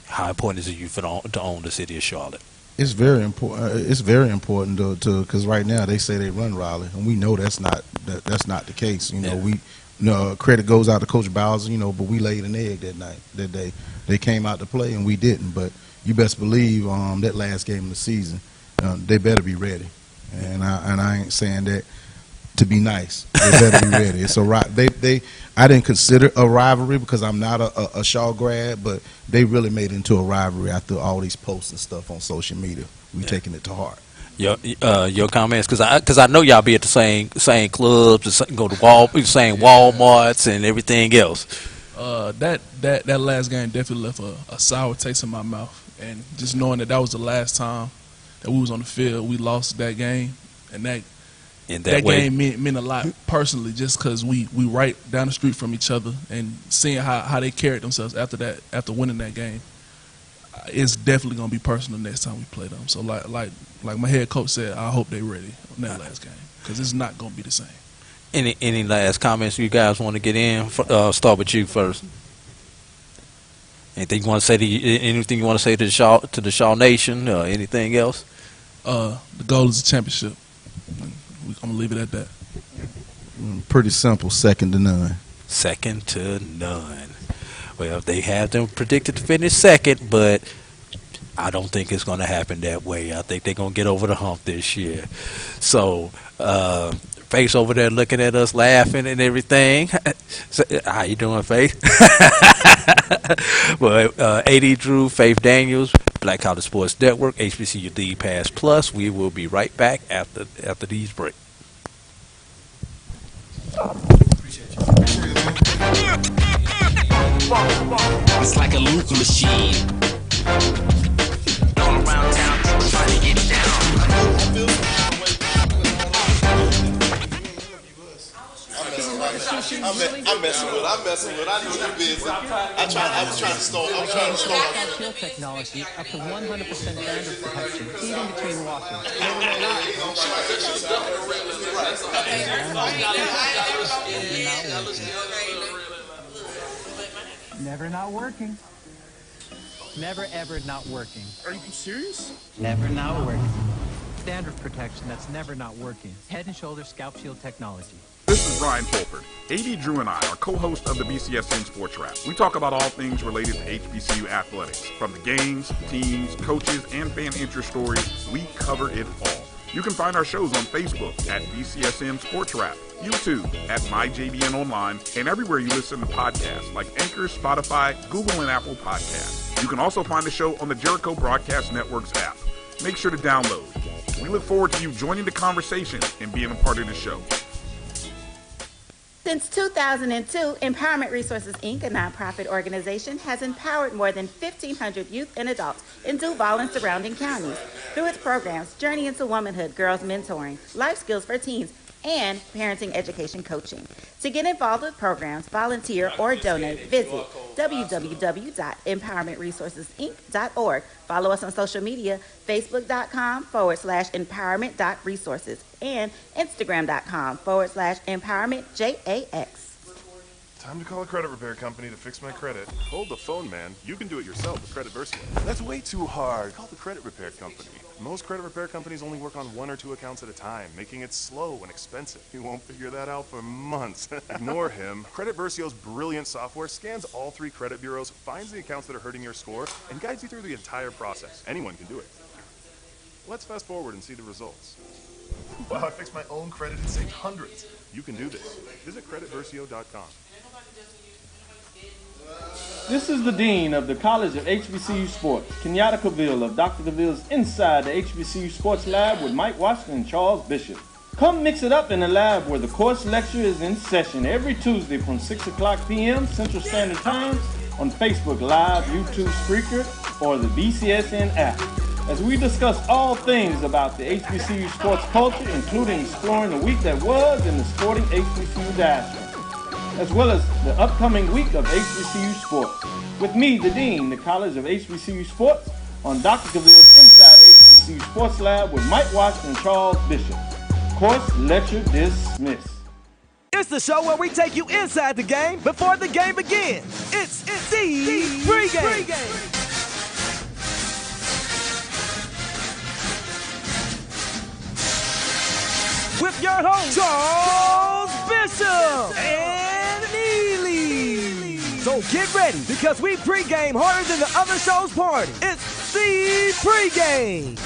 how important is it you to own the city of Charlotte? It's very important. It's very important because right now they say they run Raleigh, and we know that's not the case. Credit goes out to Coach Bowser. But we laid an egg that day. They came out to play, and we didn't. But you best believe that last game of the season, they better be ready. And I ain't saying that to be nice. They better be ready. It's I didn't consider a rivalry because I'm not a Shaw grad, but they really made it into a rivalry after all these posts and stuff on social media. We taking it to heart. Your comments, because I know y'all be at the same clubs, go to same Walmarts and everything else. That last game definitely left a sour taste in my mouth. And just knowing that was the last time that we was on the field, we lost that game, and in that way. game meant a lot personally, just because we right down the street from each other, and seeing how they carried themselves after winning that game, it's definitely gonna be personal next time we play them. So like my head coach said, I hope they're ready on that last game, because it's not gonna be the same. Any last comments you guys want to get in? Start with you first. Anything you want to say to the Shaw Nation, or anything else? The goal is a championship. I'm gonna leave it at that. Pretty simple. Second to none. Second to none. Well, they have them predicted to finish second, but I don't think it's going to happen that way. I think they're going to get over the hump this year. So, Faith over there looking at us laughing and everything. So, how you doing, Faith? Well, AD Drew, Faith Daniels, Black College Sports Network, HBCU League Pass Plus. We will be right back after these breaks. It's like a loop machine. All around town, people trying to get down. I'm messing with. I know you're busy. I was trying to start. Shield technology up to 100% bandwidth protection, even between washes. Never not working. Never ever not working. Are you serious? Never not working. Standard protection that's never not working. Head and Shoulders Scalp Shield technology. This is Brian Fulford. AD Drew and I are co-hosts of the BCSN SportsWrap. We talk about all things related to HBCU athletics. From the games, teams, coaches, and fan interest stories, we cover it all. You can find our shows on Facebook at BCSN SportsWrap, YouTube at MyJBN Online, and everywhere you listen to podcasts like Anchor, Spotify, Google, and Apple Podcasts. You can also find the show on the Jericho Broadcast Network's app. Make sure to download. We look forward to you joining the conversation and being a part of the show. Since 2002, Empowerment Resources, Inc., a nonprofit organization, has empowered more than 1,500 youth and adults in Duval and surrounding counties through its programs Journey into Womanhood, Girls Mentoring, Life Skills for Teens, and Parenting Education Coaching. To get involved with programs, volunteer, or donate, visit www.empowermentresourcesinc.org. Follow us on social media, facebook.com/empowerment.resources and instagram.com/empowermentJAX. Time to call a credit repair company to fix my credit. Hold the phone, man. You can do it yourself with Credit Versio. That's way too hard. Call the credit repair company. Most credit repair companies only work on 1 or 2 accounts at a time, making it slow and expensive. You won't figure that out for months. Ignore him. Credit Versio's brilliant software scans all 3 credit bureaus, finds the accounts that are hurting your score, and guides you through the entire process. Anyone can do it. Let's fast forward and see the results. Wow, I fixed my own credit and saved hundreds. You can do this. Visit creditversio.com. This is the Dean of the College of HBCU Sports, Kenyatta Cavill of Dr. Cavill's Inside the HBCU Sports Lab with Mike Washington and Charles Bishop. Come mix it up in the lab where the course lecture is in session every Tuesday from 6 o'clock p.m. Central Standard Time on Facebook Live, YouTube Spreaker, or the BCSN app, as we discuss all things about the HBCU sports culture, including exploring the week that was in the sporting HBCU diaspora, as well as the upcoming week of HBCU sports. With me, the Dean, the College of HBCU Sports, on Dr. Cavill's Inside HBCU Sports Lab with Mike Washington and Charles Bishop. Course lecture dismissed. It's the show where we take you inside the game before the game begins. It's the pregame. With your host, Charles Bishop and Neely. So get ready, because we pregame harder than the other show's party. It's the pregame.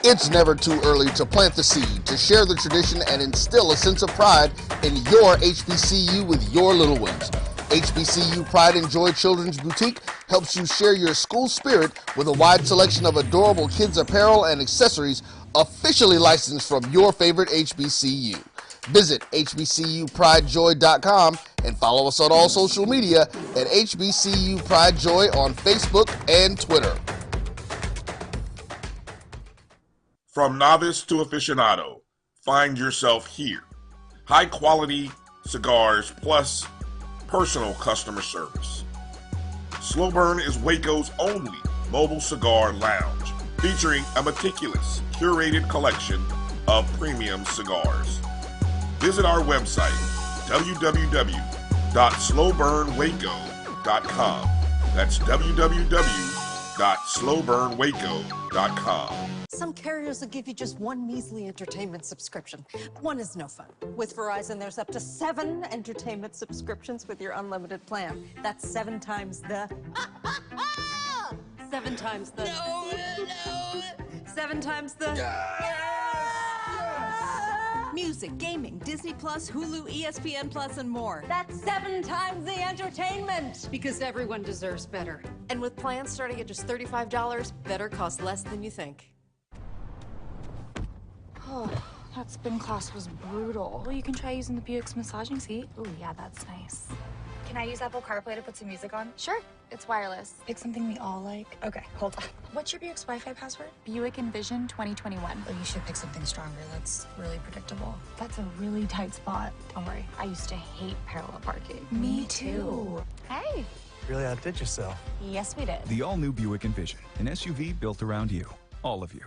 It's never too early to plant the seed, to share the tradition, and instill a sense of pride in your HBCU with your little ones. HBCU Pride and Joy Children's Boutique helps you share your school spirit with a wide selection of adorable kids apparel and accessories officially licensed from your favorite HBCU. Visit hbcupridejoy.com and follow us on all social media at HBCU Pride Joy on Facebook and Twitter. From novice to aficionado, find yourself here. High quality cigars plus personal customer service. Slow Burn is Waco's only mobile cigar lounge, featuring a meticulous, curated collection of premium cigars. Visit our website, www.slowburnwaco.com. That's www.slowburnwaco.com. Some carriers will give you just one measly entertainment subscription. One is no fun. With Verizon, there's up to 7 entertainment subscriptions with your unlimited plan. That's 7 times the... 7 times the... No. 7 times the... Music, gaming, Disney Plus, Hulu, ESPN Plus, and more. That's 7 times the entertainment. Because everyone deserves better. And with plans starting at just $35, better costs less than you think. Oh, that spin class was brutal. Well, you can try using the Buick's massaging seat. Oh, yeah, that's nice. Can I use Apple CarPlay to put some music on? Sure. It's wireless. Pick something we all like. Okay, hold on. What's your Buick's Wi-Fi password? Buick Envision 2021. Oh, you should pick something stronger. That's really predictable. That's a really tight spot. Don't worry. I used to hate parallel parking. Me too. Hey. Really outdid yourself. Yes, we did. The all-new Buick Envision, an SUV built around you, all of you.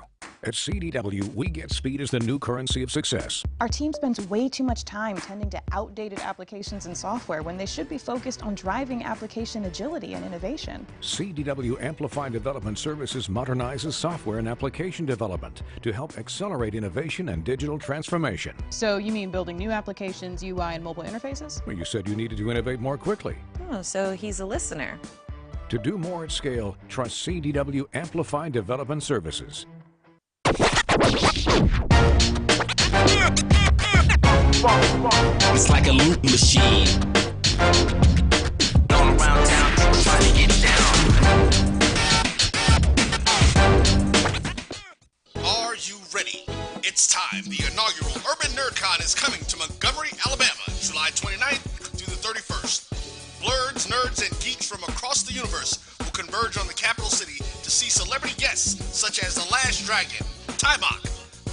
At CDW, we get speed as the new currency of success. Our team spends way too much time tending to outdated applications and software when they should be focused on driving application agility and innovation. CDW Amplified Development Services modernizes software and application development to help accelerate innovation and digital transformation. So you mean building new applications, UI, and mobile interfaces? Well, you said you needed to innovate more quickly. Oh, so he's a listener. To do more at scale, trust CDW Amplified Development Services. It's like a loop machine. All around town, people trying to get down. Are you ready? It's time. The inaugural Urban NerdCon is coming to Montgomery, Alabama, July 29th through the 31st. Blurs, nerds, and geeks from across the universe will converge on the capital city to see celebrity guests such as The Last Dragon, Timok,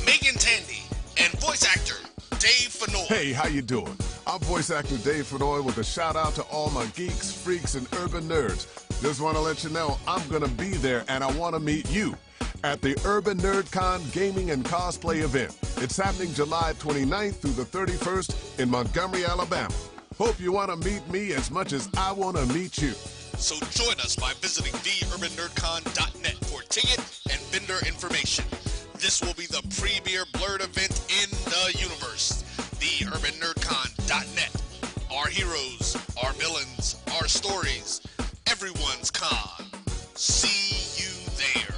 Megan Tandy, and voice actor Dave Fennoy. Hey, how you doing? I'm voice actor Dave Fennoy with a shout out to all my geeks, freaks, and urban nerds. Just want to let you know I'm going to be there and I want to meet you at the Urban NerdCon Gaming and Cosplay event. It's happening July 29th through the 31st in Montgomery, Alabama. Hope you want to meet me as much as I want to meet you. So join us by visiting theurbannerdcon.net for ticket and vendor information. This will be the premier Blurred event in the universe. TheUrbanNerdCon.net. Our heroes, our villains, our stories, everyone's con. See you there.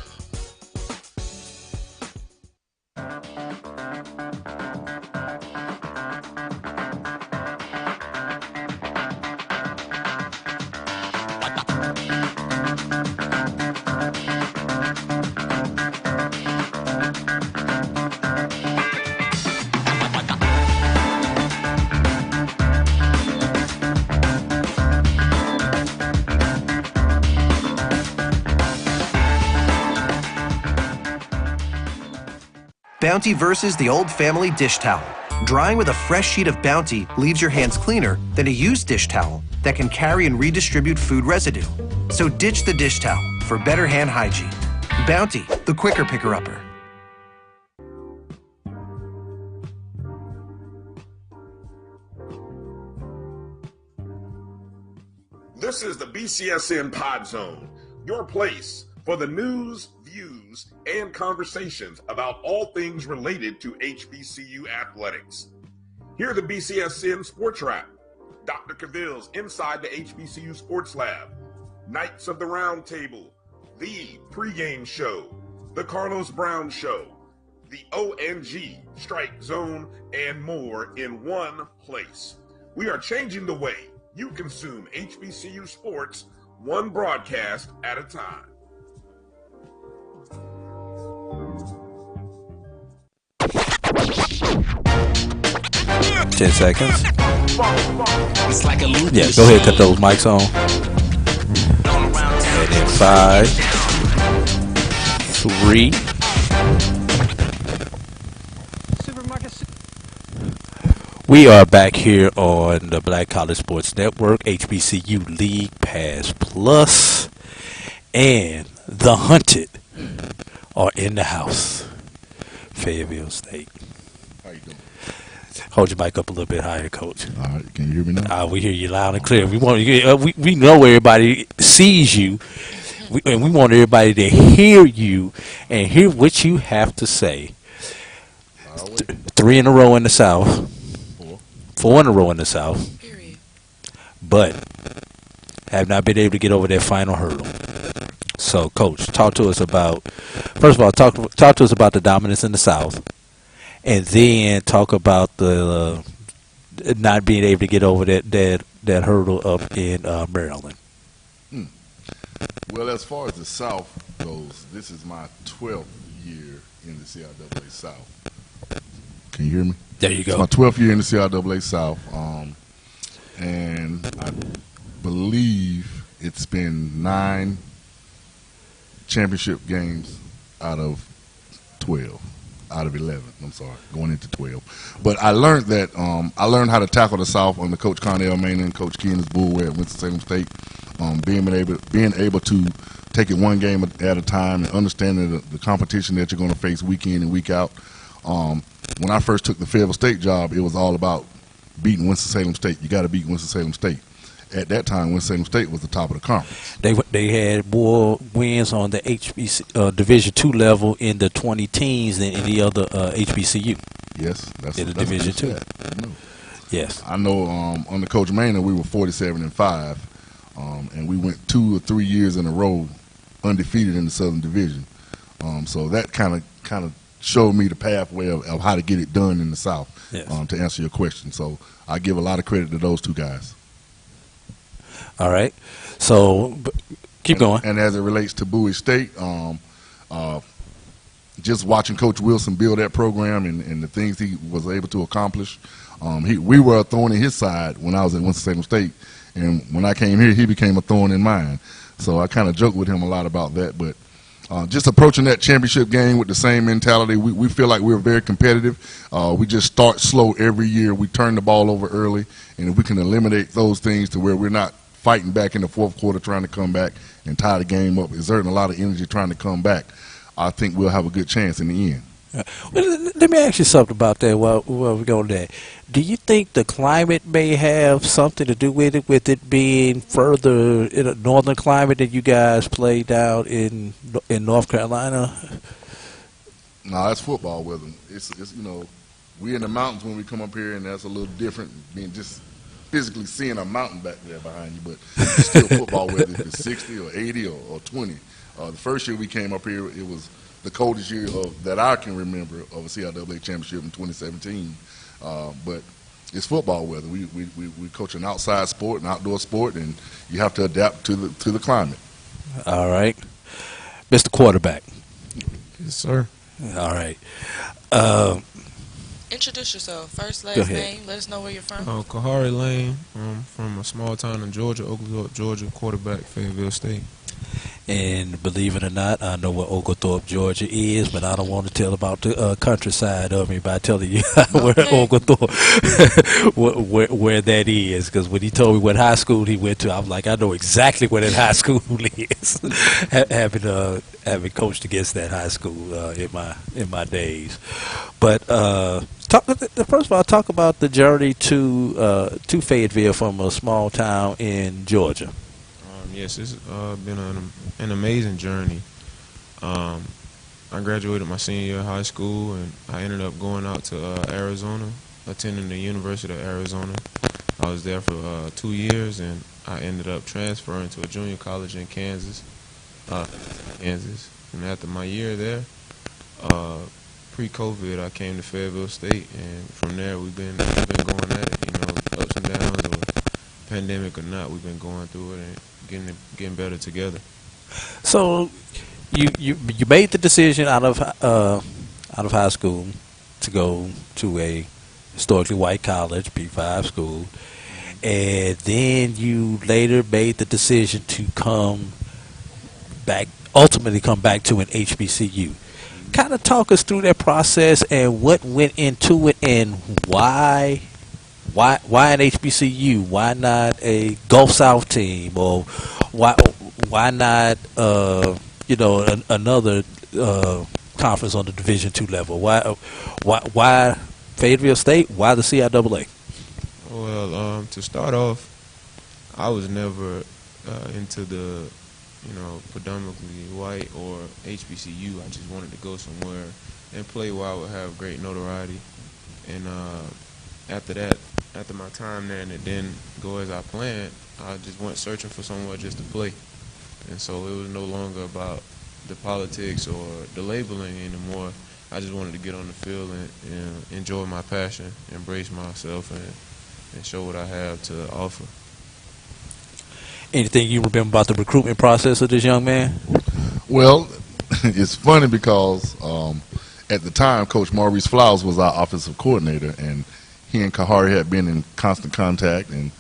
Bounty versus the old family dish towel. Drying with a fresh sheet of Bounty leaves your hands cleaner than a used dish towel that can carry and redistribute food residue. So ditch the dish towel for better hand hygiene. Bounty, the quicker picker-upper. This is the BCSN Pod Zone, your place for the news, views, and conversations about all things related to HBCU athletics. Here are the BCSN SportsWrap, Dr. Cavill's Inside the HBCU Sports Lab, Knights of the Round Table, the pregame show, the Carlos Brown Show, the ONG, Strike Zone, and more in one place. We are changing the way you consume HBCU sports, one broadcast at a time. Ten seconds. It's like a loop Yeah, go ahead, cut those mics on. And then 5, 3, We are back here on the Black College Sports Network, HBCU League Pass Plus, and the Hunted are in the house. Fayetteville State. How you doing? Hold your mic up a little bit higher, Coach. All right, can you hear me now? We hear you loud and clear. We want we know everybody sees you, and we want everybody to hear you and hear what you have to say. 3 in a row in the South. 4 in a row in the South. But have not been able to get over that final hurdle. So, Coach, talk to us about, first of all, talk to us about the dominance in the South, and then talk about the not being able to get over that hurdle up in Maryland. Well, as far as the South goes, this is my 12th year in the CIAA South. Can you hear me? There you go. It's my 12th year in the CIAA South, and I believe it's been 9 championship games out of 11. I'm sorry, going into 12. But I learned that I learned how to tackle the South under Coach Connell Manning and Coach Keenan's Bullware at Winston-Salem State. Being able to take it one game at a time and understanding the competition that you're going to face week in and week out. When I first took the Fayetteville State job, it was all about beating Winston-Salem State. You got to beat Winston-Salem State. At that time, Winston-Salem State was the top of the conference. They had more wins on the HBC Division II level in the 20 teens than any other HBCU. Yes, that's in the Division II. Yes, I know. Under Coach Manning, we were 47-5, and we went 2 or 3 years in a row undefeated in the Southern Division. So that kind of showed me the pathway of how to get it done in the South. Yes. To answer your question, so I give a lot of credit to those two guys. All right, so keep going. And as it relates to Bowie State, just watching Coach Wilson build that program and the things he was able to accomplish, we were a thorn in his side when I was at Winston-Salem State, and when I came here, he became a thorn in mine. So I kind of joke with him a lot about that, but just approaching that championship game with the same mentality, we feel like we're very competitive. We just start slow every year. We turn the ball over early, and if we can eliminate those things to where we're not fighting back in the fourth quarter trying to come back and tie the game up, exerting a lot of energy trying to come back, I think we'll have a good chance in the end. Well, let me ask you something about that while we go on that. Do you think the climate may have something to do with it being further in a northern climate that you guys play down in North Carolina? No, that's football weather. It's we're in the mountains when we come up here, and that's a little different being just physically seeing a mountain back there behind you, but it's still football weather. If it's 60 or 80 or 20. The first year we came up here, it was the coldest year that I can remember of a CIAA championship in 2017. But it's football weather. We coach an outside sport, an outdoor sport, and you have to adapt to the climate. All right. Mr. Quarterback. Yes, sir. All right. Introduce yourself. First, last name. Let us know where you're from. Kahari Lane. I'm from a small town in Georgia, Oglethorpe, Georgia, quarterback, Fayetteville State. And believe it or not, I know where Oglethorpe, Georgia is, but I don't want to tell about the countryside of me by telling you where Oglethorpe, where that is. Because when he told me what high school he went to, I was like, I know exactly where that high school is. having coached against that high school in my days. But first of all, talk about the journey to Fayetteville from a small town in Georgia. Yes, it's been an amazing journey. I graduated my senior year of high school, and I ended up going out to Arizona, attending the University of Arizona. I was there for 2 years, and I ended up transferring to a junior college in Kansas. And after my year there, pre-COVID, I came to Fayetteville State, and from there we've been going at it. Ups and downs, or pandemic or not, we've been going through it and getting better together. So, you made the decision out of high school to go to a historically white college, P5 school, and then you later made the decision to ultimately come back to an HBCU. Kind of talk us through that process and what went into it and why Why an HBCU? Why not a Gulf South team? Or why not another conference on the Division II level? Why Fayetteville State? Why the CIAA? Well, to start off, I was never into the predominantly white or HBCU. I just wanted to go somewhere and play where I would have great notoriety. And after my time there and it didn't go as I planned, I just went searching for somewhere just to play. And so it was no longer about the politics or the labeling anymore. I just wanted to get on the field and enjoy my passion, embrace myself, and show what I have to offer. Anything you remember about the recruitment process of this young man? Well, it's funny because at the time, Coach Maurice Flowers was our offensive coordinator, and he and Kahari had been in constant contact. And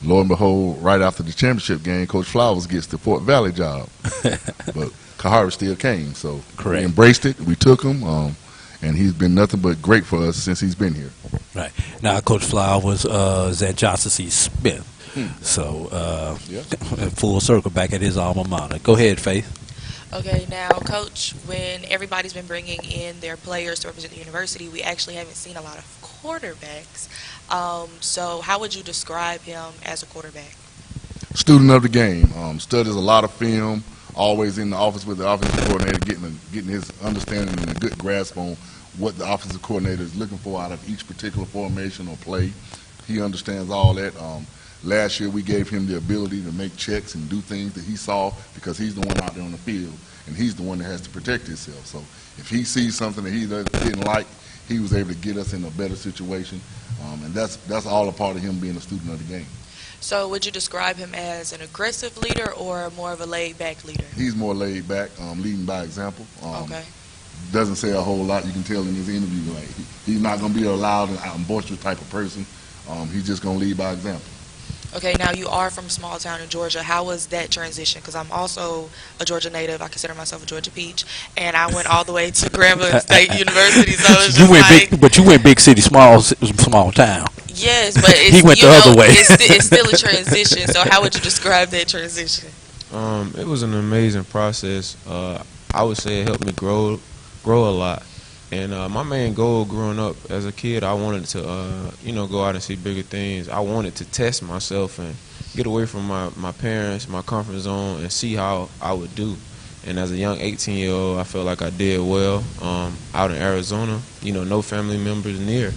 lo and behold, right after the championship game, Coach Flowers gets the Fort Valley job. But Kahari still came, so correct. We embraced it. We took him, and he's been nothing but great for us since he's been here. Right. Now, Coach Flowers is at Johnson C. Smith. So, full circle back at his alma mater. Go ahead, Faith. Okay, now, Coach, when everybody's been bringing in their players to represent the university, we actually haven't seen a lot of quarterbacks. So how would you describe him as a quarterback? Student of the game. Studies a lot of film, always in the office with the offensive coordinator, getting his understanding and a good grasp on what the offensive coordinator is looking for out of each particular formation or play. He understands all that. Last year we gave him the ability to make checks and do things that he saw because he's the one out there on the field and he's the one that has to protect himself. So if he sees something that he didn't like, he was able to get us in a better situation, and that's all a part of him being a student of the game. So would you describe him as an aggressive leader or more of a laid-back leader? He's more laid back, leading by example. Okay. Doesn't say a whole lot. You can tell in his interview, like he's not going to be a loud and boisterous type of person. He's just going to lead by example. Okay, now you are from a small town in Georgia. How was that transition? Because I'm also a Georgia native. I consider myself a Georgia peach, and I went all the way to Grambling State University. So it's just you went big city, small town. Yes, but it's, he went the other way. It's still a transition. So how would you describe that transition? It was an amazing process. I would say it helped me grow a lot. And my main goal growing up as a kid, I wanted to, go out and see bigger things. I wanted to test myself and get away from my parents, my comfort zone, and see how I would do. And as a young 18-year-old, I felt like I did well out in Arizona. No family members near,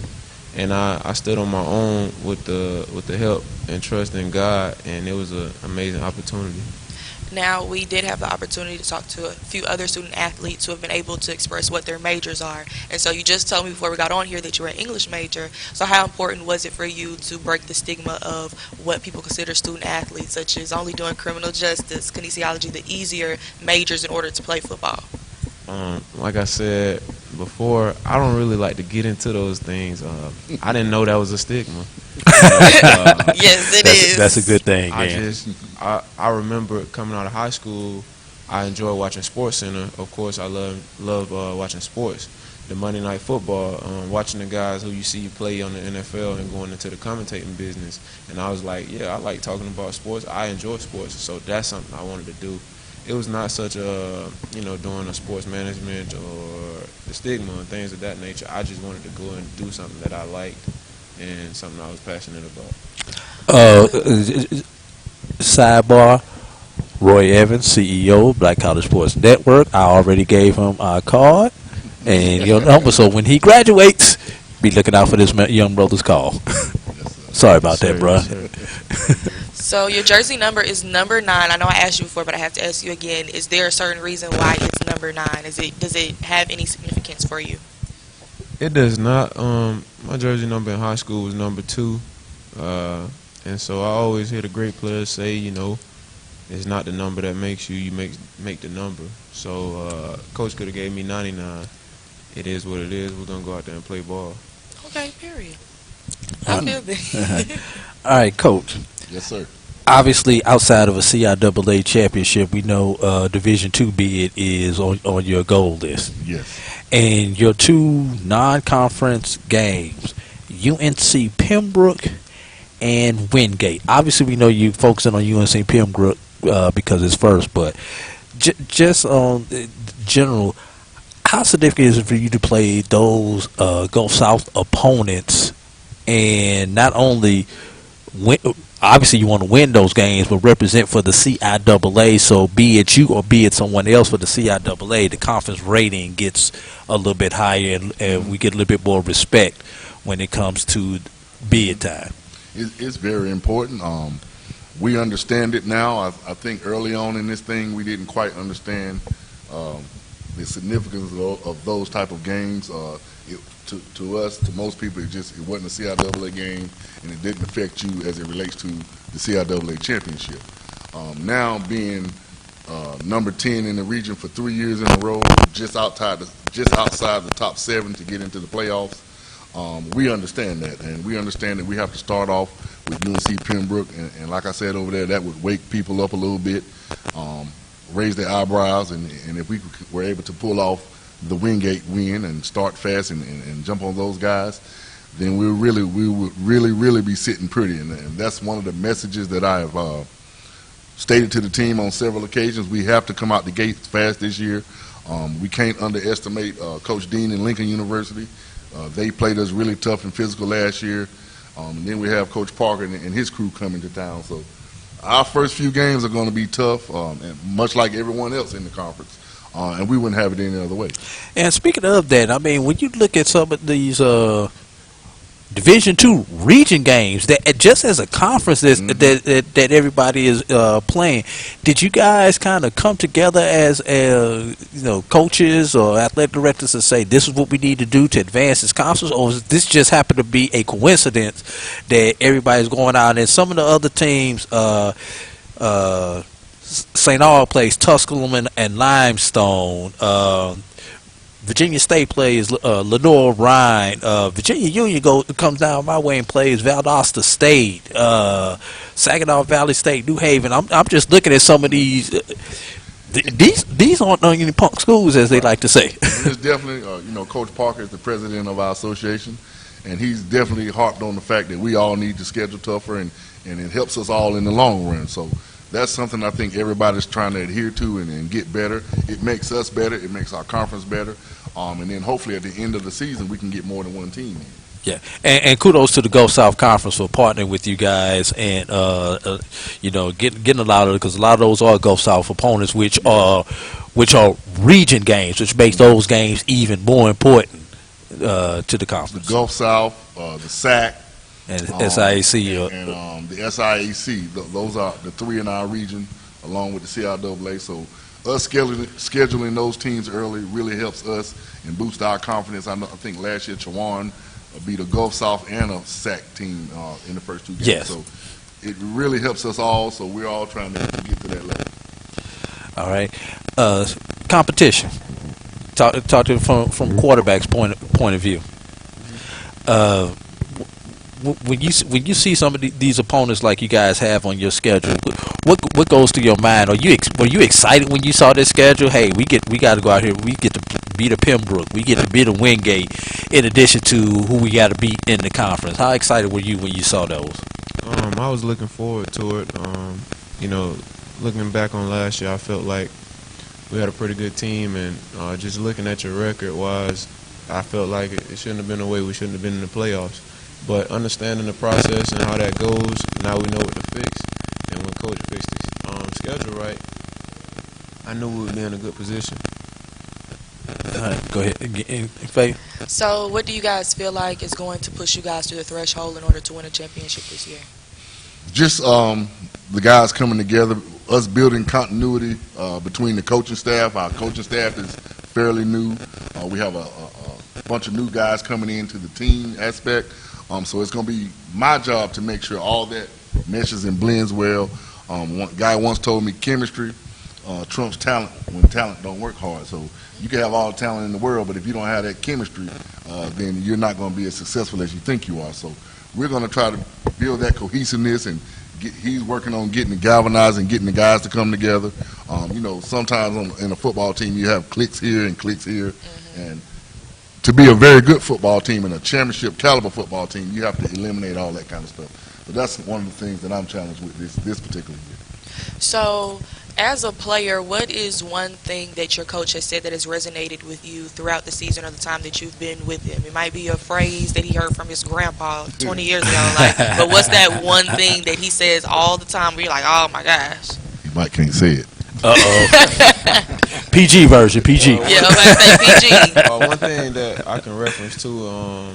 and I stood on my own with the help and trust in God, and it was an amazing opportunity. Now, we did have the opportunity to talk to a few other student athletes who have been able to express what their majors are. And so you just told me before we got on here that you were an English major. So how important was it for you to break the stigma of what people consider student athletes, such as only doing criminal justice, kinesiology, the easier majors in order to play football? Like I said before, I don't really like to get into those things. I didn't know that was a stigma. Yes, it is. That's a good thing. I remember coming out of high school, I enjoyed watching SportsCenter. Of course, I love watching sports. The Monday Night Football, watching the guys who you see play on the NFL and going into the commentating business. And I was like, yeah, I like talking about sports. I enjoy sports, so that's something I wanted to do. It was not such a, doing a sports management or the stigma and things of that nature. I just wanted to go and do something that I liked and something I was passionate about. Sidebar, Roy Evans, CEO, Black College Sports Network. I already gave him our card and your number, so when he graduates, be looking out for this young brother's call. Sorry about that, bro. So your jersey number is number 9. I know I asked you before, but I have to ask you again. Is there a certain reason why it's number 9? Does it have any significance for you? It does not. My jersey number in high school was number 2, and so I always hear the great players say, it's not the number that makes you. You make the number. So Coach could have gave me 99. It is what it is. We're gonna go out there and play ball. Okay. Period. I feel that. All right, Coach. Yes, sir. Obviously, outside of a CIAA championship, we know Division II bid is on your goal list. Yes. And your 2 non-conference games, UNC Pembroke and Wingate. Obviously, we know you focusing on UNC Pembroke because it's first, but just on general, how significant is it for you to play those Gulf South opponents, and not only win, obviously you want to win those games, but represent for the CIAA, so be it you or be it someone else for the CIAA, the conference rating gets a little bit higher, and we get a little bit more respect when it comes to bid time. It's very important. We understand it now. I think early on in this thing we didn't quite understand the significance of those type of games. To us, to most people, it wasn't a CIAA game, and it didn't affect you as it relates to the CIAA championship. Now being number 10 in the region for 3 years in a row, just outside the top 7 to get into the playoffs, we understand that, and we understand that we have to start off with UNC Pembroke, and like I said over there, that would wake people up a little bit, raise their eyebrows, and if we were able to pull off the Wingate win and start fast and jump on those guys, then we would really be sitting pretty. And that's one of the messages that I have stated to the team on several occasions. We have to come out the gates fast this year. We can't underestimate Coach Dean in Lincoln University. They played us really tough and physical last year. And then we have Coach Parker and his crew coming to town. So our first few games are going to be tough, and much like everyone else in the conference. And we wouldn't have it any other way. And speaking of that, I mean, when you look at some of these Division II region games, that just as a conference that everybody is playing, did you guys kind of come together as coaches or athletic directors and say this is what we need to do to advance this conference, or does this just happen to be a coincidence that everybody's going out and some of the other teams? St. Aug plays Tusculum and Limestone. Virginia State plays Lenore Rhine. Virginia Union comes down my way and plays Valdosta State. Saginaw Valley State, New Haven. I'm just looking at some of these. These aren't non-union punk schools, as they like to say. And it's definitely, Coach Parker is the president of our association, and he's definitely harped on the fact that we all need to schedule tougher, and it helps us all in the long run. So that's something I think everybody's trying to adhere to and get better. It makes us better. It makes our conference better. And then hopefully at the end of the season we can get more than one team in. Yeah, and kudos to the Gulf South Conference for partnering with you guys and getting a lot of, because a lot of those are Gulf South opponents, which are region games, which makes those games even more important to the conference. The Gulf South, the SAC, and SIAC, and the SIAC. Those are the three in our region, along with the CIAA. So us scheduling those teams early really helps us and boosts our confidence. I think last year Chawan beat a Gulf South and a SAC team in the first two games. Yes. So it really helps us all. So we're all trying to get to that level. All right. Competition. Talk to it from quarterback's point of view. When you see some of these opponents like you guys have on your schedule, what goes through your mind? Were you excited when you saw this schedule? Hey, we got to go out here. We get to beat a Pembroke. We get to beat a Wingate. In addition to who we got to beat in the conference. How excited were you when you saw those? I was looking forward to it. Looking back on last year, I felt like we had a pretty good team, and just looking at your record-wise, I felt like it shouldn't have been a way we shouldn't have been in the playoffs. But understanding the process and how that goes, now we know what to fix. And when Coach fixed the schedule right, I knew we would be in a good position. All right, go ahead. Faye? So what do you guys feel like is going to push you guys to the threshold in order to win a championship this year? Just the guys coming together, us building continuity between the coaching staff. Our coaching staff is fairly new. We have a bunch of new guys coming into the team aspect. So it's going to be my job to make sure all that meshes and blends well. One guy once told me chemistry trumps talent when talent don't work hard. So you can have all the talent in the world, but if you don't have that chemistry, then you're not going to be as successful as you think you are. So we're going to try to build that cohesiveness, and he's working on getting the galvanizing, getting the guys to come together. Sometimes in a football team you have cliques here and cliques here, and to be a very good football team and a championship caliber football team, you have to eliminate all that kind of stuff. So that's one of the things that I'm challenged with this particular year. So, as a player, what is one thing that your coach has said that has resonated with you throughout the season or the time that you've been with him? It might be a phrase that he heard from his grandpa 20 years ago, but what's that one thing that he says all the time where you're like, oh my gosh? You might can't say it. PG version, PG. Yeah, I'm about to say PG. One thing that I can reference to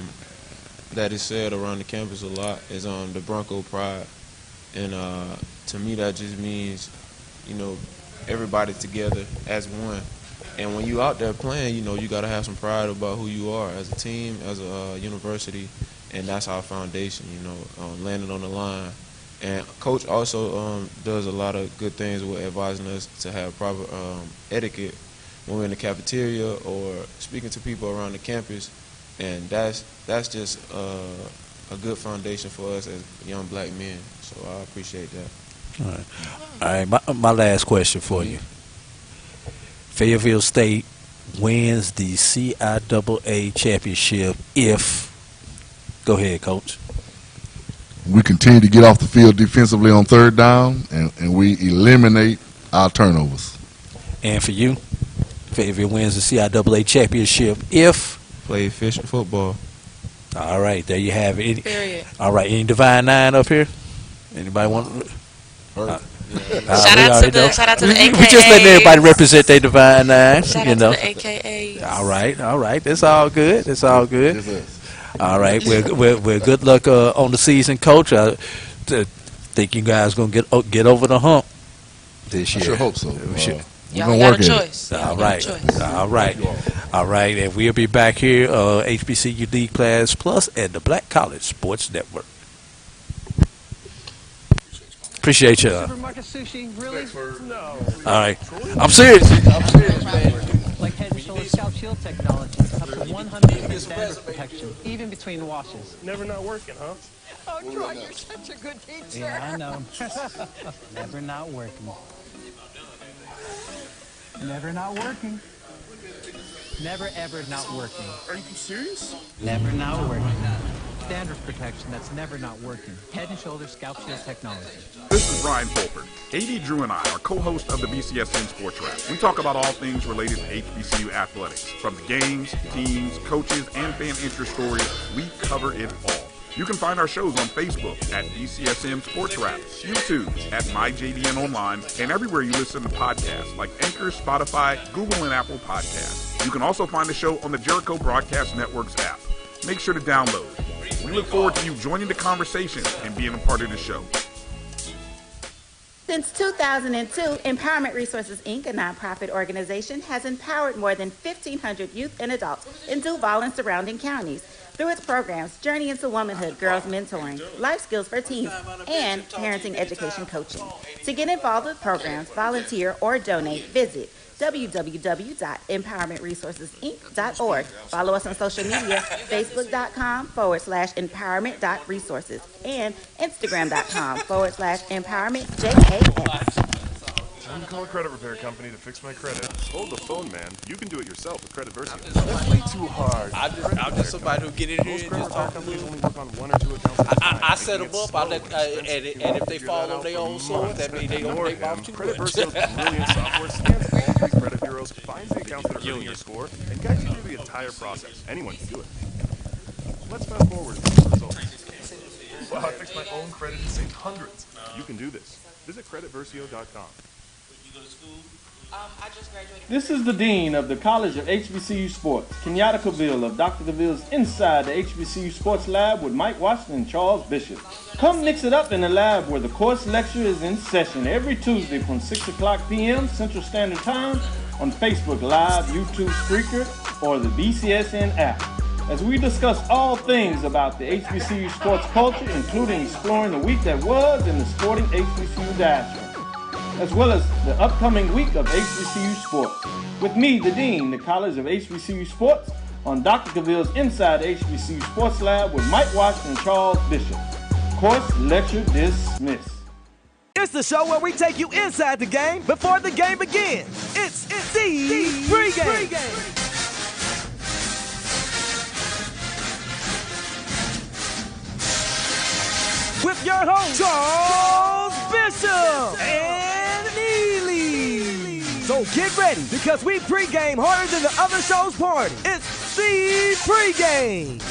that is said around the campus a lot is the Bronco pride. And to me, that just means, everybody together as one. And when you out there playing, you got to have some pride about who you are as a team, as a university, and that's our foundation, landing on the line. And Coach also does a lot of good things with advising us to have proper etiquette when we're in the cafeteria or speaking to people around the campus. And that's just a good foundation for us as young black men. So I appreciate that. All right. My last question for you. Fayetteville State wins the CIAA championship if. Go ahead, Coach. We continue to get off the field defensively on third down, and we eliminate our turnovers. And for you, Fayetteville wins the CIAA championship if. Play efficient football. All right, there you have it. Period. All right, any Divine Nine up here? Anybody want? Shout out to the AKA. We just letting everybody represent their Divine Nine. Shout out to the AKAs. All right. That's all good. All right, we're good luck on the season, Coach. I think you guys gonna get over the hump this year. I sure hope so. Y'all got a choice. All right. And we'll be back here, HBCU League Class Plus and the Black College Sports Network. Appreciate you. Really? No. All right. I'm serious. Man. Like Head & Shoulders Scalp Shield technology, up to 100% standard protection, even between washes. Never not working, huh? Oh, Troy, you're such a good teacher. Yeah, I know. Never not working. Never not working. Never ever not working. Are you serious? Never not working. Standard protection that's never not working. Head & Shoulders Scalp Shield technology. This is Brian Fulford. AD Drew and I are co-hosts of the BCSN SportsWrap. We talk about all things related to HBCU athletics. From the games, teams, coaches, and fan interest stories, we cover it all. You can find our shows on Facebook at BCSN SportsWrap, YouTube at MyJDN Online, and everywhere you listen to podcasts like Anchor, Spotify, Google, and Apple Podcasts. You can also find the show on the Jericho Broadcast Network's app. Make sure to download. We look forward to you joining the conversation and being a part of the show. Since 2002, Empowerment Resources, Inc., a nonprofit organization, has empowered more than 1,500 youth and adults in Duval and surrounding counties through its programs Journey into Womanhood, Girls Mentoring, Life Skills for Teens, and Parenting Education Coaching. To get involved with programs, volunteer, or donate, visit www.empowermentresourcesinc.org. Follow us on social media, facebook.com/empowerment.resources and instagram.com/empowermentJAS. You can call a credit repair company to fix my credit. Hold the phone, man. You can do it yourself with Credit Versio. That's way too hard. I'm just somebody who get in here and just talk a little. Only work on one or two accounts at a time. I set them up. And if they fall on their own sword, that means they don't take off too much. Credit Versio's brilliant software scans all three credit bureaus, finds the accounts that are hurting your score, and guides you through the entire process. Anyone can do it. Let's fast forward to the results. Wow, I fixed my own credit and saved hundreds. You can do this. Visit creditversio.com. I just graduated. This is the Dean of the College of HBCU Sports, Kenyatta Cavill of Dr. Cavill's Inside the HBCU Sports Lab with Mike Washington and Charles Bishop. Come mix it up in the lab where the course lecture is in session every Tuesday from 6 o'clock p.m. Central Standard Time on Facebook Live, YouTube Spreaker, or the BCSN app. As we discuss all things about the HBCU sports culture, including exploring the week that was in the sporting HBCU diaspora, as well as the upcoming week of HBCU sports. With me, the Dean, the College of HBCU Sports, on Dr. Cavill's Inside the HBCU Sports Lab with Mike Washington and Charles Bishop. Course lecture dismissed. It's the show where we take you inside the game before the game begins. It's the pregame. with your hosts, Charles Bishop and Neely. So get ready, because we pregame harder than the other show's party. It's the pregame.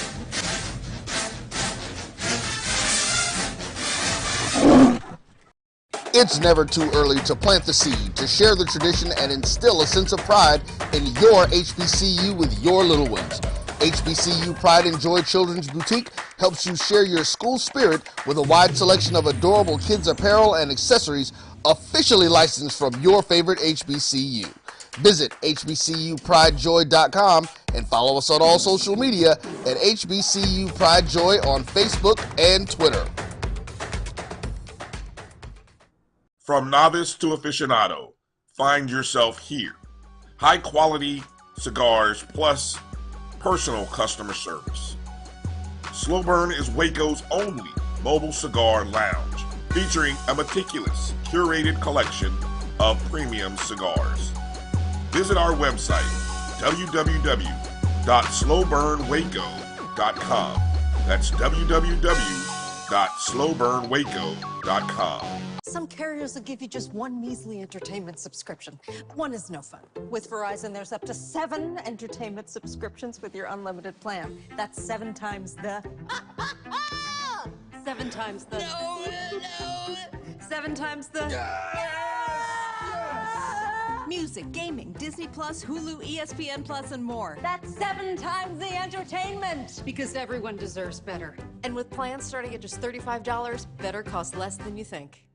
It's never too early to plant the seed, to share the tradition, and instill a sense of pride in your HBCU with your little ones. HBCU Pride and Joy Children's Boutique helps you share your school spirit with a wide selection of adorable kids' apparel and accessories officially licensed from your favorite HBCU. Visit hbcupridejoy.com and follow us on all social media at HBCU Pride Joy on Facebook and Twitter. From novice to aficionado, find yourself here. High quality cigars plus personal customer service. Slow Burn is Waco's only mobile cigar lounge, featuring a meticulous, curated collection of premium cigars. Visit our website, www.slowburnwaco.com. That's www.slowburnwaco.com. Some carriers will give you just one measly entertainment subscription. One is no fun. With Verizon, there's up to 7 entertainment subscriptions with your unlimited plan. That's 7 times the... 7 times the... No. 7 times the... Music, gaming, Disney+, Hulu, ESPN+, and more. That's 7 times the entertainment! Because everyone deserves better. And with plans starting at just $35, better costs less than you think.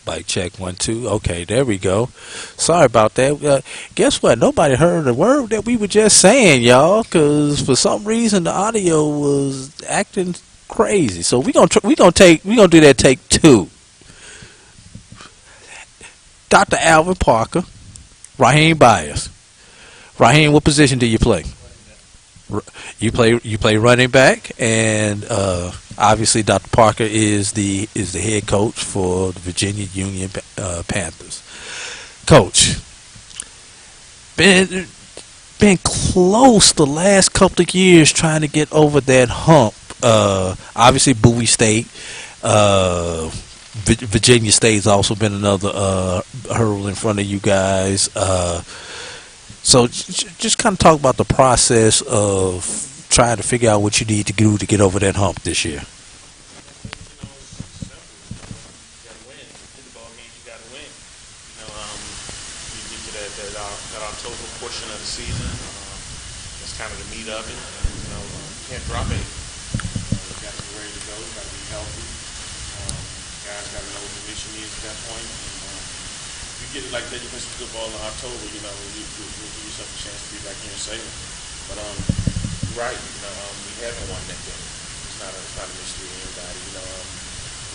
Mic check 1 2. Okay, there we go. Sorry about that. Guess what? Nobody heard the word that we were just saying, y'all, because for some reason the audio was acting crazy. So we gonna do that take 2. Dr. Alvin Parker, Raheem Byers. Raheem, what position do you play? You play running back, and obviously Dr. Parker is the head coach for the Virginia Union Panthers. Coach, been close the last couple of years trying to get over that hump. Obviously Bowie State, Virginia State's also been another hurdle in front of you guys. So just kind of talk about the process of trying to figure out what you need to do to get over that hump this year. That October portion of the season, that's kind of the meat of it. You can't drop it. You got to be ready to go. You got to be healthy. Guys got to know what the mission is at that point. You get it like that, you play some good ball in October, you give yourself a chance to be back here in Salem. But you're right, we haven't won that game. It's not a mystery to anybody.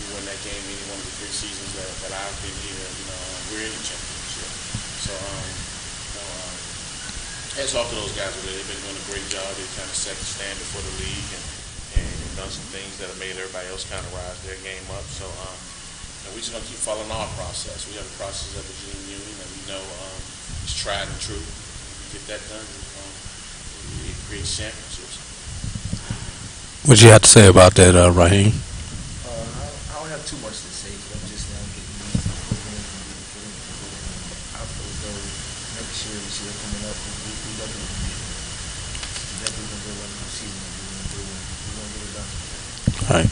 We win that game any one of the 3 seasons that I've been here. We're in the championship. So hats off to those guys. They've been doing a great job. They've kind of set the standard for the league and done some things that have made everybody else kind of rise their game up. So and we're just going to keep following our process. We have a process at Virginia Union that we know is tried and true. If we get that done, it creates championships. What you have to say about that, Raheem? I don't have too much to say because I'm just now getting used to the program and getting put in the program. I feel as though next year, this year coming up, we definitely can get it. We definitely going to go into the season and we're going to get it done. All right.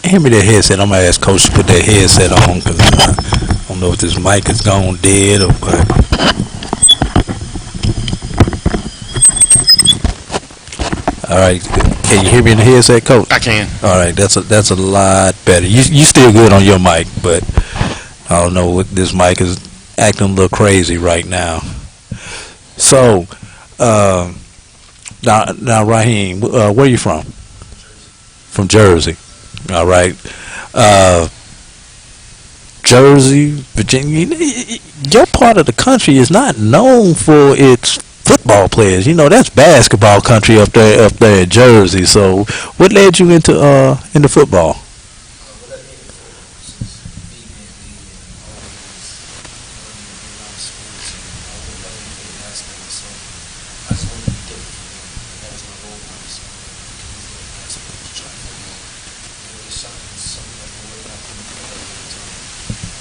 Hand me that headset. I'm going to ask Coach to put that headset on because I don't know if this mic is gone dead or what. All right. Can you hear me in the headset, Coach? I can. All right. That's a lot better. You still good on your mic, but I don't know what this mic is acting a little crazy right now. So, now Raheem, where are you from? From Jersey. All right. Jersey, Virginia. Your part of the country is not known for its football players. You know, that's basketball country up there in Jersey. So, what led you into football?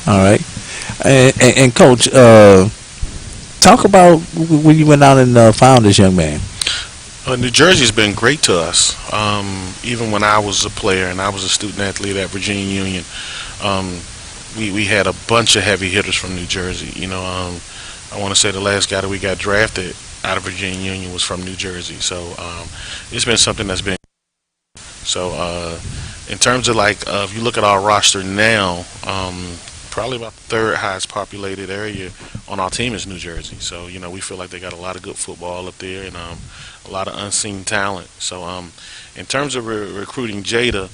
All right, and Coach, talk about when you went out and found this young man. New Jersey's been great to us. Even when I was a player and I was a student athlete at Virginia Union, we had a bunch of heavy hitters from New Jersey. You know, I want to say the last guy that we got drafted out of Virginia Union was from New Jersey. So it's been something that's been. So in terms of if you look at our roster now, probably about the third highest populated area on our team is New Jersey. So, you know, we feel like they got a lot of good football up there and a lot of unseen talent. So, in terms of recruiting Jada,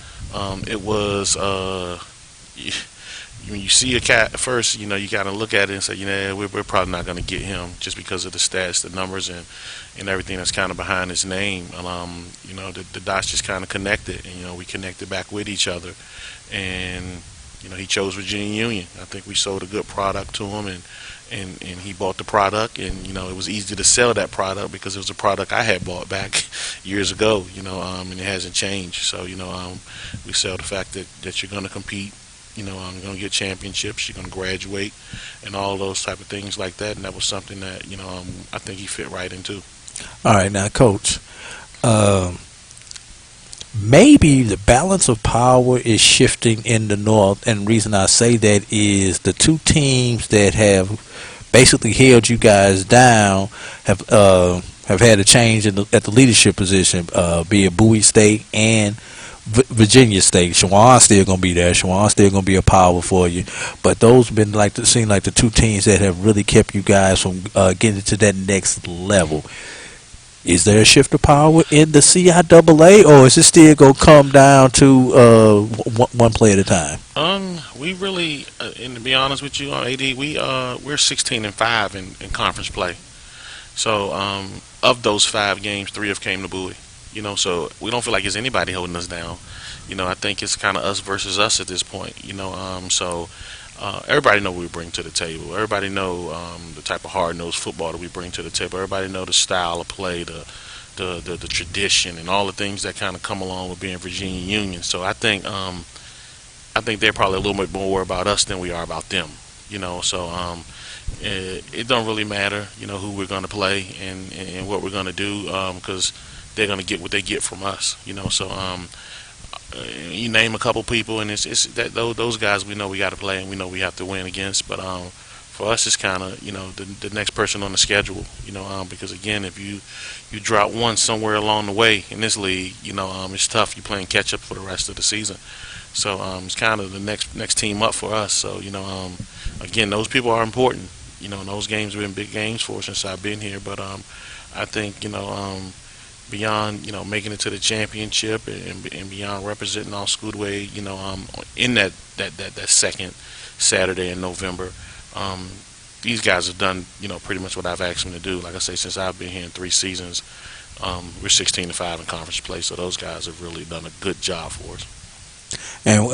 it was when you see a cat first, you know, you got to look at it and say, you know, we're probably not going to get him just because of the stats, the numbers, and everything that's kind of behind his name. You know, the dots just kind of connected, and, you know, we connected back with each other. And you know, he chose Virginia Union. I think we sold a good product to him, and he bought the product, and, you know, it was easy to sell that product because it was a product I had bought back years ago, you know, and it hasn't changed. So, you know, we sell the fact that you're going to compete, you know, you're going to get championships, you're going to graduate, and all those type of things like that, and that was something that, you know, I think he fit right into. All right, now, Coach, maybe the balance of power is shifting in the North, and the reason I say that is the two teams that have basically held you guys down have had a change at the leadership position, be it Bowie State and Virginia State. Shawan's still going to be there. Shawan's still going to be a power for you, but those have been seem like the two teams that have really kept you guys from getting to that next level. Is there a shift of power in the CIAA, or is it still going to come down to one play at a time? We really, and to be honest with you, AD, we're 16-5 in conference play. So of those 5 games, 3 have came to Bowie. You know, so we don't feel like there's anybody holding us down. You know, I think it's kind of us versus us at this point. You know, so everybody know what we bring to the table. Everybody know the type of hard-nosed football that we bring to the table. Everybody know the style of play, the tradition, and all the things that kind of come along with being Virginia Union. So I think they're probably a little bit more worried about us than we are about them. You know, so it don't really matter, you know, who we're going to play and what we're going to do, because they're going to get what they get from us. You know, so you name a couple people, and it's that those guys we know we got to play and we know we have to win against. But for us, it's kind of, you know, the next person on the schedule. You know, because again, if you drop one somewhere along the way in this league, you know, it's tough. You're playing catch up for the rest of the season. So it's kind of the next team up for us. So, you know, again, those people are important. You know, and those games have been big games for us since I've been here. But I think, you know, beyond, you know, making it to the championship and beyond representing our schoolway, you know, in that second Saturday in November, these guys have done, you know, pretty much what I've asked them to do. Like I say, since I've been here in 3 seasons, we're 16-5 in conference play, so those guys have really done a good job for us. And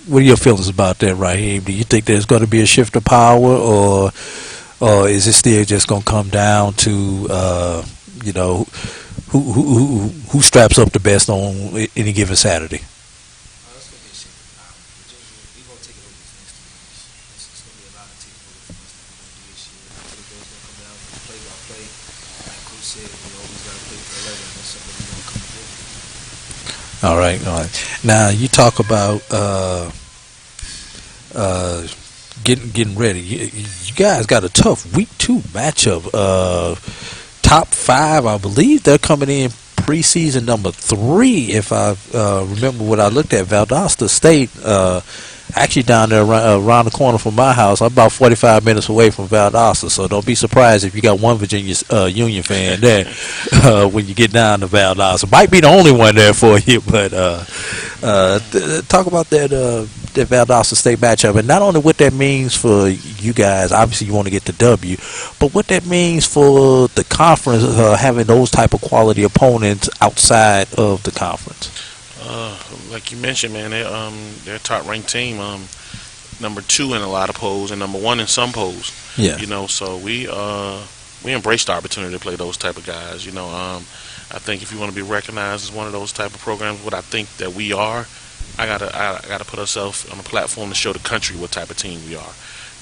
what are your feelings about that, Raheem? Do you think there's going to be a shift of power, or is it still just going to come down to who straps up the best on any given Saturday? All right. Now you talk about getting ready. You guys got a tough week 2 matchup. Top 5, I believe they're coming in preseason number 3. If I remember what I looked at, Valdosta State. Actually down there around the corner from my house. I'm about 45 minutes away from Valdosta, so don't be surprised if you got one Virginia Union fan there when you get down to Valdosta. Might be the only one there for you, but talk about that Valdosta State matchup, and not only what that means for you guys. Obviously, you want to get the W, but what that means for the conference, having those type of quality opponents outside of the conference. Like you mentioned, man, they're a top-ranked team, number 2 in a lot of polls and number 1 in some polls. Yeah. So we embraced the opportunity to play those type of guys. I think if you want to be recognized as one of those type of programs, what I think that we are, I gotta put ourselves on a platform to show the country what type of team we are.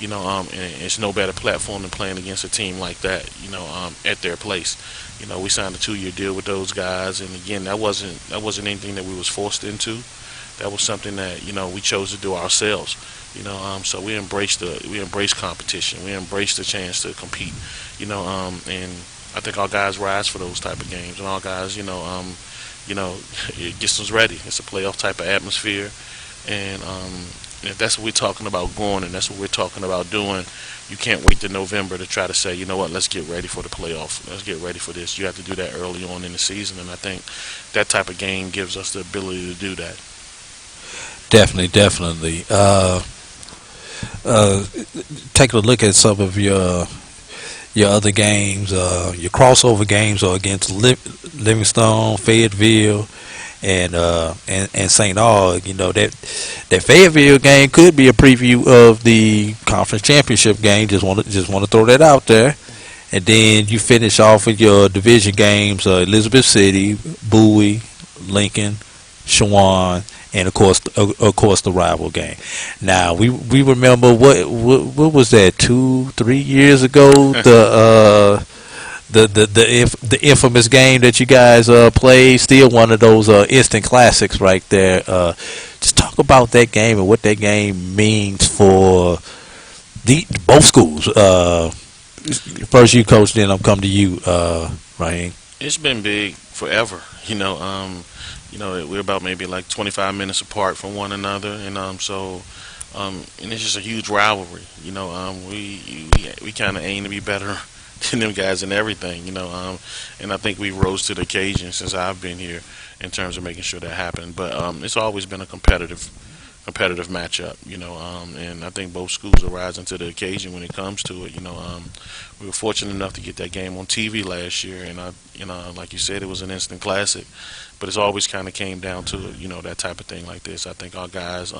And it's no better platform than playing against a team like that. At their place. We signed a 2-year deal with those guys, and again, that wasn't anything that we was forced into. That was something that we chose to do ourselves. So we embraced competition. We embraced the chance to compete. And I think our guys rise for those type of games, and our guys, it gets us ready. It's a playoff type of atmosphere, and if that's what we're talking about going, and that's what we're talking about doing, you can't wait to November to try to say, you know what, let's get ready for the playoff. Let's get ready for this. You have to do that early on in the season, and I think that type of game gives us the ability to do that. Definitely. Taking a look at some of your other games, your crossover games are against Livingstone, Fayetteville, and St. Aug. That Fayetteville game could be a preview of the conference championship game. Just want to throw that out there. And then you finish off with your division games: Elizabeth City, Bowie, Lincoln, Shawan, and of course the rival game. Now we remember what was that 2-3 years ago, the infamous game that you guys played. Still one of those instant classics right there. Just talk about that game and what that game means for both schools. First you, Coach, then I'll come to you, Raheem. It's been big forever. We're about maybe like 25 minutes apart from one another, and and it's just a huge rivalry. We kind of aim to be better than them guys in everything, and I think we rose to the occasion since I've been here in terms of making sure that happened. But it's always been a competitive matchup, and I think both schools are rising to the occasion when it comes to it. We were fortunate enough to get that game on TV last year, and like you said, it was an instant classic. But it's always kind of came down to that type of thing like this. I think our guys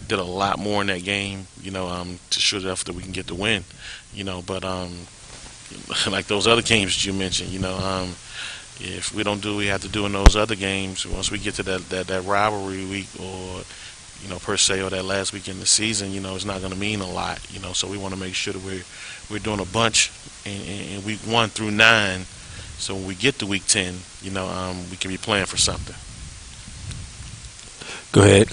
did a lot more in that game, to show enough that we can get the win, But like those other games that you mentioned, if we don't do what we have to do in those other games, once we get to that rivalry week or per se, or that last week in the season, it's not going to mean a lot, So we want to make sure that we're doing a bunch in week 1 through 9, so when we get to week 10, we can be playing for something. Go ahead.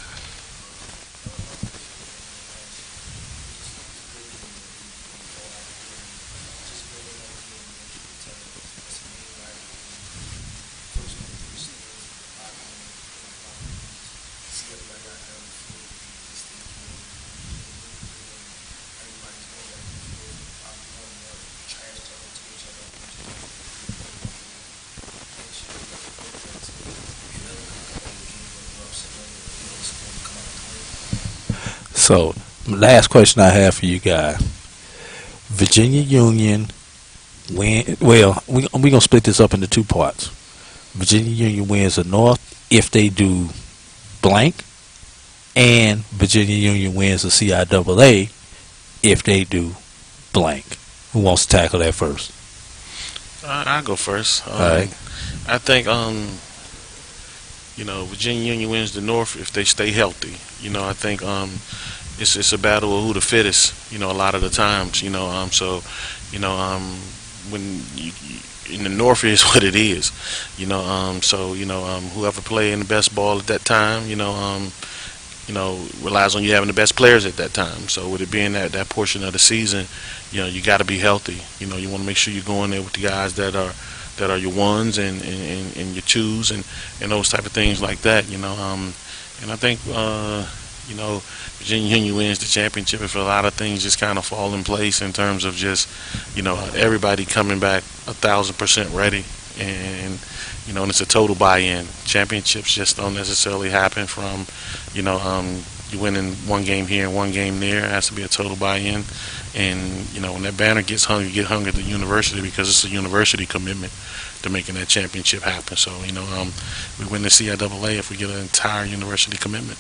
So, last question I have for you guys. Virginia Union win. Well, we're going to split this up into 2 parts. Virginia Union wins the North if they do blank, and Virginia Union wins the CIAA if they do blank. Who wants to tackle that first? I'll go first. All right. I think, Virginia Union wins the North if they stay healthy. I think it's a battle of who the fittest, a lot of the times, when you in the North is what it is, whoever playing the best ball at that time, relies on you having the best players at that time. So with it being that portion of the season, you got to be healthy. You want to make sure you go in there with the guys that are your ones and your twos and those type of things like that. And I think Virginia Union wins the championship if a lot of things just kind of fall in place in terms of just everybody coming back 1,000% ready, and and it's a total buy-in. Championships just don't necessarily happen from you winning one game here and one game there. It has to be a total buy-in, and when that banner gets hung, you get hung at the university because it's a university commitment to making that championship happen. So we win the CIAA if we get an entire university commitment.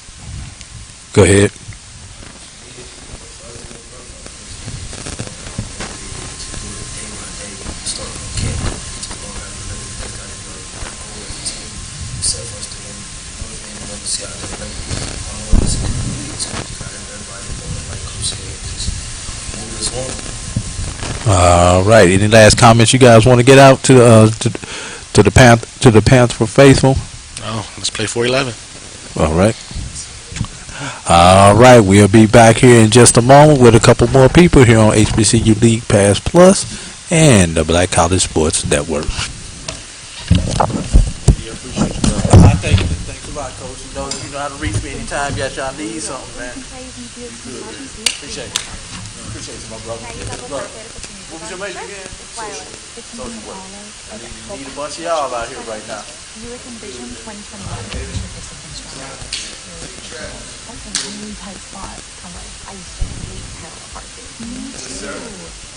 Go ahead. All right. Any last comments you guys want to get out to the Panther faithful? Oh, let's play 4-11. All right. All right. We'll be back here in just a moment with a couple more people here on HBCU League Pass Plus and the Black College Sports Network. Thanks a lot, Coach. You know how to reach me anytime y'all need something, man. Appreciate it. Appreciate it, my brother. What was your major again? Social work. I need a bunch of y'all out here right now. You Vision 2021. That's a really tight spot. I used to hate Harold Park.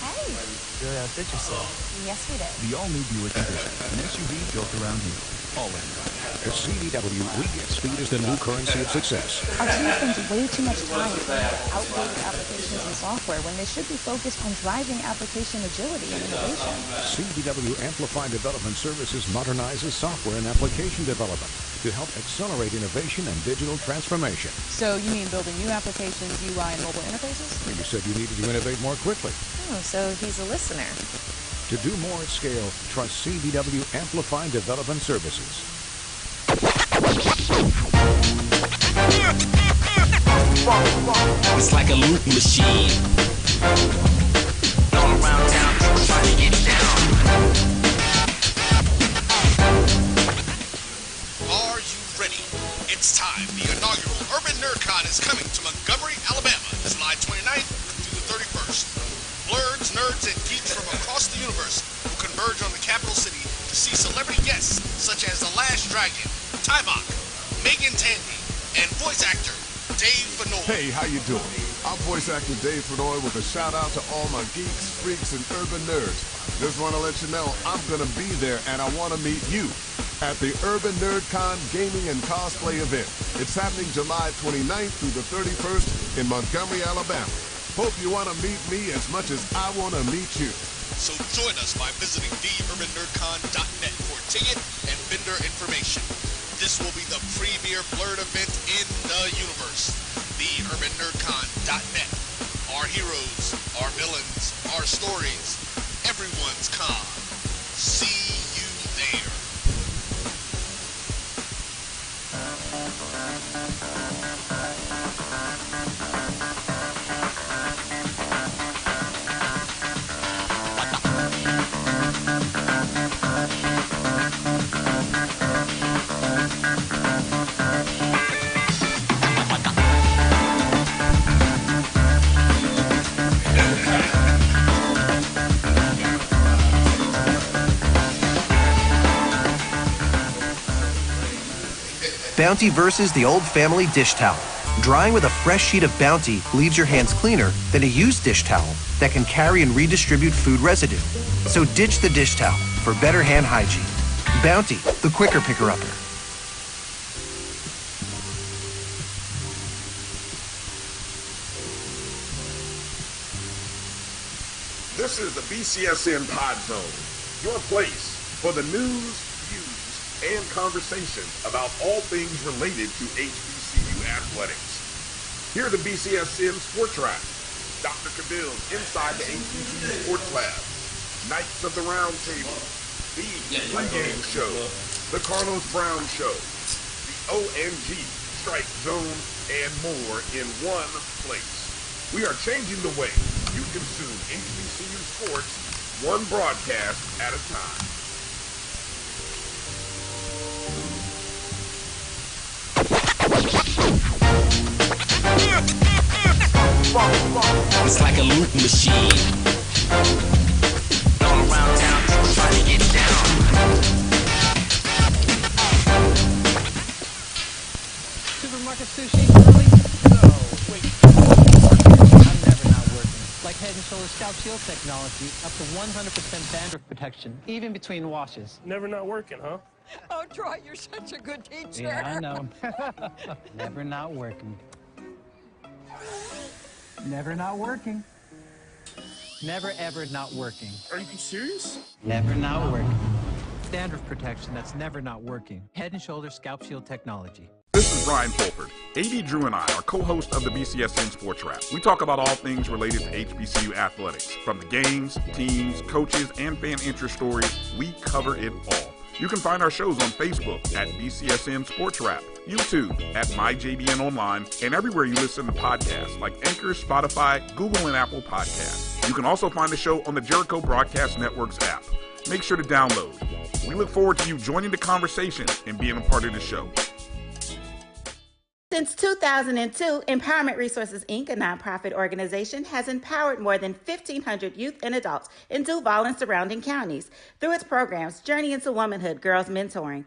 Hey. Really outdid yourself. Yes, we did. The all-new Buick Envision, an SUV built around you. All-in. At CDW, we get speed as the new currency of success. Our team spends way too much time playing with outdated applications and software when they should be focused on driving application agility and innovation. CDW Amplified Development Services modernizes software and application development to help accelerate innovation and digital transformation. So you mean building new applications, UI, and mobile interfaces? You said you needed to innovate more quickly. Oh, so he's a listener. To do more at scale, trust CDW Amplified Development Services. It's like a loop machine. All around town, people trying to get down. Are you ready? It's time. The inaugural Urban NerdCon is coming to Montgomery, Alabama, July 29th through the 31st. Blurs, nerds, and geeks from across the universe will converge on the capital city to see celebrity guests such as The Last Dragon, Tybok, Megan Tandy, and voice actor Dave Fennoy. Hey, how you doing? I'm voice actor Dave Fennoy with a shout out to all my geeks, freaks, and urban nerds. Just want to let you know I'm going to be there and I want to meet you at the Urban NerdCon Gaming and Cosplay event. It's happening July 29th through the 31st in Montgomery, Alabama. Hope you want to meet me as much as I want to meet you. So join us by visiting theurbannerdcon.net for ticket and vendor information. This will be the premier Blurred event in the universe. Theurbannerdcon.net. Our heroes, our villains, our stories, everyone's con. See you there. Bounty versus the old family dish towel. Drying with a fresh sheet of Bounty leaves your hands cleaner than a used dish towel that can carry and redistribute food residue. So ditch the dish towel for better hand hygiene. Bounty, the quicker picker-upper. This is the BCSN Pod Zone, your place for the news, views, and conversations about all things related to HBCU athletics. Here are the BCSN SportsWrap, Dr. Cabil's Inside the HBCU Sports Lab, Knights of the Round Table, the Pregame Show, the Carlos Brown Show, the ONG, Strike Zone, and more in one place. We are changing the way you consume HBCU sports, one broadcast at a time. It's like a loop machine. All around town, people trying to get down. Supermarket sushi, really? No, wait. I'm never not working. Like Head & Shoulders Scalp Shield technology, up to 100% dandruff protection, even between washes. Never not working, huh? Oh, Troy, you're such a good teacher. Yeah, I know. Never not working. Never not working. Never ever not working. Are you serious? Never not working. Dandruff protection that's never not working. Head & Shoulders Scalp Shield technology. This is Brian Fulford. AD Drew and I are co-hosts of the BCSN SportsWrap. We talk about all things related to HBCU athletics. From the games, teams, coaches, and fan interest stories, we cover it all. You can find our shows on Facebook at BCSN SportsWrap, YouTube at MyJBN Online, and everywhere you listen to podcasts like Anchor, Spotify, Google, and Apple Podcasts. You can also find the show on the Jericho Broadcast Network's app. Make sure to download. We look forward to you joining the conversation and being a part of the show. Since 2002, Empowerment Resources, Inc., a nonprofit organization, has empowered more than 1,500 youth and adults in Duval and surrounding counties through its programs Journey into Womanhood, Girls Mentoring,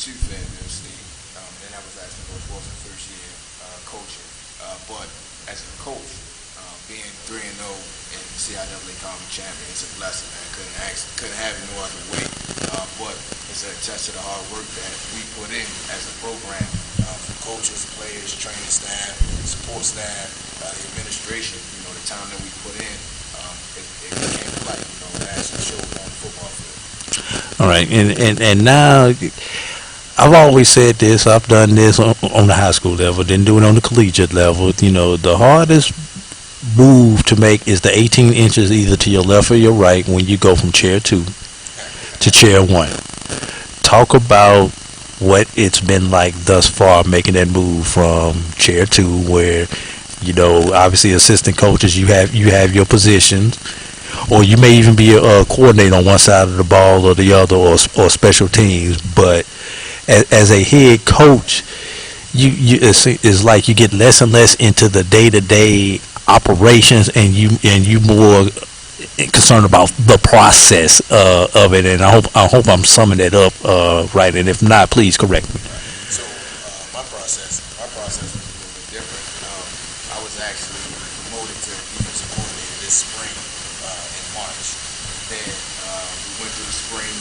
To Fayetteville State, then I was asked to go for the first year coaching. But as a coach, being 3-0 in CIAA Conference champion, it's a blessing, man. Couldn't have it no other way. But it's a test of the hard work that we put in as a program. From coaches, players, training staff, support staff, the administration. You know, the time that we put in, it came to light. You know, it actually showed on the football field. All right, and now. I've always said this. I've done this on the high school level, then do it on the collegiate level. You know, the hardest move to make is the 18 inches either to your left or your right when you go from chair 2 to chair 1. Talk about what it's been like thus far making that move from chair 2, where, you know, obviously assistant coaches, you have your positions, or you may even be a coordinator on one side of the ball or the other, or special teams, but as a head coach, it's like you get less and less into the day-to-day operations, and you more concerned about the process of it. And I hope I'm summing that up right. And if not, please correct me. So my process was a little bit different. I was actually promoted to defensive coordinator this spring in March. Then we went through the spring,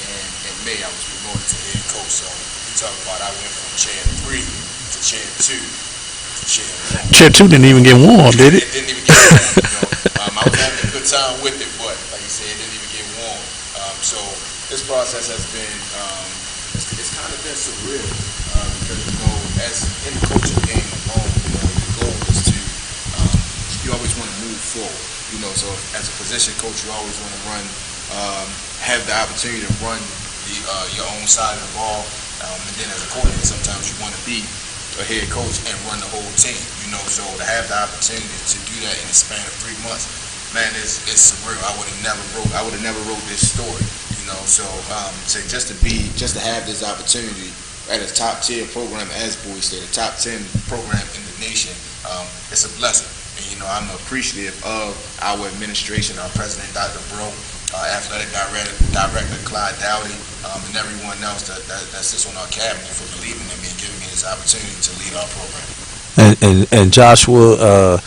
and in May I was promoted to head coach. So you talk about I went from chair 3 to chair 2 to chair 1. Chair 2 didn't even get warm, did it? It didn't even get warm. I was having a good time with it, but like you said, it didn't even get warm. So this process has been, it's kind of been surreal because, as in the coaching game alone, the goal is to, you always want to move forward. So as a position coach, you always want to run, have the opportunity to run your own side of the ball, and then as a coordinator, sometimes you want to be a head coach and run the whole team. So to have the opportunity to do that in the span of 3 months, man, it's surreal. I would have never wrote this story. So just to have this opportunity at a top tier program as Bowie State, a top 10 program in the nation, it's a blessing. And I'm appreciative of our administration, our president, Dr. Bro, athletic director Clyde Dowdy, and everyone else that sits on our cabinet for believing in me and giving me this opportunity to lead our program. And Joshua,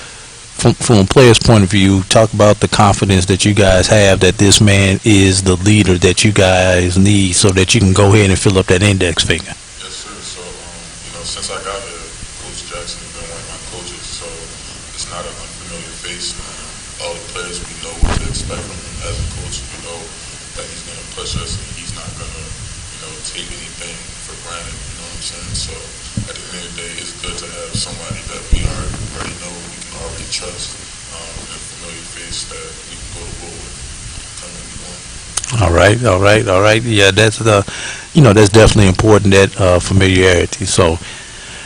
from a player's point of view, talk about the confidence that you guys have that this man is the leader that you guys need so that you can go ahead and fill up that index finger. Yes, sir. So, since I got here, Coach Jackson has been one of my coaches, so it's not an unfamiliar face. All the players, we know what to expect from him as a coach. We know that he's going to push us and he's not going to, take anything for granted, you know what I'm saying? So, at the end of the day, it's good to have somebody that we already know, we can already trust, and a familiar face that we can go to war with. All right. Yeah, that's that's definitely important, that familiarity. So,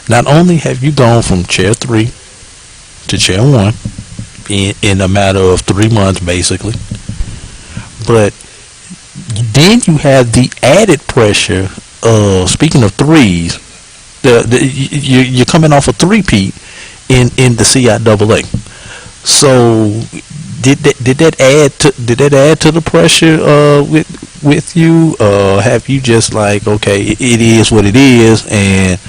not only have you gone from chair 3 to chair 1 in a matter of 3 months, basically, but then you have the added pressure of, speaking of threes, you're coming off a three-peat in the CIAA. So did that add to the pressure with you? Have you just like, okay, it is what it is, and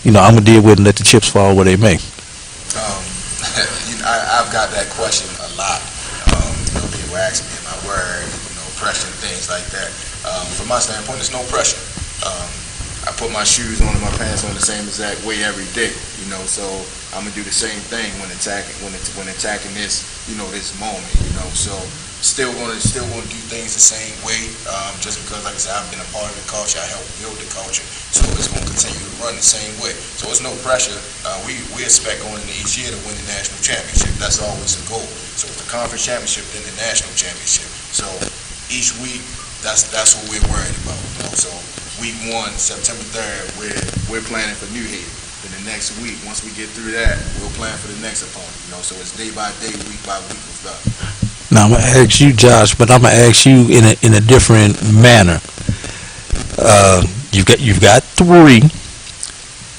I'm gonna deal with it and let the chips fall where they may? I've got that question a lot. People ask me, am I worried? Pressure and things like that. From my standpoint, there's no pressure. I put my shoes on and my pants on the same exact way every day, so I'm gonna do the same thing when attacking this, this moment, so still gonna do things the same way, just because, like I said, I've been a part of the culture, I helped build the culture, so it's gonna continue to run the same way. So it's no pressure. We expect going into each year to win the national championship. That's always the goal. So it's the conference championship, then the national championship. So each week, that's what we're worried about. So week 1, September 3rd, we're planning for New Haven. Then the next week, once we get through that, we'll plan for the next opponent. So it's day by day, week by week with that. Now I'm gonna ask you, Josh, but I'm gonna ask you in a different manner. You've got 3.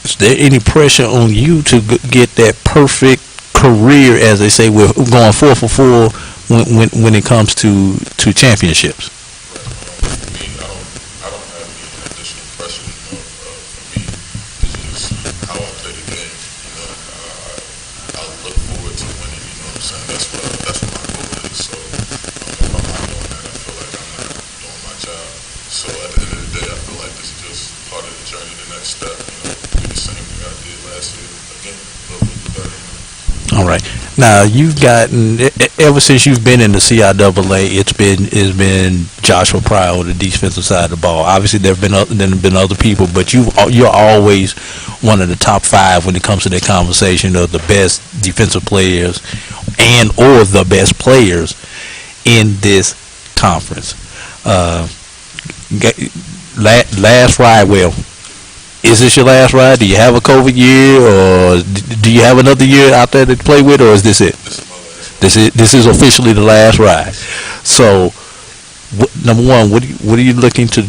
Is there any pressure on you to get that perfect career, as they say, with going 4 for 4 when it comes to championships? I don't have any additional pressure. For me, it's just how I play the game. I look forward to winning. You know what I'm saying? That's what my goal is. So if I'm not doing that, I feel like I'm not doing my job. So at the end of the day, I feel like this is just part of the journey, the next step. Do the same thing I did last year. Again, a little bit better. All right. Now you've gotten, ever since you've been in the CIAA, it's been Joshua Pryor on the defensive side of the ball. Obviously, there have been other people, but you're always one of the top 5 when it comes to that conversation of the best defensive players and or the best players in this conference. Last ride, well, is this your last ride? Do you have a COVID year, or do you have another year out there to play with, or is this it? This is officially the last ride. So, number one, what are you looking to?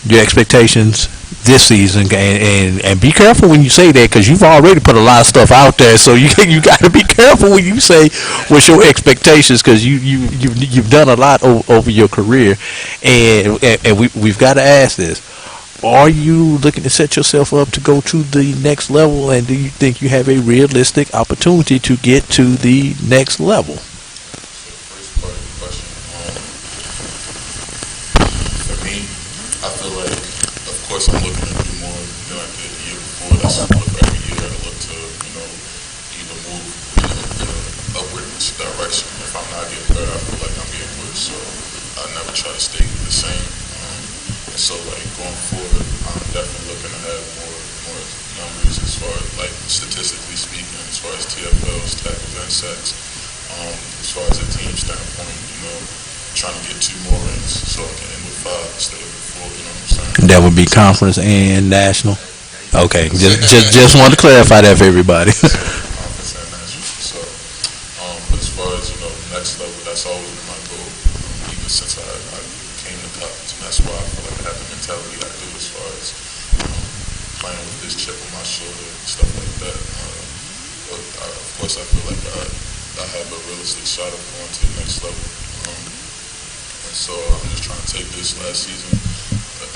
Your expectations this season, and be careful when you say that, because you've already put a lot of stuff out there. So you got to be careful when you say what's your expectations, because you've done a lot over your career, and we've got to ask this: are you looking to set yourself up to go to the next level, and do you think you have a realistic opportunity to get to the next level? Of course, I'm looking to do more than I did the year before. That's what I look every year. I look to, either move in an upward direction. If I'm not getting better, I feel like I'm getting worse. So I never try to stay the same. And so, going forward, I'm definitely looking to have more numbers as far as, statistically speaking, as far as TFLs, tackles, and sacks. As far as a team standpoint, trying to get 2 more rings so I can end with 5 instead of 4. You know what I'm saying? That would be conference and national. Okay, just want to clarify that for everybody. Conference and national. So, but as far as next level, that's always been my goal. Even since I came to college, and that's why I feel like I have the mentality I do as far as playing with this chip on my shoulder and stuff like that. But of course, I feel like I have a realistic shot of going to the next level. And so I'm just trying to take this last season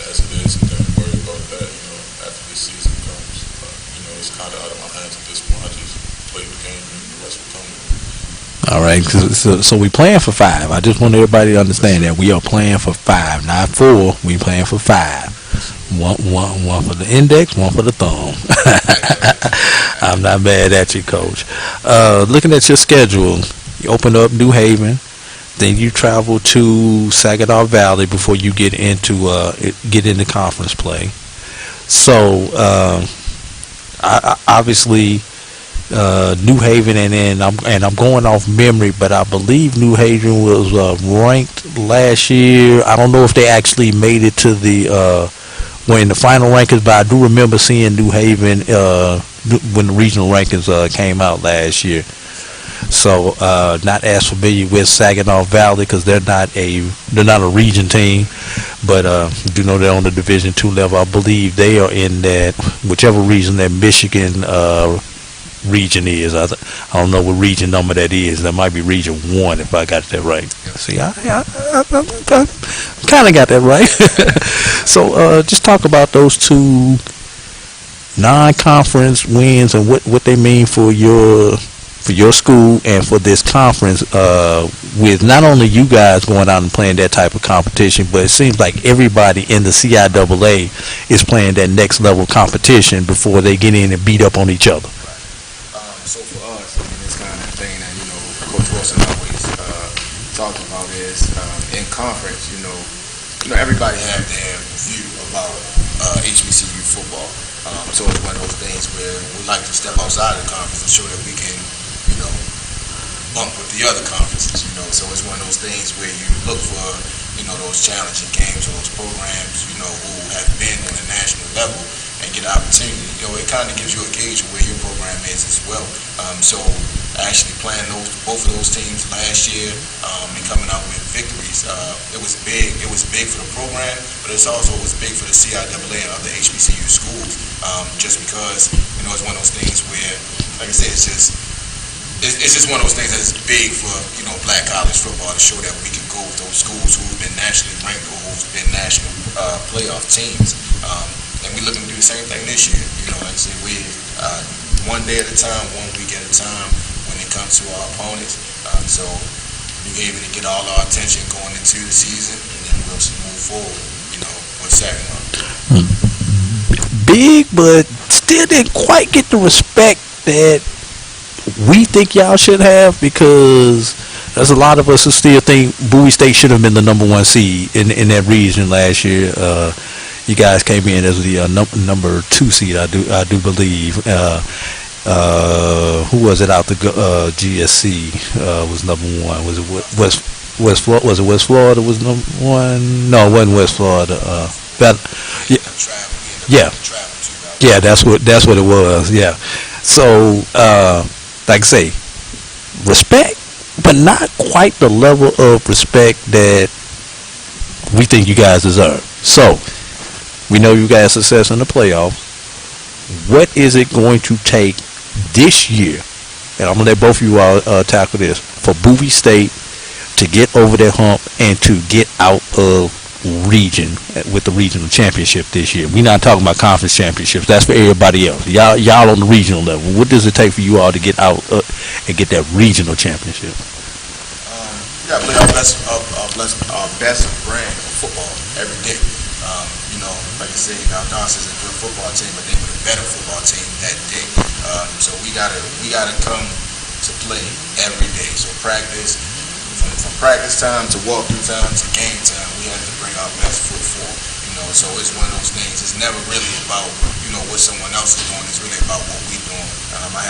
as it is, and then worry about that, after this season comes. It's kind of out of my hands at this point. I just play the game and the rest will come. All right, so we playing for 5. I just want everybody to understand that we are playing for 5, not 4. We playing for 5. One for the index, one for the thumb. I'm not mad at you, Coach. Looking at your schedule, you open up New Haven. Then you travel to Saginaw Valley before you get into conference play. So obviously New Haven, and I'm going off memory, but I believe New Haven was ranked last year. I don't know if they actually made it to the when the final rankings, but I do remember seeing New Haven when the regional rankings came out last year. So not as familiar with Saginaw Valley because they're not a region team, but do know they're on the Division II level. I believe they are in that whichever region that Michigan region is. I don't know what region number that is. That might be Region 1 if I got that right. See, I kind of got that right. So just talk about those 2 non-conference wins and what they mean for your school and for this conference, with not only you guys going out and playing that type of competition, but it seems like everybody in the CIAA is playing that next level competition before they get in and beat up on each other. So for us, it's kind of the thing that, Coach Wilson always talks about is in conference, everybody have their view about HBCU football. So it's one of those things where we like to step outside of the conference and show that we can bump with the other conferences, so it's one of those things where you look for, those challenging games or those programs, who have been on a national level and get an opportunity. It kind of gives you a gauge of where your program is as well. So actually playing both of those teams last year and coming out with victories, it was big. It was big for the program, but it also was big for the CIAA and other HBCU schools, just because, it's one of those things where, like I said, it's just one of those things that's big for, black college football to show that we can go with those schools who've been nationally ranked or who've been national playoff teams. And we're looking to do the same thing this year. Like I said, we one day at a time, 1 week at a time when it comes to our opponents. So we're able to get all our attention going into the season, and then we'll move forward, with Saginaw. Big, but still didn't quite get the respect that we think y'all should have, because there's a lot of us who still think Bowie State should have been the number 1 seed in that region last year. You guys came in as the number 2 seed, I do believe. Who was it out the GSC was number 1? Was it West Florida? Was it West Florida was number 1? No, it wasn't West Florida. Yeah, that's what it was. Yeah. So like I say, respect, but not quite the level of respect that we think you guys deserve. So We know you guys' success in the playoffs. What is it going to take this year? And I'm going to let both of you all tackle this. For Bowie State to get over their hump and to get out of region with the regional championship this year. We're not talking about conference championships. That's for everybody else. Y'all on the regional level. What does it take for you all to get out and get that regional championship? We got to play our best brand of football every day. You know, like I said, Augustine is a good football team, but they were a better football team that day. So we gotta come to play every day. So practice, from practice time to walkthrough time to game time, we have to bring our best foot forward. You know, so it's one of those things. It's never really about, you know, what someone else is doing. It's really about what we're doing. I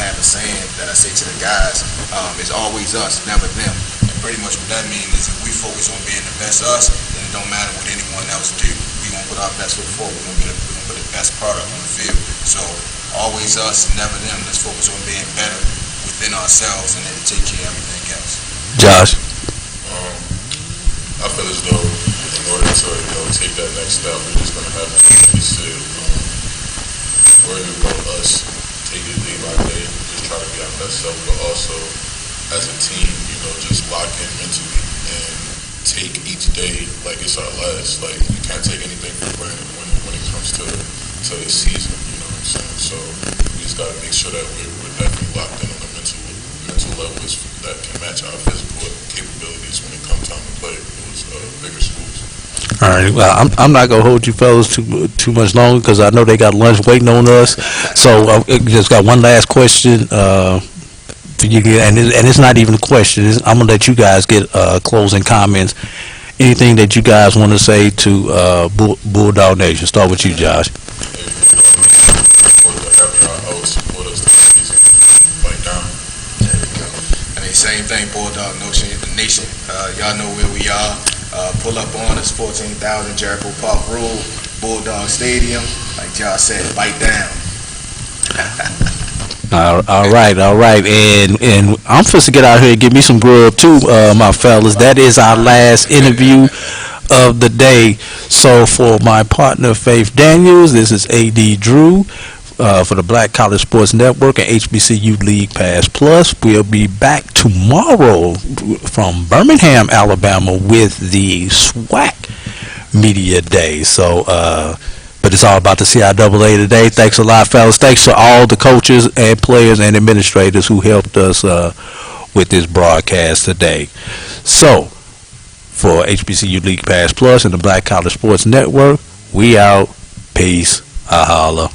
have a saying that I say to the guys, it's always us, never them. And pretty much what that means is if we focus on being the best us, then it don't matter what anyone else do. We're going to put our best foot forward. We're going to put the best product on the field. So always us, never them. Let's focus on being better within ourselves and then take care of everything else. Josh? I feel as though in order to, you know, take that next step, we're just going to have to, like you said, worry about us, take it day by day, just try to be our best self, but also as a team, you know, just lock in mentally and take each day like it's our last. Like, you can't take anything for granted when it comes to the season, you know what I'm saying? So we just got to make sure that we're definitely locked in on the mental levels that can match our physical capabilities when it comes time to play those bigger schools. All right. Well, I'm not gonna hold you fellas too much longer because I know they got lunch waiting on us. So just got one last question for you, and it's not even a question. I'm gonna let you guys get closing comments. Anything that you guys want to say to Bulldog Nation? Start with you, Josh. Same thing, Bulldog Nation. Y'all know where we are. Pull up on us, 14,000 Jericho Park Road, Bulldog Stadium. Like Josh said, bite down. All right, and I'm supposed to get out here and give me some grub too, my fellas. That is our last interview of the day. So for my partner Faith Daniels, this is AD Drew. For the Black College Sports Network and HBCU League Pass Plus. We'll be back tomorrow from Birmingham, Alabama with the SWAC Media Day. So, but it's all about the CIAA today. Thanks a lot, fellas. Thanks to all the coaches and players and administrators who helped us with this broadcast today. So, for HBCU League Pass Plus and the Black College Sports Network, we out. Peace. Holla.